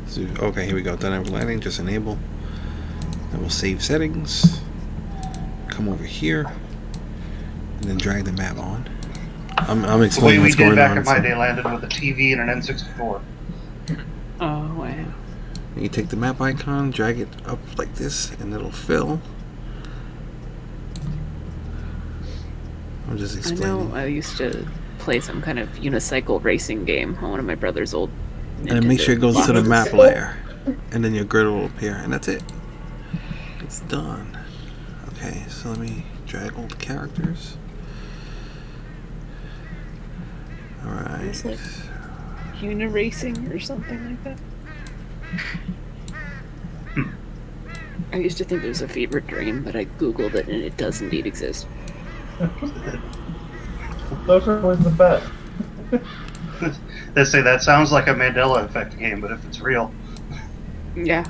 So, okay, here we go. Dynamic lighting, just enable. Then we'll save settings. Come over here. And then drag the map on. I'm explaining the way what's we did going back on. in my day landed with a TV and an N64. Oh, wow. You take the map icon, drag it up like this, and it'll fill. I'm just I explaining. know I used to play some kind of unicycle racing game on one of my brother's old And then make sure it goes to the map layer. And then your grid will appear. And that's it. It's done. Okay, so let me drag all the characters. Alright. It's like Uniracing or something like that. I used to think it was a fever dream, but I googled it and it does indeed exist. Those are always the best. They say that sounds like a Mandela effect game, but if it's real, Yeah.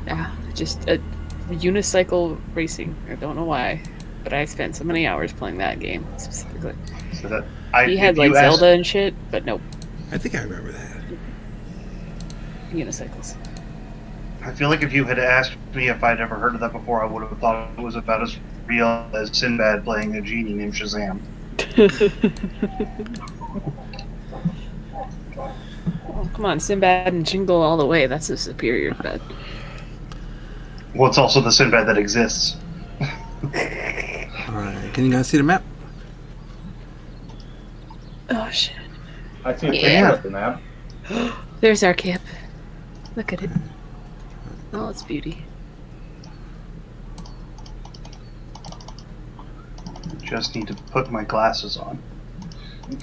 Yeah. Just a unicycle racing. I don't know why, but I spent so many hours playing that game specifically. so that He had like Zelda and shit, but nope. I think I remember that. Unicycles. I feel like if you had asked me if I'd ever heard of that before, I would have thought it was about as real as Sinbad playing a genie named Shazam. Oh, come on, Sinbad and Jingle all the way. That's a superior bet. Well, it's also the Sinbad that exists. Alright, can you guys see the map? Oh shit. I see a Yeah. picture of the map. There's our camp. Look at it. Oh, it's beauty. Just need to put my glasses on.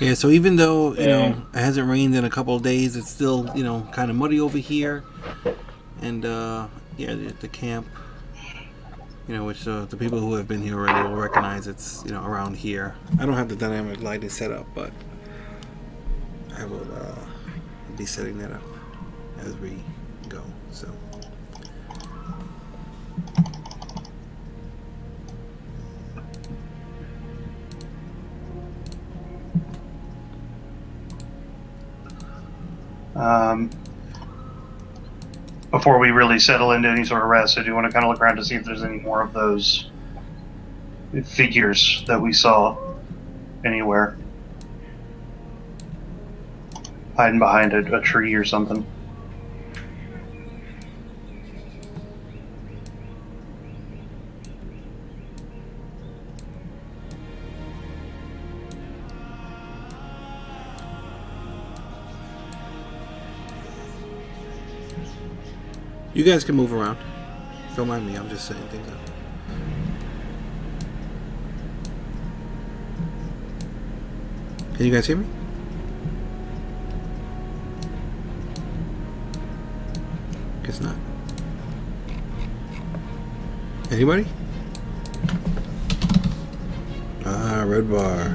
Yeah, so even though, you know, it hasn't rained in a couple of days, it's still, you know, kind of muddy over here. And, yeah, the camp, you know, which the people who have been here already will recognize it's, you know, around here. I don't have the dynamic lighting set up, but I will be setting that up as we go, so. Before we really settle into any sort of rest, I do want to kind of look around to see if there's any more of those figures that we saw anywhere. Hiding behind a tree or something. You guys can move around. Don't mind me, I'm just setting things up. Can you guys hear me? Guess not. Anybody? Ah, red bar.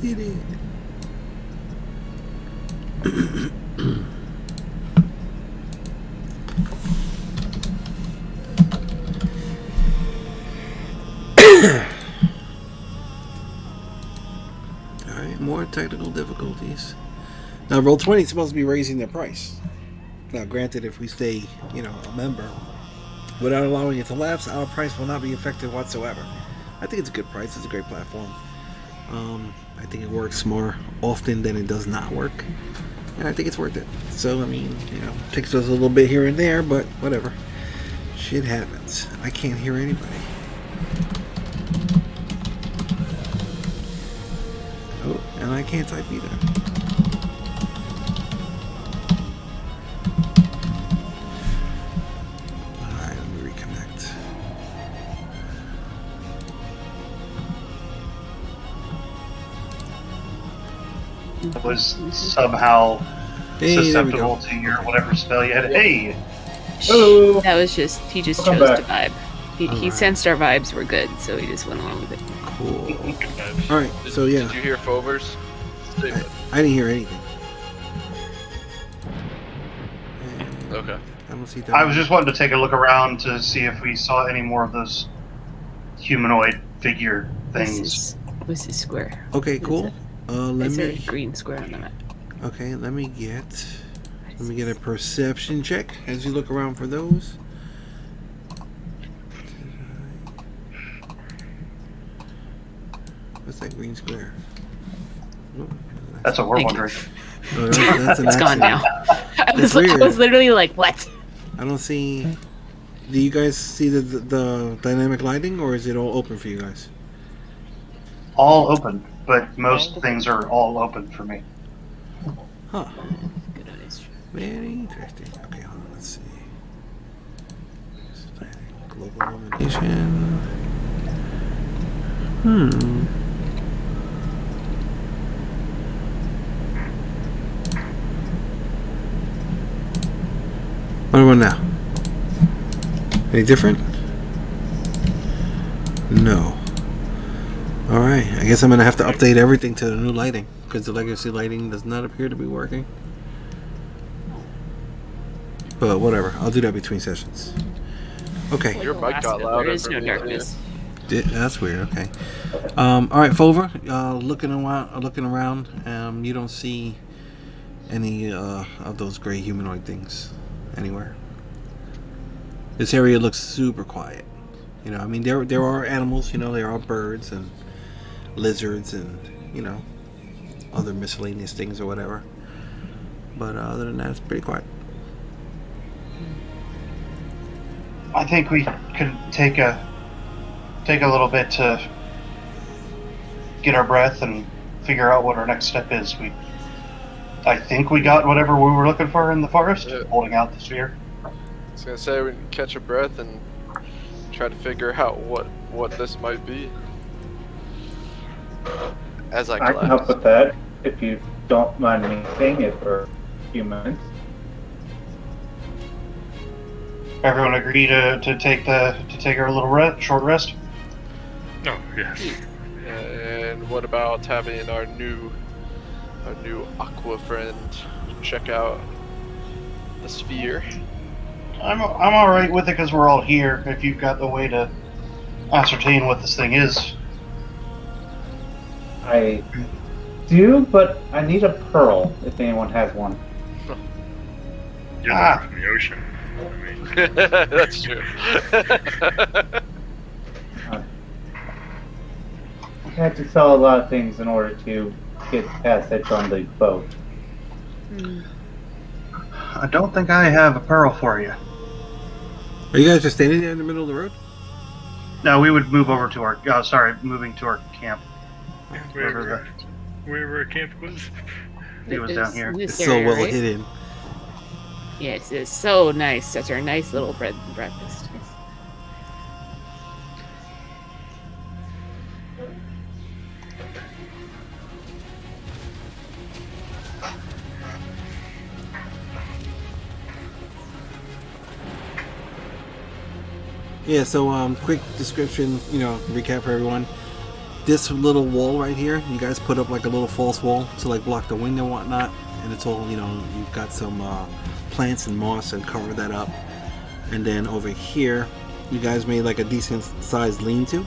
We did it. Alright, more technical difficulties. Now, Roll20 is supposed to be raising their price. Now, granted, if we stay, you know, a member, without allowing it to lapse, our price will not be affected whatsoever. I think it's a good price. It's a great platform. I think it works more often than it does not work. And I think it's worth it. So, I mean, you know, it takes us a little bit here and there, but whatever. Shit happens. I can't hear anybody. And I can't type either. Alright, let me reconnect. Was somehow Hey, there we susceptible go. to your whatever spell you had. Hey, Hello. That was just, he just Welcome chose to back. vibe. He Alright. sensed our vibes were good, so he just went along with it. Cool. Good vibes. Alright, so yeah. Did you hear Fomher's statement? I didn't hear anything. Okay. I don't see that. I was just wanting to take a look around to see if we saw any more of those humanoid figure things. This is square. Okay, cool. Let Is there a me. green square on the map? Okay, let me get a perception check as you look around for those. What's that green square? Oh, That's what we're Thank you. wondering. oh, that's an It's gone accident. now. I That's was weird. literally like, what? I don't see. Do you guys see the dynamic lighting, or is it all open for you guys? All open, but most things are all open for me. Huh. Good eyes. Very interesting. Okay, hold on. Let's see. Global illumination. What about now? Any different? No. Alright, I guess I'm gonna have to update everything to the new lighting because the legacy lighting does not appear to be working. But whatever, I'll do that between sessions. Okay. Your mic got Alaska, louder there is for no me, darkness. That's weird. Okay. All right, Fomher. Looking around. You don't see any of those gray humanoid things anywhere. This area looks super quiet. You know, I mean, there are animals. You know, there are birds and lizards and other miscellaneous things or whatever. But other than that, it's pretty quiet. I think we could take a little bit to get our breath and figure out what our next step is. I think we got whatever we were looking for in the forest, Yeah. holding out the sphere. I was gonna say we can catch a breath and try to figure out what this might be. As I I can help collapse. with that if you don't mind me saying it for a few minutes. Everyone agree to take our little short rest. Oh, yes. And what about having our new aqua friend check out the sphere? I'm all right with it because we're all here. If you've got a way to ascertain what this thing is, I do, but I need a pearl if anyone has one. You're Ah. from the ocean. I mean, That's true. I had to sell a lot of things in order to get passage on the boat. I don't think I have a pearl for you. Are you guys just standing there in the middle of the road? No, we would move over to our. Moving to our camp. wherever our camp was. It was down here. This It's so area, well right? hidden. Yes, it's so nice. Such a nice little bread and breakfast. Yes. Yeah, so quick description, recap for everyone. This little wall right here, you guys put up like a little false wall to like block the wind and whatnot, and it's all, you've got some plants and moss and cover that up. And then over here, you guys made like a decent sized lean-to,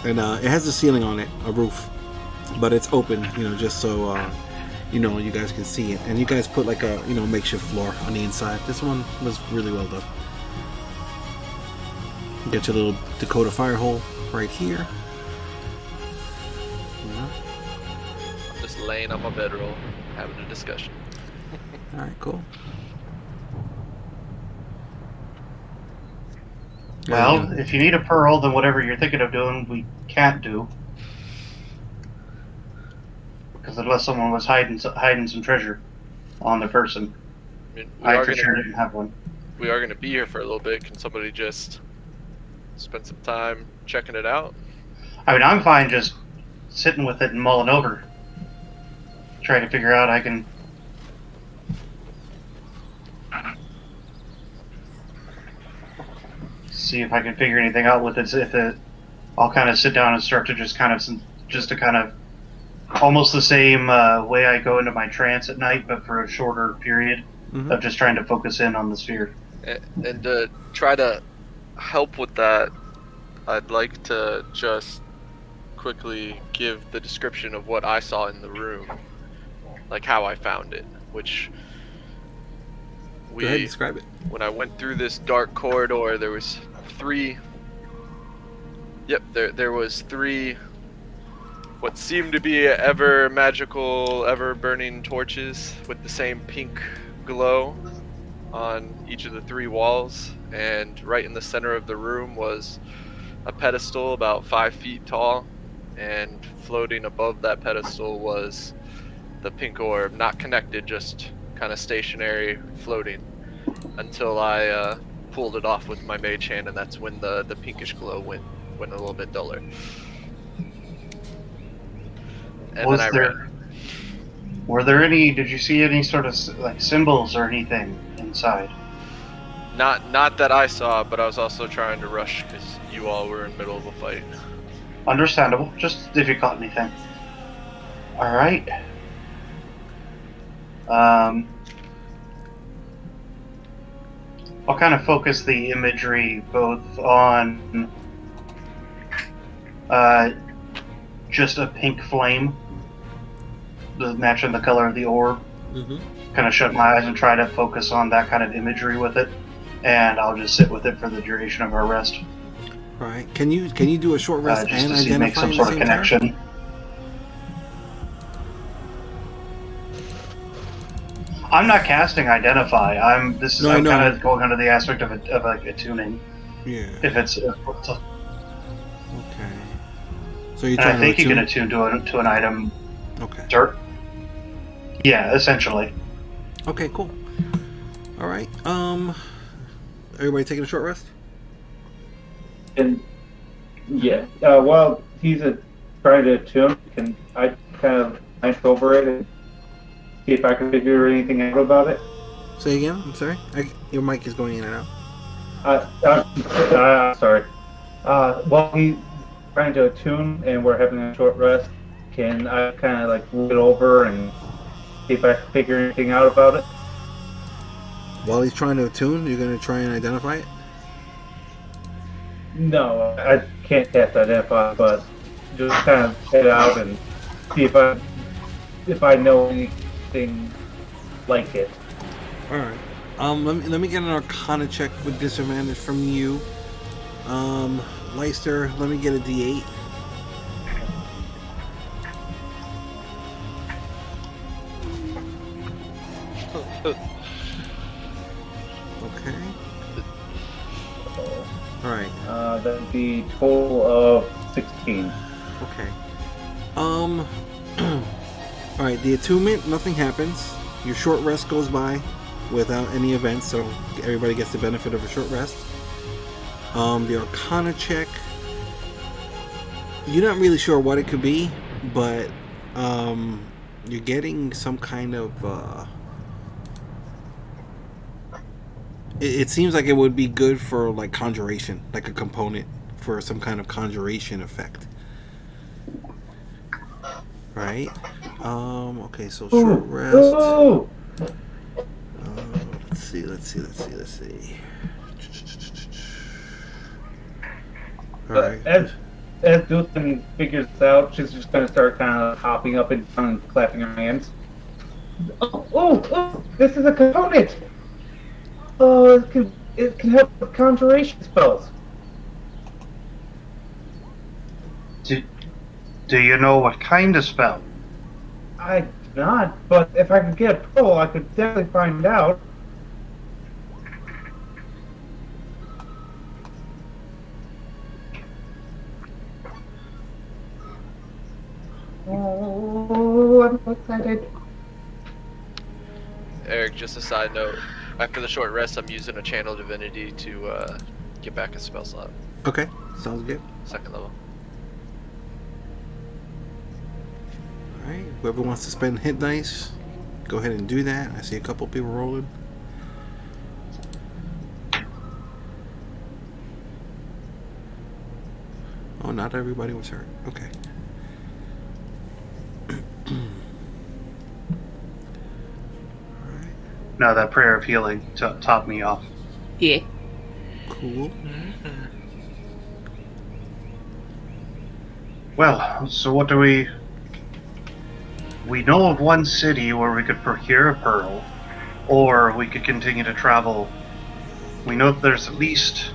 and it has a ceiling on it, a roof, but it's open, just so you guys can see it. And you guys put like a makeshift floor on the inside. This one was really well done. You got your little Dakota fire hole right here. I'm just laying on my bedroll, having a discussion. All right, cool. Well, if you need a pearl, then whatever you're thinking of doing, we can't do. Because unless someone was hiding some treasure on their person, I mean, I for sure didn't have one. we are gonna be here for a little bit. Can somebody just spend some time checking it out? I mean, I'm fine just sitting with it and mulling over, trying to figure out I can. See if I can figure anything out with it. I'll kind of sit down and start to just kind of almost the same way I go into my trance at night, but for a shorter period of just trying to focus in on the sphere. And to try to help with that, I'd like to just quickly give the description of what I saw in the room, like how I found it, which Go ahead, describe it. When I went through this dark corridor, there was three. Yep, there was three. What seemed to be ever magical, ever burning torches with the same pink glow on each of the three walls, and right in the center of the room was a pedestal about 5 feet tall, and floating above that pedestal was the pink orb, not connected, just kind of stationary, floating, until I pulled it off with my mage hand, and that's when the pinkish glow went a little bit duller. And Was then I there? Were there any? Did you see any sort of like symbols or anything inside? Not that I saw, but I was also trying to rush because you all were in the middle of a fight. Understandable. Just if you caught anything. All right. I'll kind of focus the imagery both on just a pink flame, matching the color of the orb. Kind of shut my eyes and try to focus on that kind of imagery with it, and I'll just sit with it for the duration of our rest. All right. Can you do a short rest just and to see, make identify some at sort the of same connection. time? I'm not casting identify. I'm kind of going under the aspect of like attuning. Yeah. If it's Okay. So you're and trying I think to you can attune to an item. Okay. Dirt. Yeah, essentially. Okay, cool. All right. Everybody taking a short rest? And yeah, while he's trying to attune, can I kind of glance over it and see if I can figure anything out about it? Say again. I'm sorry. Your mic is going in and out. Sorry. While he's trying to attune and we're having a short rest, can I kind of like look it over and see if I can figure anything out about it? While he's trying to attune, you're going to try and identify it? No, I can't cast identify, but just kind of head out and see if I know anything like it. All right. Let me get an Arcana check with disadvantage from you. Leister, let me get a D8. Okay. All right. That'd be total of 16. Okay. All right. The attunement, nothing happens. Your short rest goes by without any events, so everybody gets the benefit of a short rest. The Arcana check, you're not really sure what it could be, but you're getting some kind of it seems like it would be good for like conjuration, like a component for some kind of conjuration effect, right? Okay, so short rest. Let's see. All right. As Dutton figures this out, she's just going to start kind of hopping up and down and clapping her hands. Oh, this is a component! Oh, it can help with conjuration spells. Do you know what kind of spell? I do not, but if I could get a pro, I could definitely find out. Oh, I'm so excited. Eric, just a side note. After the short rest, I'm using a channel divinity to get back a spell slot. Okay, sounds good. 2nd level. Alright, whoever wants to spend hit dice, go ahead and do that. I see a couple people rolling. Oh, not everybody was hurt. Okay. No, that prayer of healing topped me off. Yeah. Cool. Well, so what do we... We know of one city where we could procure a pearl, or we could continue to travel. We know that there's at least...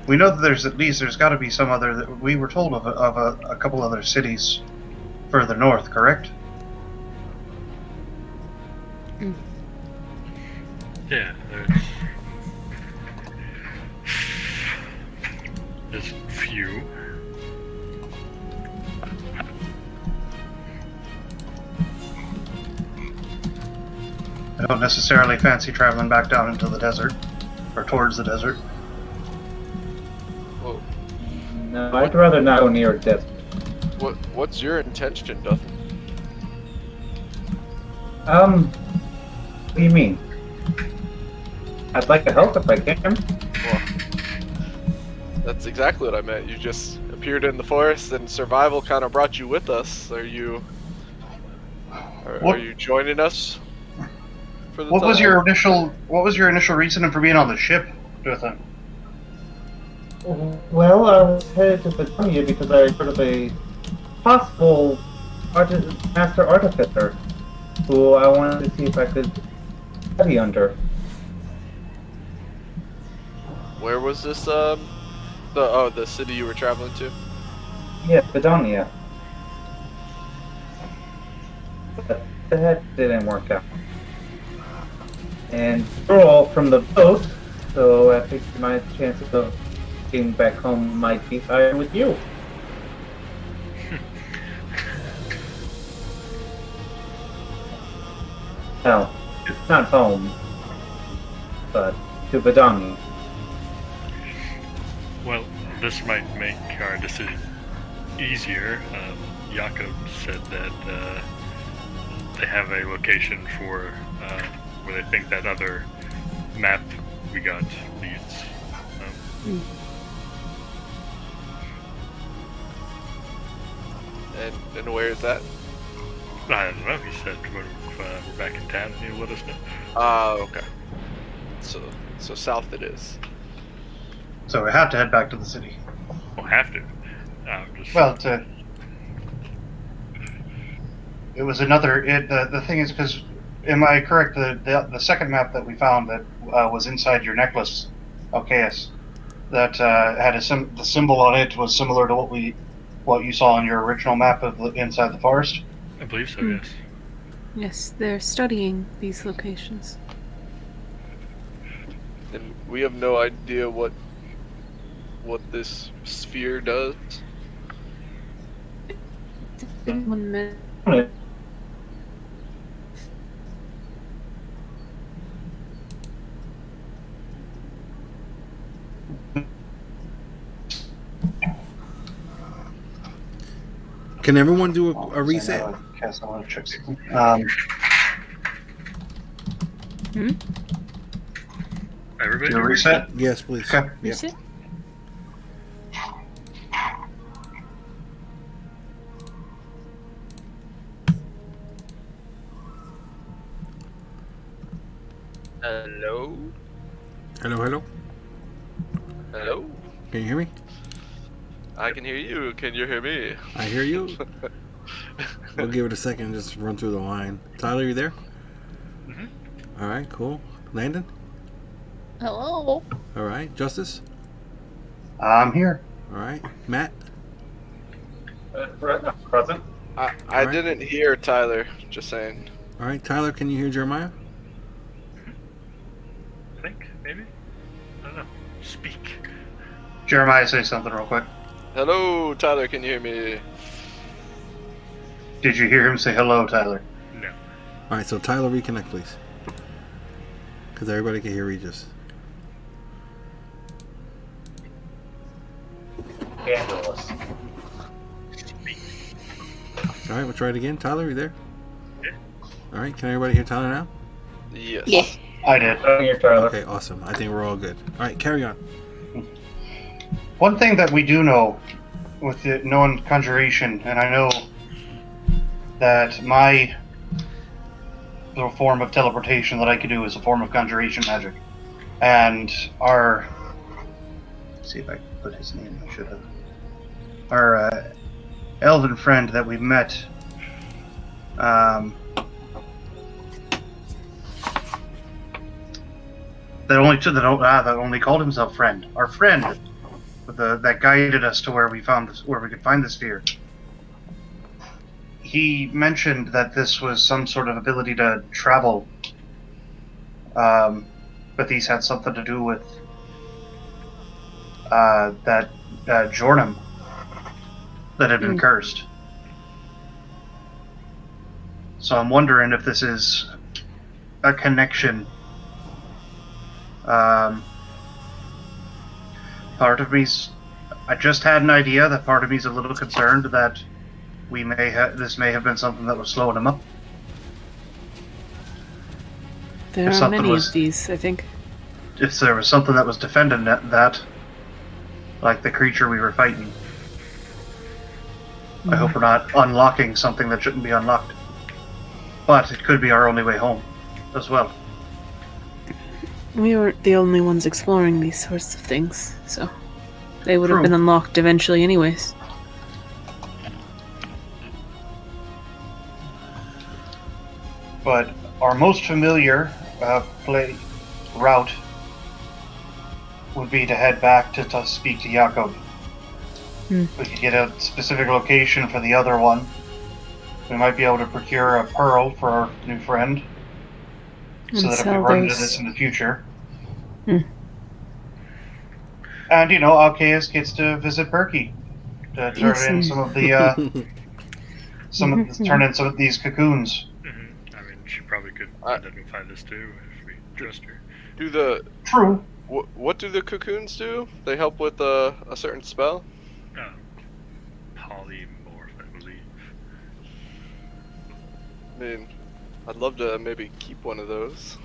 We know that there's got to be some other... We were told of a couple other cities further north, correct? Yeah, there's few. I don't necessarily fancy traveling back down into the desert, or towards the desert. Whoa. No, I'd rather not go near death. What's your intention, Duff? What do you mean? I'd like to help if I can. Well, that's exactly what I meant. You just appeared in the forest, and survival kind of brought you with us. Are you joining us? For the What was time? your initial reasoning for being on the ship, Dothan? Well, I was headed to Britannia because I heard of a possible master artificer who I wanted to see if I could study under. Where was this? The city you were traveling to? Yeah, Britannia. But that didn't work out. And we're all from the boat, so I think my chances of getting back home might be higher with you. Well, it's not home, but to Badani. Well, this might make our decision easier. Jakob said that they have a location for where they think that other map we got leads. And where is that? I don't know. He said when we're back in town, he'll let us know. Okay. So south it is. So we have to head back to the city. We'll have to. Just... Well, it was another. The thing is, because am I correct? The second map that we found that was inside your necklace, Alcaeus, that had the symbol on it was similar to what you saw on your original map of inside the forest. I believe so. Yes. Yes, they're studying these locations. And we have no idea what this sphere does. In 1 minute. Can everyone do a reset? Cast a lot of tricks. Everybody Do a reset. Yes, please. Okay. Yeah. Reset? Hello? Hello? Hello? Can you hear me? I can hear you. Can you hear me? I hear you. We'll give it a second and just run through the line. Tyler, you there? Mm-hmm. All right, cool. Landon? Hello? All right. Justice? I'm here. All right. Matt? Present. I Alright. didn't hear Tyler. Just saying. All right. Tyler, can you hear Jeremiah? I think maybe. I don't know. Speak. Jeremiah, say something real quick. Hello, Tyler, can you hear me? Did you hear him say hello, Tyler? No. All right, so Tyler, reconnect, please, because everybody can hear Regis. Scandalous. All right, we'll try it again. Tyler, you there? Yeah. All right, can everybody hear Tyler now? Yes. Yeah. I did. Here, Tyler. Okay, awesome. I think we're all good. All right, carry on. One thing that we do know with the known conjuration, and I know that my little form of teleportation that I could do is a form of conjuration magic. And our... Let's see if I can put his name. I should have. Our elven friend that we met... that only called himself friend. Our friend, that guided us to where we could find the sphere. He mentioned that this was some sort of ability to travel, but these had something to do with that Jornum that had been cursed. So I'm wondering if this is a connection. Part of me's... I just had an idea that part of me's a little concerned that this may have been something that was slowing him up. There If are something many was- of these, I think. If there was something that was defending that, like the creature we were fighting. I hope we're not unlocking something that shouldn't be unlocked. But it could be our only way home, as well. We weren't the only ones exploring these sorts of things, so they would have True. been unlocked eventually anyways. But our most familiar route would be to head back to speak to Jakob. We could get a specific location for the other one. We might be able to procure a pearl for our new friend, so And that if we sell run into those. this in the future. Hmm. And, Alcaeus gets to visit Berkey to turn Yes, in and- some of the, turn in some of these cocoons. Mm-hmm. I mean, she probably could identify this too if we trust her. True. What do the cocoons do? They help with a certain spell? Polymorph, I believe. I mean, I'd love to maybe keep one of those.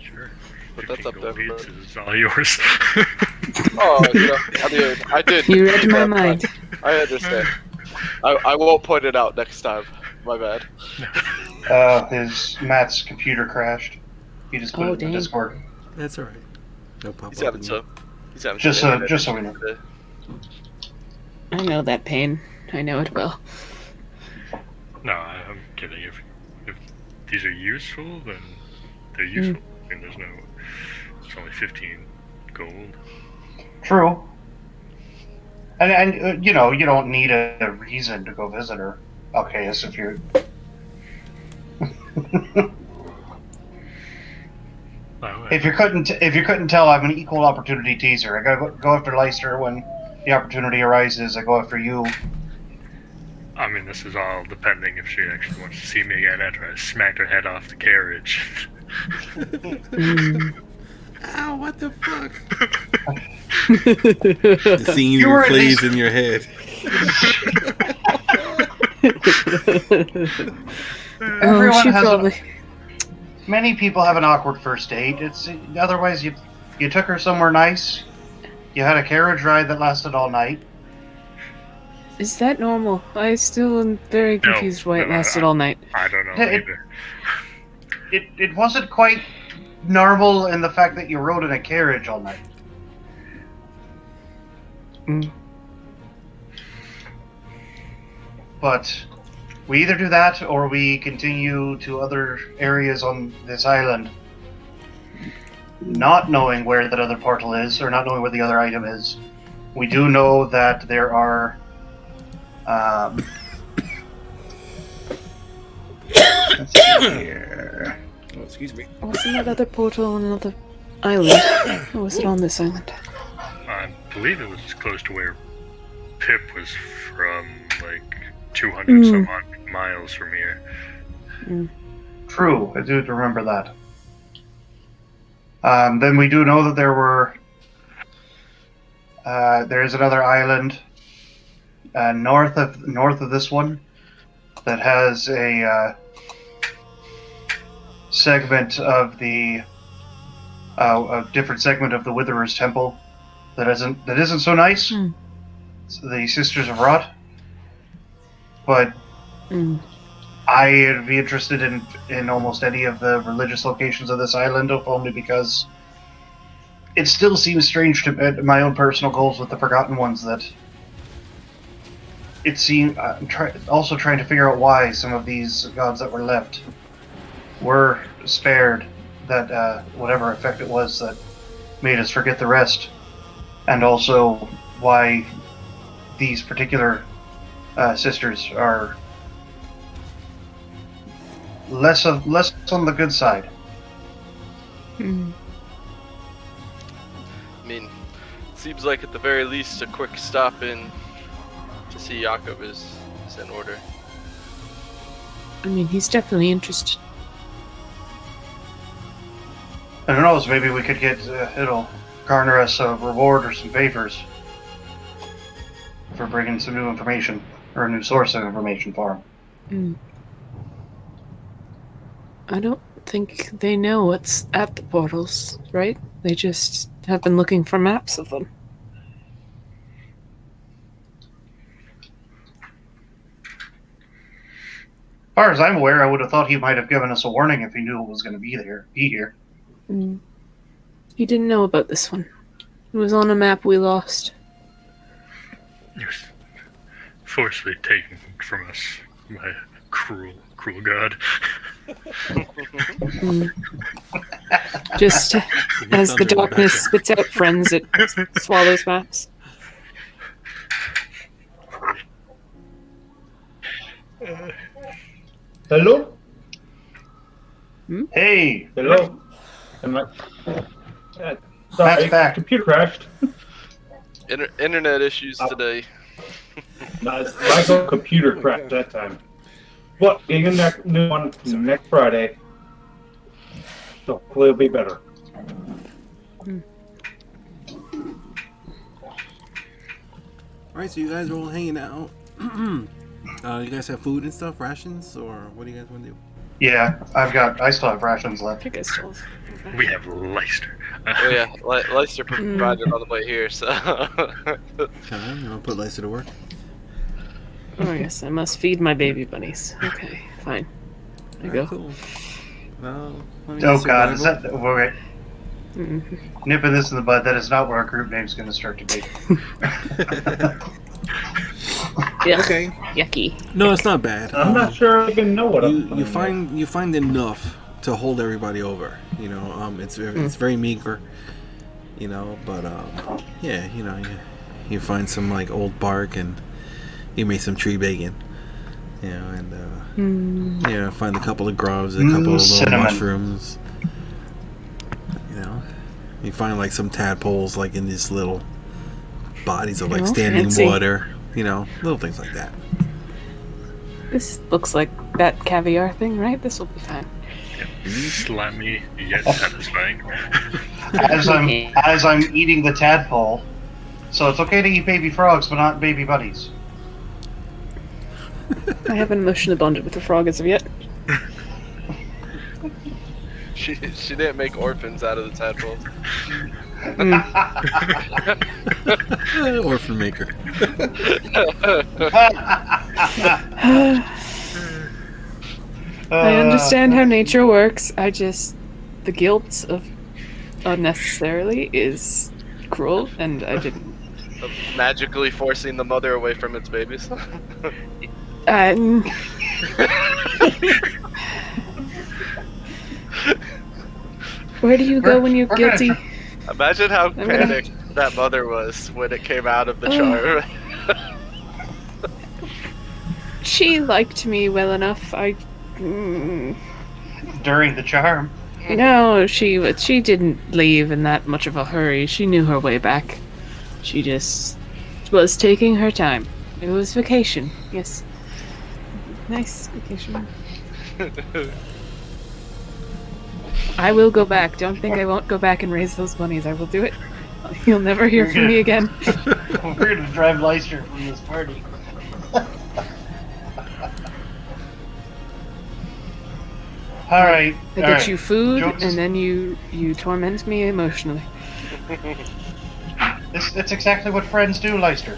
Sure. But that's 15 up to gold everybody. pieces, it's all yours. Oh, I did. You read keep my that mind. back. I understand. I won't point it out next time. My bad. Matt's computer crashed. He just put Oh, it in dang. the Discord. That's all right. No pop He's having some. Just some so we know. I know that pain. I know it well. No, I'm kidding. If these are useful, then they're useful. I mean, it's only 15 gold. True. And you don't need a reason to go visit her. Alcaeus, if you're... If you couldn't tell, I'm an equal opportunity teaser. I gotta go after Leicester when the opportunity arises. I go after you. I mean, this is all depending if she actually wants to see me again after I smacked her head off the carriage. Ow, what the fuck? The scene You were at replays least- in your head. Everyone she has probably. Many people have an awkward first date. It's otherwise you took her somewhere nice. You had a carriage ride that lasted all night. Is that normal? I still am very confused why it no, lasted all night. I don't know It- either. It wasn't quite normal in the fact that you rode in a carriage all night. But we either do that or we continue to other areas on this island, not knowing where that other portal is or not knowing where the other item is. We do know that there are let's see here. Oh, excuse me. Wasn't that other portal on another island? Or was it on this island? believe it was close to where Pip was from, like 200 some odd miles from here. True, I do remember that. Then we do know that there is another island north of this one that has a segment of a different segment of the Witherer's Temple that isn't so nice. It's the Sisters of Rot, but I'd be interested in almost any of the religious locations of this island, only because it still seems strange to my own personal goals with the Forgotten Ones that it seems. I'm also trying to figure out why some of these gods that were left were spared that whatever effect it was that made us forget the rest, and also why these particular sisters are less on the good side. I mean, it seems like at the very least a quick stop in to see Jakob is in order. I mean, he's definitely interested. And who knows, maybe we could get, it'll garner us a reward or some favors for bringing some new information, or a new source of information for him. I don't think they know what's at the portals, right? They just have been looking for maps of them. As far as I'm aware, I would have thought he might have given us a warning if he knew it was going to be here. He didn't know about this one. It was on a map we lost. It was forcibly taken from us by a cruel god. Just as the darkness spits out friends, it swallows maps. Hello? Hey! Hello? Am I... sorry, Matt's back. Computer crashed. Internet issues today. No, my computer crashed that time. But getting a new one next Friday. So hopefully it'll be better. Alright, so you guys are all hanging out. You guys have food and stuff, rations, or what do you guys want to do? Yeah, I still have rations left. I think I still have. We have Leicester. Oh yeah, Leicester provided on the way here, so. Alright, you want to put Lysa to work? Oh yes, I must feed my baby bunnies. Okay, fine. There you go. Cool. Well, Oh god, is that... Okay. Nipping this in the bud, that is not where our group name's going to start to be. Yeah. Okay. Yucky. No, it's not bad. I'm not sure I even know what you find enough to hold everybody over. You know, it's very meager. You know, but yeah, you know, you find some like old bark and you make some tree bacon. You know, and yeah, find a couple of grubs, a couple of little cinnamon. mushrooms. You know, you find like some tadpoles like in these little bodies of like standing fancy. water. You know, little things like that. This looks like that caviar thing, right? This will be fine. Slimy yet satisfying. As I'm eating the tadpole, so it's okay to eat baby frogs, but not baby bunnies. I haven't emotionally bonded with a frog as of yet. She didn't make orphans out of the tadpoles. Orphan maker. I understand how nature works. The guilt of unnecessarily is cruel, and I didn't. Magically forcing the mother away from its babies. Where do you go when you're guilty? Imagine how panicked that mother was when it came out of the charm. She liked me well enough. During the charm. No, she didn't leave in that much of a hurry. She knew her way back. She just was taking her time. It was vacation, yes. Nice vacation. I will go back. Don't think I won't go back and raise those bunnies. I will do it. You'll never hear You're from me again. We're gonna drive Leicester from this party. All right. I get you food, and then you torment me emotionally. It's exactly what friends do, Leicester.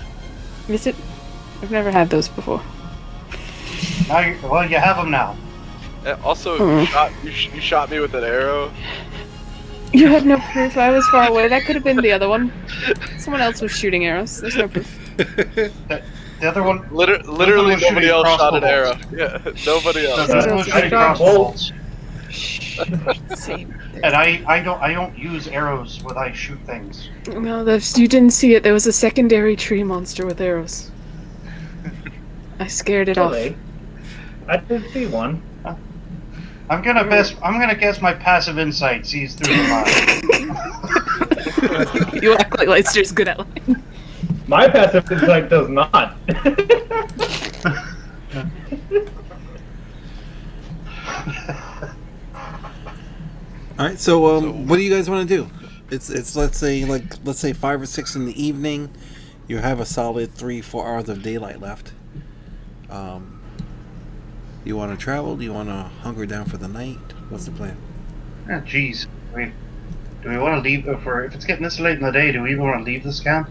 Is it? I've never had those before. Well, you have them now. Also, you shot me with an arrow. You had no proof. I was far away. That could have been the other one. Someone else was shooting arrows. There's no proof. The other one. Literally nobody else shot an arrow. Yeah, nobody else. The other one shooting crossbows. Same. And I don't use arrows when I shoot things. No, you didn't see it. There was a secondary tree monster with arrows. I scared it off. Really? I did see one. I'm gonna guess my passive insight sees through the lie. You act like Leicester's good at lying. My passive insight does not. All right. So, what do you guys want to do? It's let's say 5 or 6 in the evening. You have a solid 3-4 hours of daylight left. You want to travel? Do you want to hunker down for the night? What's the plan? Oh, jeez. Do we want to leave if it's getting this late in the day? Do we even want to leave this camp?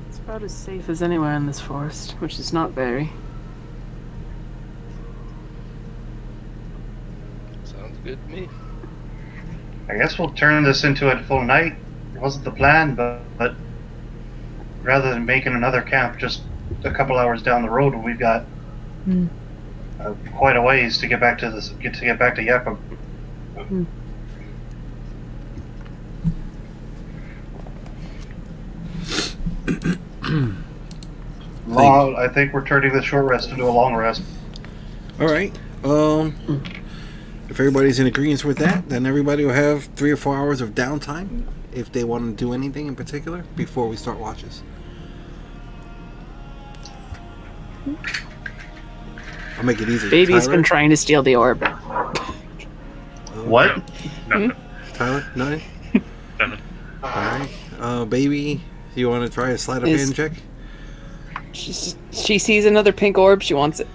It's about as safe as anywhere in this forest, which is not very. Sounds good to me. I guess we'll turn this into a full night. It wasn't the plan, but rather than making another camp just a couple hours down the road when we've got quite a ways to get back to Yakum. I think we're turning this short rest into a long rest. All right. If everybody's in agreement with that, then everybody will have 3 or 4 hours of downtime if they want to do anything in particular before we start watches. I'll make it easy. Baby's Tyler? been trying to steal the orb. What? Nothing. Tyler, nothing. Nothing. All right. Baby, you want to try a sleight of hand check? She sees another pink orb. She wants it.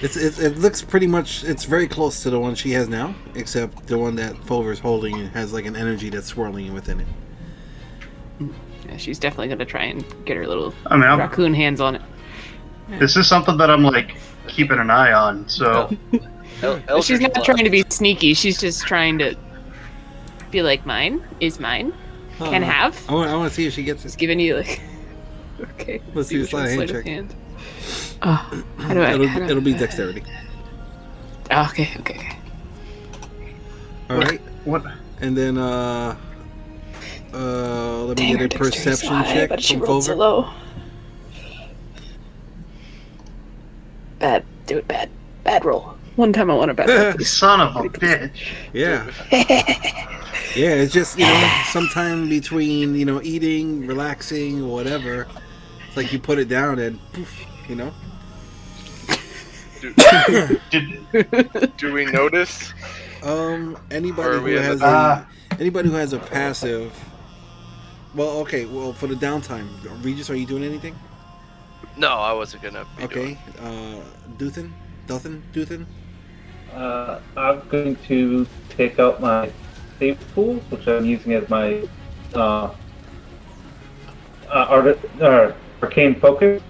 It looks pretty much. It's very close to the one she has now, except the one that Fomher's holding has like an energy that's swirling within it. Yeah, she's definitely gonna try and get her little I mean, raccoon hands on it. this is something that I'm like keeping an eye on. So She's not trying to be sneaky. She's just trying to be like, mine is mine. Can have. I want to see if she gets Just it. giving you like. Okay. Let's do a sleight of hand check. Oh, how do I? It'll be dexterity. Oh, okay. All right. what? And then let me get a perception check but she from rolled so Fomher. low. Bad. Do it bad. Bad roll. One time I want a bad roll. please. Son of a bitch. Yeah. Yeah, it's just, sometime between, eating, relaxing, whatever. It's like you put it down and poof, Do we notice? Anybody who has a passive. Well, okay. Well, for the downtime, Regis, are you doing anything? No, I wasn't gonna. Okay. Duthin. I'm going to take out my save pool, which I'm using as my arcane focus,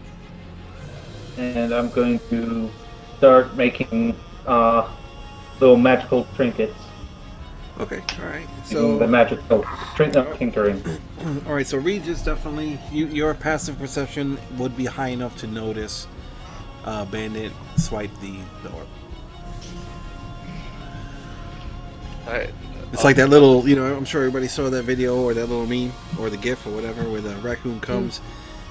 and I'm going to start making little magical trinkets. Okay. All right. So the magical tinkering. All right. So Regis, definitely, your passive perception would be high enough to notice Bandit swipe the orb. It's like that little, I'm sure everybody saw that video or that little meme or the GIF or whatever, where the raccoon comes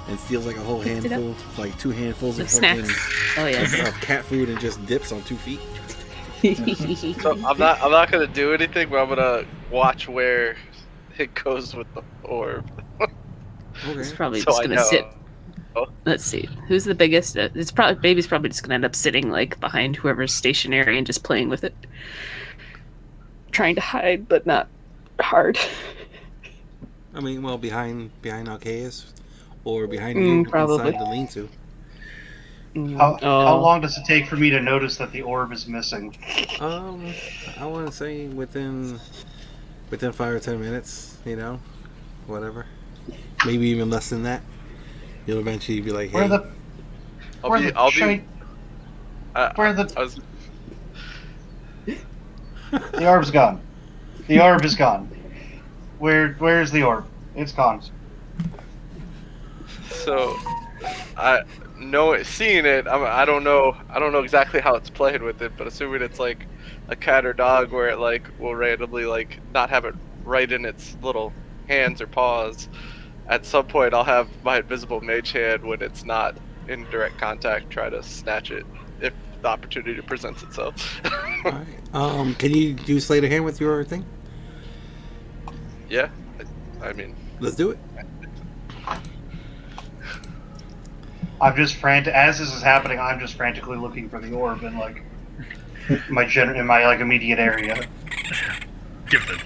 and steals like a whole handful, like 2 handfuls of fucking of cat food and just dips on 2 feet. So I'm not gonna do anything, but I'm gonna watch where it goes with the orb. It's Okay. probably So just I gonna know. sit. Let's see. Who's the biggest? Baby's probably just gonna end up sitting like behind whoever's stationary and just playing with it, trying to hide, but not hard. I mean, well, behind Alcaeus, or behind you Probably. inside the lean-to. How long does it take for me to notice that the orb is missing? I want to say within 5 or 10 minutes. You know, whatever. Maybe even less than that. You'll eventually be like, Where hey. the where the shite- where the I was, the orb's gone. The orb is gone. Where's the orb? It's gone. so seeing it, I don't know exactly how it's playing with it, but assuming it's like a cat or dog where it like will randomly like not have it right in its little hands or paws. At some point, I'll have my invisible mage hand when it's not in direct contact try to snatch it if the opportunity presents itself. All right. Can you do sleight of hand with your thing? Yeah, I mean, Let's do it. I'm just frantic. As this is happening, I'm just frantically looking for the orb in like in my like immediate area. Give the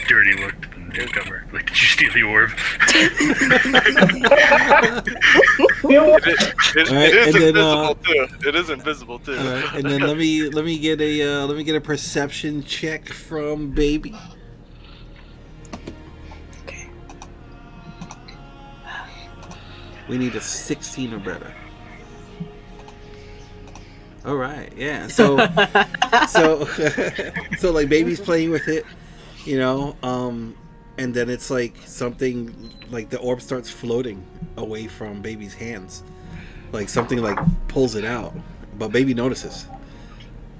dirty look to the newcomer. Like, did you steal the orb? it is invisible too. It is invisible too. All right, and then let me get a perception check from baby. We need a 16 or better. All right, yeah. So so like baby's playing with it, you know, and then it's like something like the orb starts floating away from baby's hands, like something like pulls it out, but baby notices,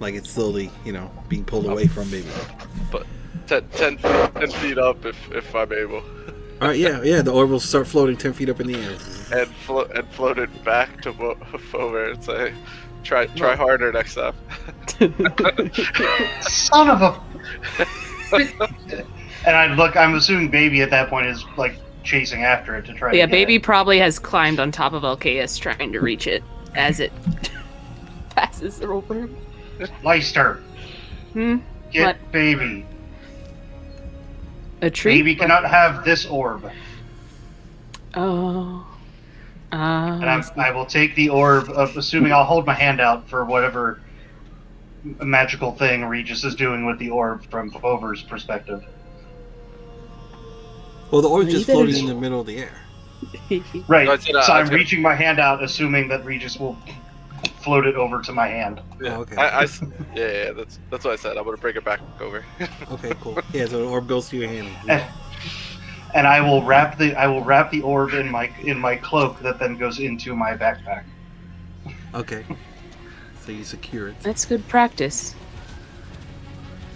like it's slowly, you know, being pulled away from baby. But 10 feet up if I'm able. All right, yeah. The orb will start floating 10 feet up in the air. And float it back to Fomher and say, try harder next time. Son of a. And I'm assuming baby at that point is like chasing after it to try. Yeah, to get baby it. probably has climbed on top of Alcaeus trying to reach it as it passes over him. Leister, Hmm? get What? baby. A tree? Baby cannot have this orb. Oh. And I will take the orb, assuming I'll hold my hand out for whatever magical thing Regis is doing with the orb from Fomher's perspective. Well, the orb's just You better floating in the middle of the air. Right. No, it's- So I'm it's- reaching my hand out, assuming that Regis will float it over to my hand. Yeah. Oh, okay. Yeah, that's what I said. I'm gonna bring it back over. Okay, cool. Yeah, so the orb goes to your hand. And I will wrap the orb in my cloak that then goes into my backpack. Okay. So you secure it. That's good practice.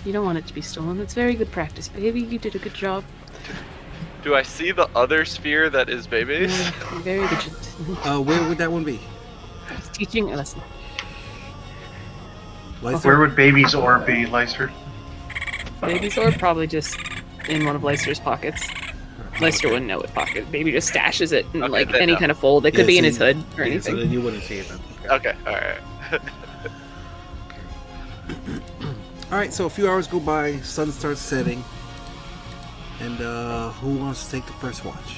You don't want it to be stolen. That's very good practice, baby. You did a good job. Do I see the other sphere that is baby's? You're very good. Where would that one be? Teaching a lesson. Leicester? Where would baby's orb be, Leister? Baby's orb probably just in one of Leicester's pockets. Leister wouldn't know what pocket. Baby just stashes it in Okay, like then any no. kind of fold. It could Yeah, be in so his hood or Yeah, anything. so then you wouldn't see it then. Okay, alright. Alright, so a few hours go by, sun starts setting, and who wants to take the first watch?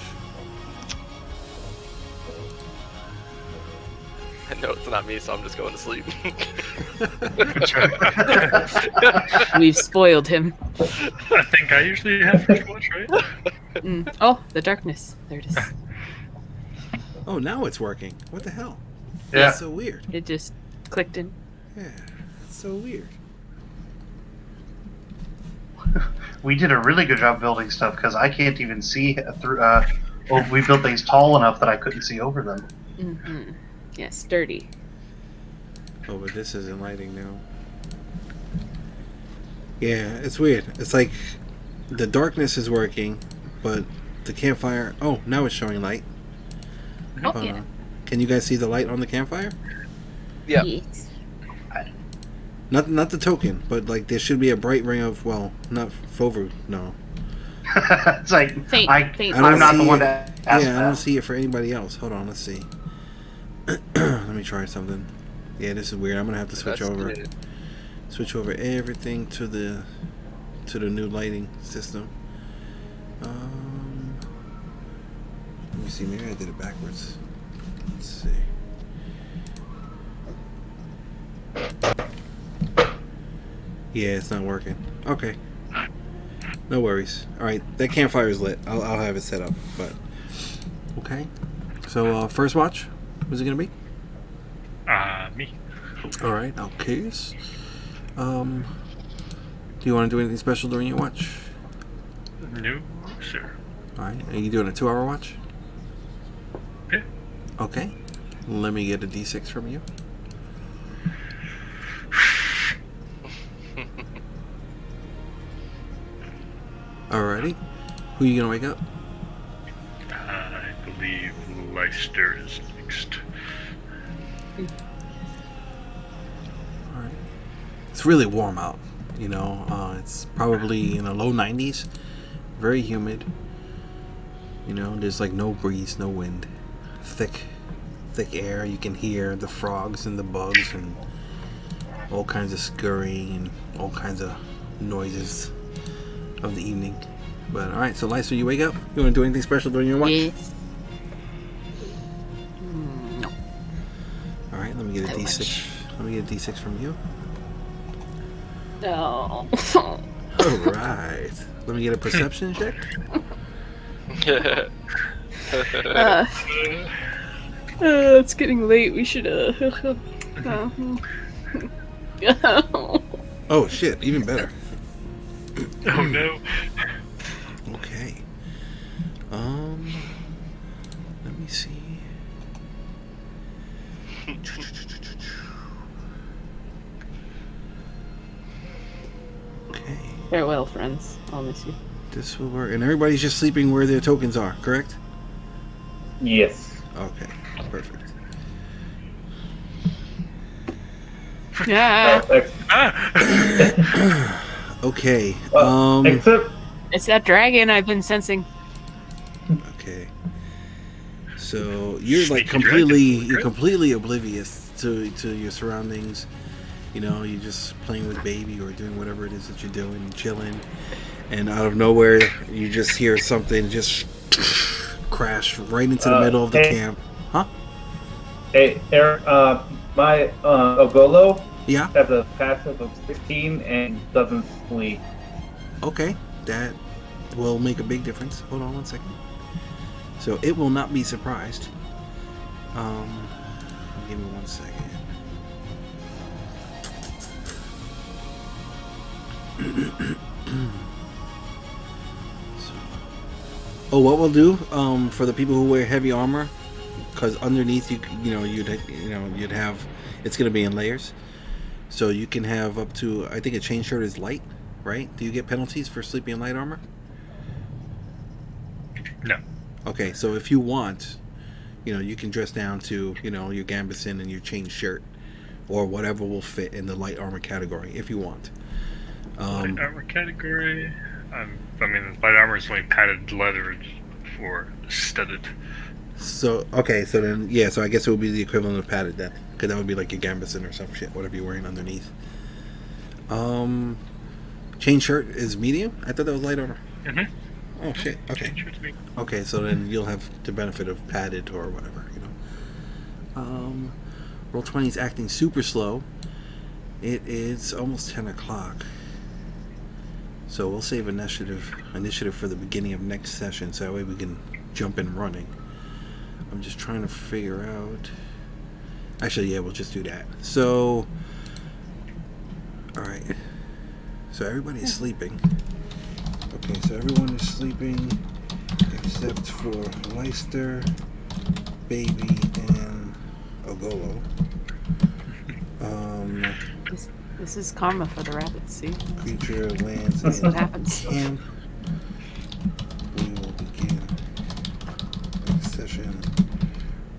I know it's not me, so I'm just going to sleep. That's right. We've spoiled him. I think I usually have first watch, right? Oh, the darkness. There it is. Oh, now it's working. What the hell? Yeah. That's so weird. It just clicked in. Yeah, that's so weird. We did a really good job building stuff because I can't even see through. We built things tall enough that I couldn't see over them. Mm-hmm. Yeah, sturdy. Oh, but this isn't lighting now. Yeah, it's weird. It's like the darkness is working, but the campfire... Oh, now it's showing light. Oh, Hold yeah. on. Can you guys see the light on the campfire? Yeah. Yes. Not the token, but like there should be a bright ring of... Well, not Fomher, no. It's like Faint. I'm not the one to ask I that. don't see it for anybody else. Hold on, let's see. Let me try something. Yeah, this is weird. I'm gonna have to switch That's over. good. Switch over everything to the new lighting system. Let me see. Maybe I did it backwards. Let's see. Yeah, it's not working. Okay. No worries. All right, that campfire is lit. I'll have it set up. But okay. So first watch, who's it gonna be? Me. All right, Alcaeus. Do you want to do anything special during your watch? No, sir. All right. Are you doing a 2-hour watch? Yeah. Okay. Let me get a D6 from you. Alrighty. Who are you gonna wake up? I believe Leicester is next. Alright. It's really warm out. You know, it's probably in the low 90s. Very humid. You know, there's like no breeze, no wind. Thick air. You can hear the frogs and the bugs and all kinds of scurrying and all kinds of noises of the evening. But alright, so Lysa, you wake up? You want to do anything special during your watch? Yes. No. Alright, let me get a Not D6. much. Let me get a D6 from you. No. Alright. Let me get a perception check. It's getting late. We should Oh shit, even better. Oh no. Okay. Let me see. Okay. Farewell, friends. I'll miss you. This will work. And everybody's just sleeping where their tokens are, correct? Yes. Okay. Perfect. Yeah. Okay. Except It's that dragon I've been sensing. Okay. So you're like Sneaky dragon. completely oblivious to your surroundings. You know, you're just playing with baby or doing whatever it is that you're doing, chilling, and out of nowhere you just hear something just crash right into the middle of the camp. Huh? hey, Eric, my Ogolo Yeah. has a passive of 16 and doesn't sleep. Okay. That will make a big difference. Hold on one second. So it will not be surprised. Give me 1 second. What we'll do for the people who wear heavy armor, because underneath you'd have, it's going to be in layers, so you can have up to, I think a chain shirt is light, right? Do you get penalties for sleeping in light armor? No. Okay, so if you want, you can dress down to your gambeson and your chain shirt, or whatever will fit in the light armor category if you want. Light armor category. Light armor is only padded leather or studded. So okay, so then so I guess it would be the equivalent of padded then, because that would be like your gambeson or some shit, whatever you're wearing underneath. Chain shirt is medium. I thought that was light armor. Mm-hmm. Oh shit. Okay. Chain shirt's medium. Okay, so then you'll have the benefit of padded or whatever. Roll 20 is acting super slow. It is almost 10 o'clock. So we'll save initiative for the beginning of next session, so that way we can jump in running. I'm just trying to figure out. Actually, yeah, we'll just do that. So, all right. So everybody is sleeping. Okay, so everyone is sleeping except for Leicester, Baby, and Ogolo. This is karma for the rabbits, see? Creature lands That's in what happens. camp. We will begin next session.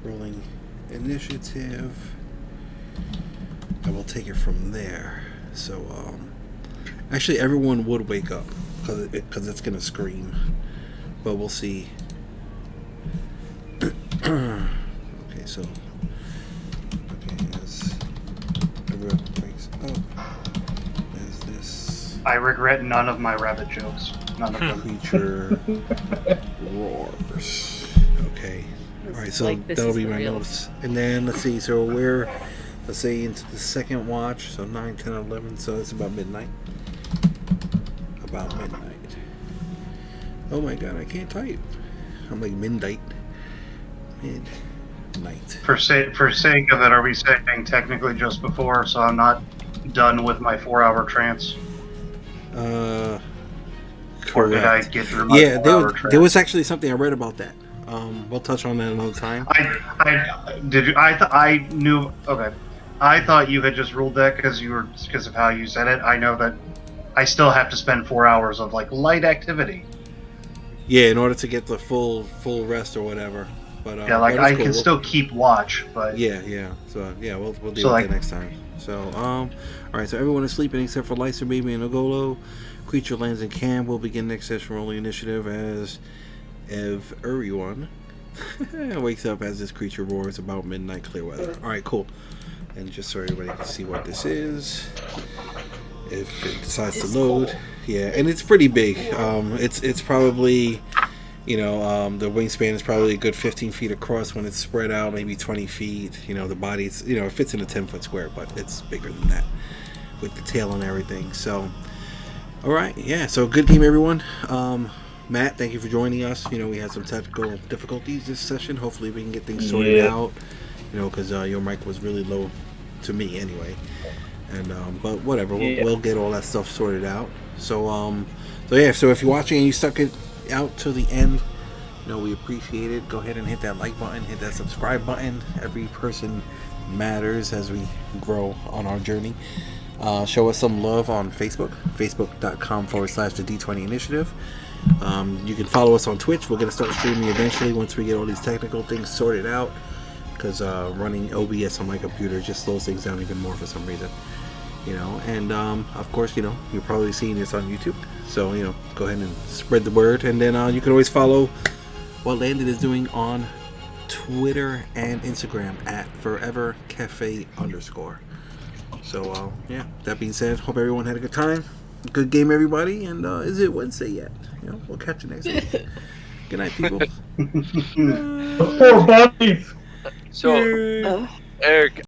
Rolling initiative. I will take it from there. So, actually, everyone would wake up. because it's gonna scream. But we'll see. Okay, so as the rabbit breaks up, as this I regret none of my rabbit jokes. None of them. creature roars. Okay. All right, so Like, this that'll is be the my real- notes. And then let's see. So we're let's say into the second watch. So 9, 10, 11. So it's about midnight. About midnight. Oh my god, I can't type. I'm like midnight. Midnight. For sake of it, are we saying technically just before, so I'm not done with my 4-hour trance? Or did I Correct. get through my Yeah, 4-hour trance? there was actually something I read about that. We'll touch on that another time. I knew. Okay, I thought you had just ruled that because of how you said it. I know that I still have to spend 4 hours of like light activity. Yeah, in order to get the full rest or whatever. But Yeah, like but it's I cool. can still keep watch, but Yeah. So yeah, we'll deal So, with like- that next time. So all right. So everyone is sleeping except for Lysa, Baby, and Ogolo. Creature lands in camp. We'll begin next session rolling initiative as everyone wakes up as this creature roars about midnight clear weather. All right, cool. And just so everybody can see what this is, if it decides to load, yeah, and it's pretty big. It's probably, the wingspan is probably a good 15 feet across when it's spread out, maybe 20 feet. The body, it fits in a 10-foot square, but it's bigger than that with the tail and everything. So, all right, yeah. So good game, everyone. Matt, thank you for joining us. We had some technical difficulties this session. Hopefully, we can get things sorted out. Because your mic was really low to me anyway. And but whatever, we'll get all that stuff sorted out. So yeah. So if you're watching and you stuck it out to the end, we appreciate it. Go ahead and hit that like button, hit that subscribe button. Every person matters as we grow on our journey. Show us some love on Facebook, facebook.com/the D20 Initiative. You can follow us on Twitch. We're going to start streaming eventually once we get all these technical things sorted out, because running OBS on my computer just slows things down even more for some reason. And of course, you're probably seeing this on YouTube, so go ahead and spread the word. And then you can always follow what Landon is doing on Twitter and Instagram at forevercafe_. So yeah, that being said, hope everyone had a good time. Good game, everybody. And is it Wednesday yet? We'll catch you next week. Good night, people. The 4 bodies. So, Eric,